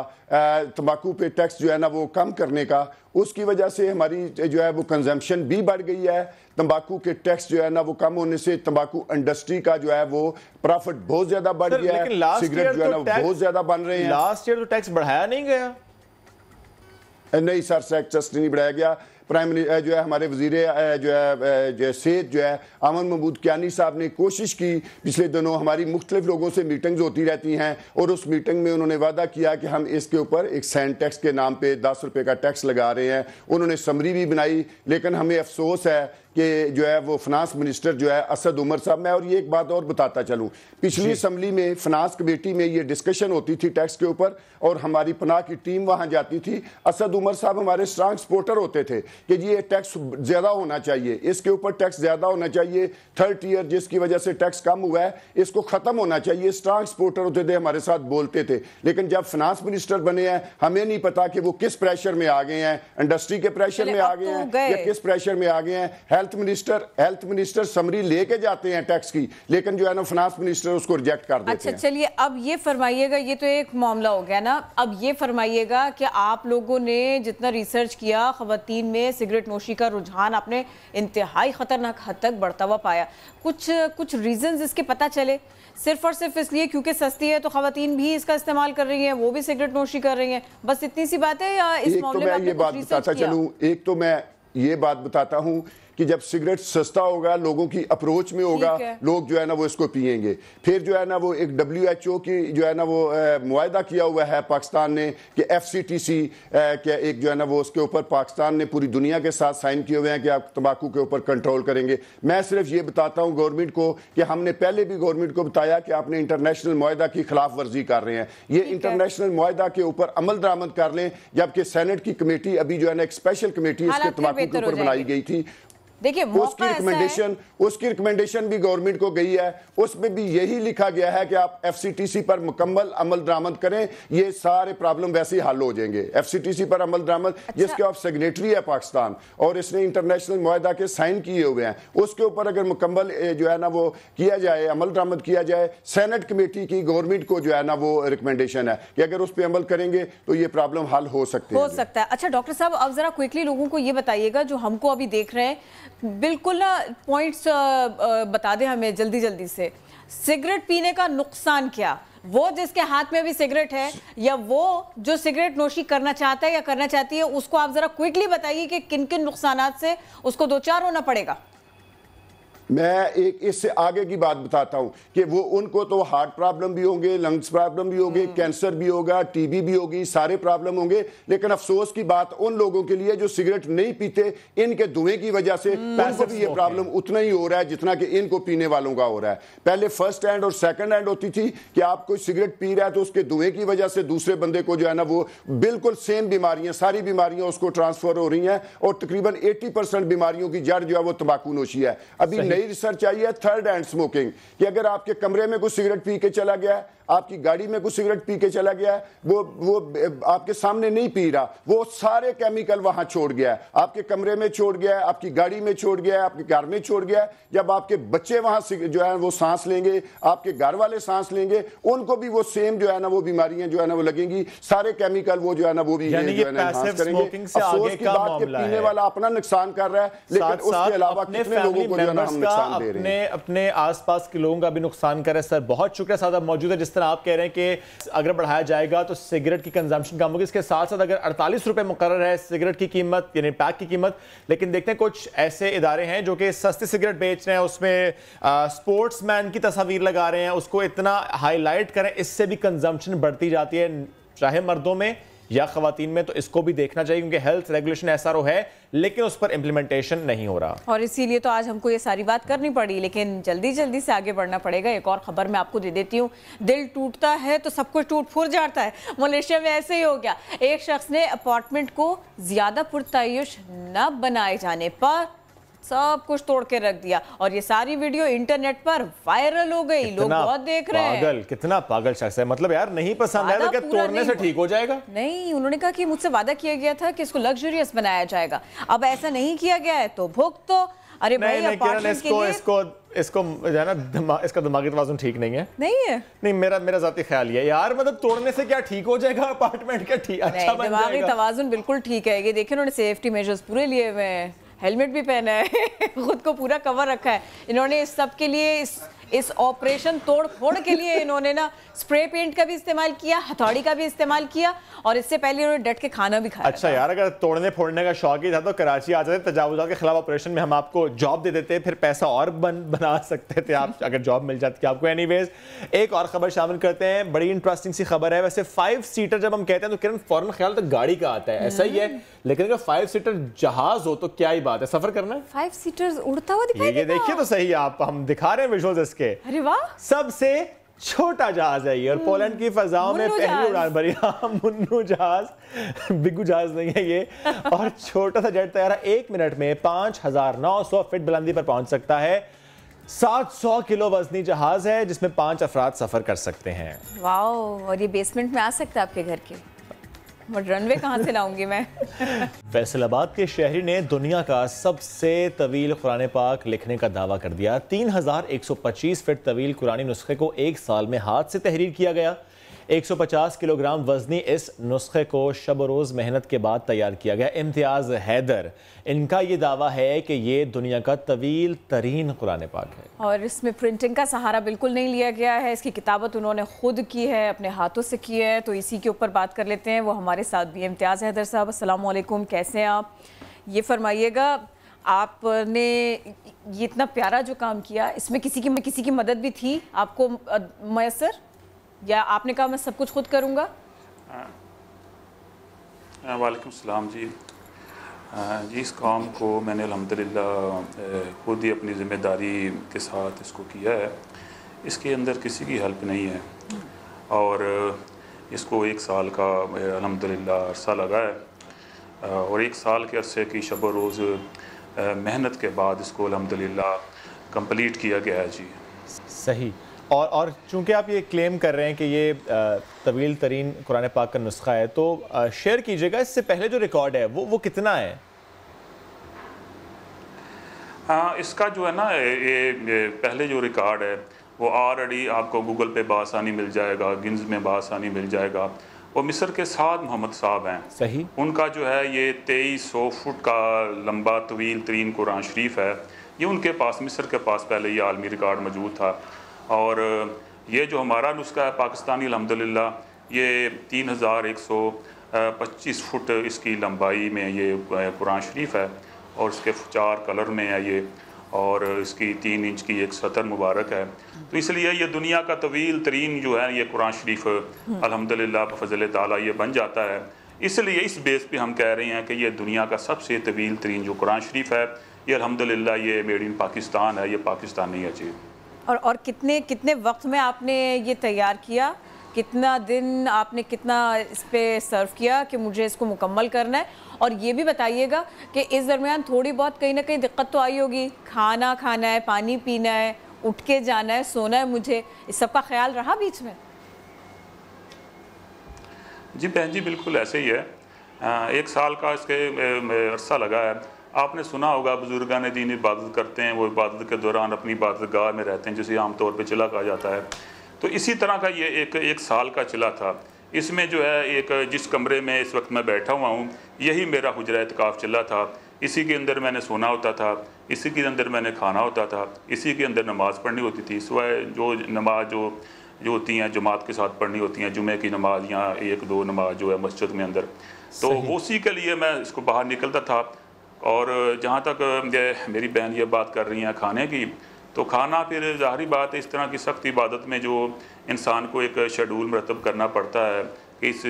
तंबाकू पे टैक्स जो है ना वो कम करने का, उसकी वजह से हमारी जो है वो कंजम्पशन भी बढ़ गई है। तंबाकू के टैक्स जो है ना वो कम होने से तंबाकू इंडस्ट्री का जो है वो प्रॉफिट बहुत ज्यादा बढ़ गया है, सिगरेट जो है ना बहुत ज्यादा बन रहे हैं। लास्ट ईयर तो टैक्स बढ़ाया नहीं गया? नहीं सर, टैक्स नहीं बढ़ाया गया। प्राइम मिनिस्टर जो है हमारे वजीर जो है सेहत जो है अमन महमूद कियानी साहब ने कोशिश की, पिछले दिनों हमारी मुख्तलिफ लोगों से मीटिंग्स होती रहती हैं और उस मीटिंग में उन्होंने वादा किया कि हम इसके ऊपर एक सैंड टैक्स के नाम पे 10 रुपये का टैक्स लगा रहे हैं। उन्होंने समरी भी बनाई, लेकिन हमें अफसोस है कि जो है वो फिनांस मिनिस्टर जो है असद उमर साहब, मैं और ये एक बात और बताता चलूँ, पिछली असम्बली में फिनांस कमेटी में ये डिस्कशन होती थी टैक्स के ऊपर और हमारी पनाह की टीम वहाँ जाती थी। असद उमर साहब हमारे स्ट्रांग सपोर्टर होते थे कि जी ये टैक्स ज़्यादा होना चाहिए, इसके ऊपर टैक्स ज़्यादा होना चाहिए, 3rd ईयर जिसकी वजह से टैक्स कम हुआ है इसको ख़त्म होना चाहिए। स्ट्रांग सपोर्टर होते थे, हमारे साथ बोलते थे। लेकिन जब फिनांस मिनिस्टर बने हैं हमें नहीं पता कि वो किस प्रेशर में आ गए हैं, इंडस्ट्री के प्रेशर में आ गए हैं या किस प्रेशर में आ गए हैं। हेल्थ मिनिस्टर समरी लेके जाते हैं टैक्स की, लेकिन जो है ना फिनांस मिनिस्टर उसको रिजेक्ट कर देते हैं। अच्छा चलिए, अब ये फरमाइएगा, ये तो एक मामला हो गया ना, अब ये फरमाइएगा कि आप लोगों ने जितना रिसर्च किया खवातीन में सिगरेट नोशी का रुझान आपने इंतहाई खतरनाक हद तक बढ़ता हुआ पाया, कुछ रीजंस इसके पता चले? सिर्फ और सिर्फ इसलिए क्योंकि सस्ती है तो खवातीन भी इसका इस्तेमाल कर रही हैं, वो भी सिगरेट नोशी कर रही हैं, बस इतनी सी बात है? या इस मामले में आपने कुछ रिसर्च किया? एक तो मैं ये बात बताता हूं कि जब सिगरेट सस्ता होगा, लोगों की अप्रोच में होगा, लोग जो है ना वो इसको पिएंगे। फिर जो है ना वो एक WHO की जो है ना वो मुआहदा किया हुआ है पाकिस्तान ने कि FCTC के एक जो है ना वो उसके ऊपर पाकिस्तान ने पूरी दुनिया के साथ साइन किए हुए हैं कि आप तंबाकू के ऊपर कंट्रोल करेंगे। मैं सिर्फ ये बताता हूँ गवर्नमेंट को कि हमने पहले भी गवर्नमेंट को बताया कि आपने इंटरनेशनल मुआहदा की खिलाफ वर्जी कर रहे हैं, ये इंटरनेशनल मुआहदा के ऊपर अमल दरामद कर लें। जबकि सेनेट की कमेटी अभी जो है ना एक स्पेशल कमेटी इसके तंबाकू के ऊपर बनाई गई थी, देखिए उसकी रिकमेंडेशन भी गवर्नमेंट को गई है, उसमें भी यही लिखा गया है कि आप FCTC पर मुकम्मल अमल दरामद करें, ये सारे प्रॉब्लम वैसे ही हल हो जाएंगे। FCTC पर अमल दरामद जिसके आप सिग्नेटरी है पाकिस्तान और इसने इंटरनेशनल मुआहदा के साइन किए हुए हैं, उसके ऊपर अगर मुकम्मल जो है ना वो किया जाए, अमल दरामद किया जाए, सेनेट कमेटी की गवर्नमेंट को जो है ना वो रिकमेंडेशन है कि अगर उस पर अमल करेंगे तो ये प्रॉब्लम हल हो सकता है। अच्छा डॉक्टर साहब, अब जरा क्विकली लोगों को ये बताइएगा जो हमको अभी देख रहे हैं, बिल्कुल ना पॉइंट्स बता दें हमें जल्दी जल्दी से। सिगरेट पीने का नुकसान क्या, वो जिसके हाथ में भी सिगरेट है या वो जो सिगरेट नोशी करना चाहता है या करना चाहती है, उसको आप जरा क्विकली बताइए कि किन किन नुकसानात से उसको दो चार होना पड़ेगा। मैं एक इससे आगे की बात बताता हूं कि वो उनको तो हार्ट प्रॉब्लम भी होंगे, लंग्स प्रॉब्लम भी होंगे, कैंसर भी होगा, TB भी होगी, सारे प्रॉब्लम होंगे। लेकिन अफसोस की बात उन लोगों के लिए जो सिगरेट नहीं पीते, इनके धुएं की वजह से उनको भी ये प्रॉब्लम उतना ही हो रहा है जितना कि इनको पीने वालों का हो रहा है। पहले फर्स्ट हैंड और सेकंड हैंड होती थी कि आप कोई सिगरेट पी रहा है तो उसके धुएं की वजह से दूसरे बंदे को जो है ना वो बिल्कुल सेम बीमारियां, सारी बीमारियां उसको ट्रांसफर हो रही हैं और तकरीबन 80% बीमारियों की जड़ जो है वो तंबाकू नोशी है। अभी नई रिसर्च चाहिए थर्ड हैंड स्मोकिंग कि अगर आपके कमरे में कुछ सिगरेट पी के चला गया, आपकी गाड़ी में कुछ सिगरेट पी के चला गया, वो आपके सामने नहीं पी रहा, वो सारे केमिकल वहां छोड़ गया है, आपके कमरे में छोड़ गया है, आपकी गाड़ी में छोड़ गया है, आपके घर में छोड़ गया है। जब आपके बच्चे वहां जो है वो सांस लेंगे, आपके घर वाले सांस लेंगे, उनको भी वो सेम जो है ना वो बीमारियां जो है ना वो लगेंगी, सारे केमिकल वो जो है ना वो भी जो है ना एनहांस करेंगे। अफसोस की बात कि पीने वाला अपना नुकसान कर रहा है, लेकिन उसके अलावा कितने लोगों को जो है ना हम नुकसान दे रहे हैं, अपने आसपास के लोगों का भी नुकसान कर रहे हैं। सर बहुत शुक्रिया साहब मौजूद है। जिस तरह आप कह रहे हैं कि अगर बढ़ाया जाएगा तो सिगरेट की कंजम्पशन कम होगी, इसके साथ साथ अगर 48 रुपए मुकर्रर है सिगरेट की कीमत यानी पैक की कीमत, लेकिन देखते हैं कुछ ऐसे इदारे हैं जो कि सस्ती सिगरेट बेच रहे हैं, उसमें स्पोर्ट्समैन की तस्वीर लगा रहे हैं, उसको इतना हाईलाइट करें, इससे भी कंजम्पशन बढ़ती जाती है चाहे मर्दों में या खवातीन में। तो इसको भी देखना चाहिए क्योंकि हेल्थ रेगुलेशन SRO है लेकिन उस पर इंप्लीमेंटेशन नहीं हो रहा और इसीलिए तो आज हमको ये सारी बात करनी पड़ी। लेकिन जल्दी जल्दी से आगे बढ़ना पड़ेगा। एक और खबर मैं आपको दे देती हूँ, दिल टूटता है तो सब कुछ टूट फूट जाता है। मलेशिया में ऐसे ही हो गया, एक शख्स ने अपार्टमेंट को ज्यादा पुरतायुश न बनाए जाने पर सब कुछ तोड़ के रख दिया और ये सारी वीडियो इंटरनेट पर वायरल हो गई, लोग बहुत देख रहे हैं। पागल, कितना पागल शख्स है, मतलब यार नहीं पसंद है तो क्या तोड़ने से ठीक हो जाएगा? नहीं, उन्होंने कहा कि मुझसे वादा किया गया था कि इसको लग्जरियस बनाया जाएगा, अब ऐसा नहीं किया गया है तो भुगत तो। अरे भाई अपार्टमेंट के लिए इसको जो है ना इसका दिमागी तवाज़ुन ठीक नहीं है। नहीं मेरा ज़ाती ख्याल है यार, मतलब तोड़ने से क्या ठीक हो जाएगा अपार्टमेंट? क्या ठीक अच्छा बन जाएगा? दिमागी तवाज़ुन बिल्कुल ठीक है। ये देखिए उन्होंने सेफ्टी मेजर्स पूरे लिए हुए हैं, हेलमेट भी पहना है, खुद को पूरा कवर रखा है। इन्होंने इस सब के लिए इस ऑपरेशन तोड़ फोड़ के लिए इन्होंने ना स्प्रे पेंट का भी इस्तेमाल किया, हथौड़ी का भी इस्तेमाल किया, और इससे पहले इन्होंने डट के खाना भी खाया। अच्छा यार, अगर तोड़ने फोड़ने का शौक ही था तो कराची आ जाते, तजावुजात के खिलाफ ऑपरेशन में हम आपको जॉब दे देते, फिर पैसा और बना सकते थे आप, अगर जॉब मिल जाती आपको। एनीवेज, एक और खबर शामिल करते हैं, बड़ी इंटरेस्टिंग सी खबर है। वैसे 5 सीटर जब हम कहते हैं तो किरण फौरन ख्याल तो गाड़ी का आता है, ऐसा ही है, लेकिन अगर 5 सीटर जहाज हो तो क्या ही बात है, सफर करना है। 5 सीटर्स उड़ता हुआ दिखाई देता। ये देखिए तो सही, आप हम दिखा रहे हैं विजुअल्स इसके। अरे वाह, सबसे छोटा जहाज है ये, और पोलैंड की फजाओं में पहली उड़ान भरी। हाँ, मुन्नू जहाज, बिग्गू जहाज नहीं है ये। और छोटा सा जेट तैयारा 1 मिनट में 5900 फीट बुलंदी पर पहुंच सकता है। 700 किलो वजनी जहाज है जिसमें 5 अफराद सफर कर सकते हैं। वाओ, और ये बेसमेंट में आ सकता है आपके घर के, और रनवे कहाँ से लाऊंगी मैं। फैसलाबाद के शहरी ने दुनिया का सबसे तवील कुरान पाक लिखने का दावा कर दिया। 3125 फीट तवील कुरानी नुस्खे को 1 साल में हाथ से तहरीर किया गया। 150 किलोग्राम वजनी इस नुस्खे को शब रोज़ मेहनत के बाद तैयार किया गया। इम्तियाज़ हैदर, इनका ये दावा है कि ये दुनिया का तवील तरीन कुरान पाक है, और इसमें प्रिंटिंग का सहारा बिल्कुल नहीं लिया गया है। इसकी किताबत उन्होंने खुद की है, अपने हाथों से की है। तो इसी के ऊपर बात कर लेते हैं, वो हमारे साथ भी। इम्तियाज़ हैदर साहब, अस्सलाम वालेकुम, कैसे हैं आप? ये फरमाइएगा, आपने ये इतना प्यारा जो काम किया, इसमें किसी की मदद भी थी आपको मैसर, या आपने कहा मैं सब कुछ खुद करूँगा? वालेकुम सलाम जी। जी, इस काम को मैंने अल्हम्दुलिल्लाह खुद ही अपनी ज़िम्मेदारी के साथ इसको किया है। इसके अंदर किसी की हेल्प नहीं है, और इसको 1 साल का अल्हम्दुलिल्लाह अरसा लगा है, और 1 साल के अरसे की शब रोज़ मेहनत के बाद इसको अल्हम्दुलिल्लाह कंप्लीट किया गया है जी। सही। और चूंकि आप ये क्लेम कर रहे हैं कि ये तवील तरीन कुरान पाक का नुस्खा है, तो शेयर कीजिएगा इससे पहले जो रिकॉर्ड है वो कितना है? हाँ, इसका जो है ना, ये पहले जो रिकॉर्ड है वो ऑलरेडी आपको गूगल पे बासानी मिल जाएगा, गिन्स में बासानी मिल जाएगा। वो मिस्र के साद मोहम्मद साहब हैं, सही, उनका जो है ये 2300 फुट का लंबा तवील तरीन कुरान शरीफ है। ये उनके पास, मिस्र के पास पहले ये आलमी रिकॉर्ड मौजूद था। और ये जो हमारा नुस्खा है पाकिस्तानी, अल्हम्दुलिल्लाह ये 3125 फुट इसकी लंबाई में ये कुरान शरीफ है, और इसके 4 कलर में है ये, और इसकी 3 इंच की एक सतर मुबारक है। तो इसलिए ये दुनिया का तवील तरीन जो है ये कुरान शरीफ अल्हम्दुलिल्लाह बफज़ल ताला ये बन जाता है। इसलिए इस बेस पे हम कह रहे हैं कि ये दुनिया का सबसे तवील तरीन जो कुरान शरीफ है ये अल्हम्दुलिल्लाह ये मेड इन पाकिस्तान है, ये पाकिस्तानी है जी। और कितने वक्त में आपने ये तैयार किया? कितना दिन आपने कितना इस पे सर्व किया कि मुझे इसको मुकम्मल करना है? और ये भी बताइएगा कि इस दरमियान थोड़ी बहुत कहीं ना कहीं दिक्कत तो आई होगी, खाना खाना है, पानी पीना है, उठ के जाना है, सोना है, मुझे इस सब का ख्याल रहा बीच में? जी बहन जी, बिल्कुल ऐसे ही है। 1 साल का इसके अरसा लगा है। आपने सुना होगा बुजुर्गान दीन इबादत करते हैं, वो इबादत के दौरान अपनी इबादत गाह में रहते हैं, जिसे आमतौर पे चिला कहा जाता है। तो इसी तरह का ये एक साल का चिला था। इसमें जो है एक जिस कमरे में इस वक्त मैं बैठा हुआ हूँ, यही मेरा हुजरा इत्काफ चिला था। इसी के अंदर मैंने सोना होता था, इसी के अंदर मैंने खाना होता था, इसी के अंदर नमाज़ पढ़नी होती थी। सुबह जो नमाज जो होती हैं जमात के साथ पढ़नी होती हैं, जुमे की नमाज या 1-2 नमाज जो है मस्जिद में अंदर, तो उसी के लिए मैं इसको बाहर निकलता था। और जहाँ तक मेरी बहन ये बात कर रही हैं खाने की, तो खाना फिर ज़ाहरी बात है, इस तरह की सख्त इबादत में जो इंसान को एक शेड्यूल मरतब करना पड़ता है कि इस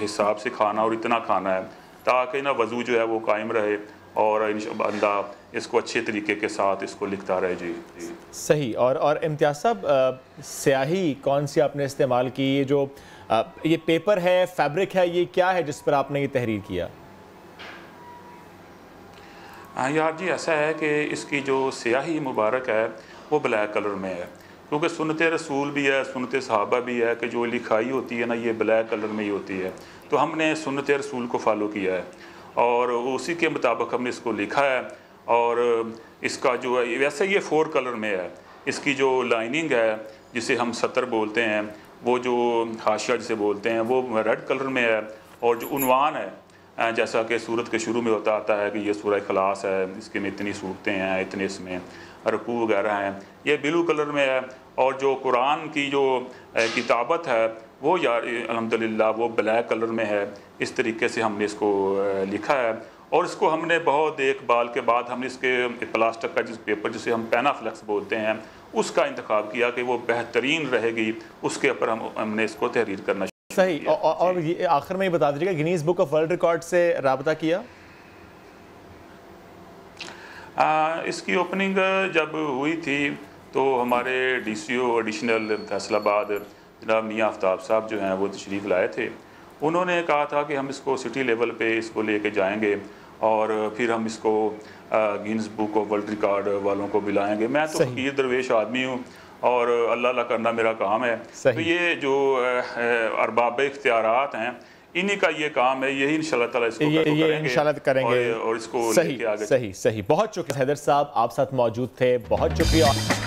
हिसाब से खाना और इतना खाना है, ताकि ना वज़ू जो है वो कायम रहे और बंदा इसको अच्छे तरीके के साथ इसको लिखता रहे जी। सही। और इम्तियाज़ साहब, स्याही कौन सी आपने इस्तेमाल की? ये जो ये पेपर है, फैब्रिक है, ये क्या है जिस पर आपने ये तहरीर किया? हाँ यार जी, ऐसा है कि इसकी जो स्याही मुबारक है वो ब्लैक कलर में है, क्योंकि सुन्नत रसूल भी है, सुन्नत सहाबा भी है कि जो लिखाई होती है ना ये ब्लैक कलर में ही होती है। तो हमने सुन्नत रसूल को फॉलो किया है और उसी के मुताबिक हमने इसको लिखा है। और इसका जो है वैसे ये 4 कलर में है। इसकी जो लाइनिंग है जिसे हम सतर बोलते हैं, वो जो हाशिया जिसे बोलते हैं, वो रेड कलर में है। और जो उन्वान है, जैसा कि सूरत के शुरू में होता आता है कि ये सूरह इखलास है, इसके में इतनी सूरतें हैं, इतने इसमें रुकू वगैरह हैं, ये ब्लू कलर में है। और जो कुरान की जो किताबत है वो यार अल्हम्दुलिल्लाह वो ब्लैक कलर में है। इस तरीके से हमने इसको लिखा है और इसको हमने बहुत देखभाल के बाद हमने इसके प्लास्टिक का जिस पेपर जिसे हम पैनाफ्लेक्स बोलते हैं उसका इंतखाब किया कि वो बेहतरीन रहेगी, उसके ऊपर हमने इसको तहरीर करना सही। और ये आखिर में ये बता दीजिएगा Guinness book of world record से रब्ता किया? इसकी ओपनिंग जब हुई थी तो हमारे DCO एडिशनल फैसलाबाद जनाब मियाँ आफ्ताब साहब जो हैं वो तशरीफ़ लाए थे। उन्होंने कहा था कि हम इसको सिटी लेवल पे इसको लेके जाएंगे और फिर हम इसको Guinness book of world record वालों को बुलाएंगे। मैं तो फ़कीर दरवेश आदमी हूँ और अल्लाह अल्लाह करना मेरा काम है। तो ये जो अरबाब इख्तियारात हैं इन्हीं का ये काम है, यही इंशाल्लाह ताला इसको ये इंशाल्लाह करेंगे और इसको सही लेके आगे। सही। बहुत शुक्रिया हैदर साहब, आप साथ मौजूद थे, बहुत शुक्रिया।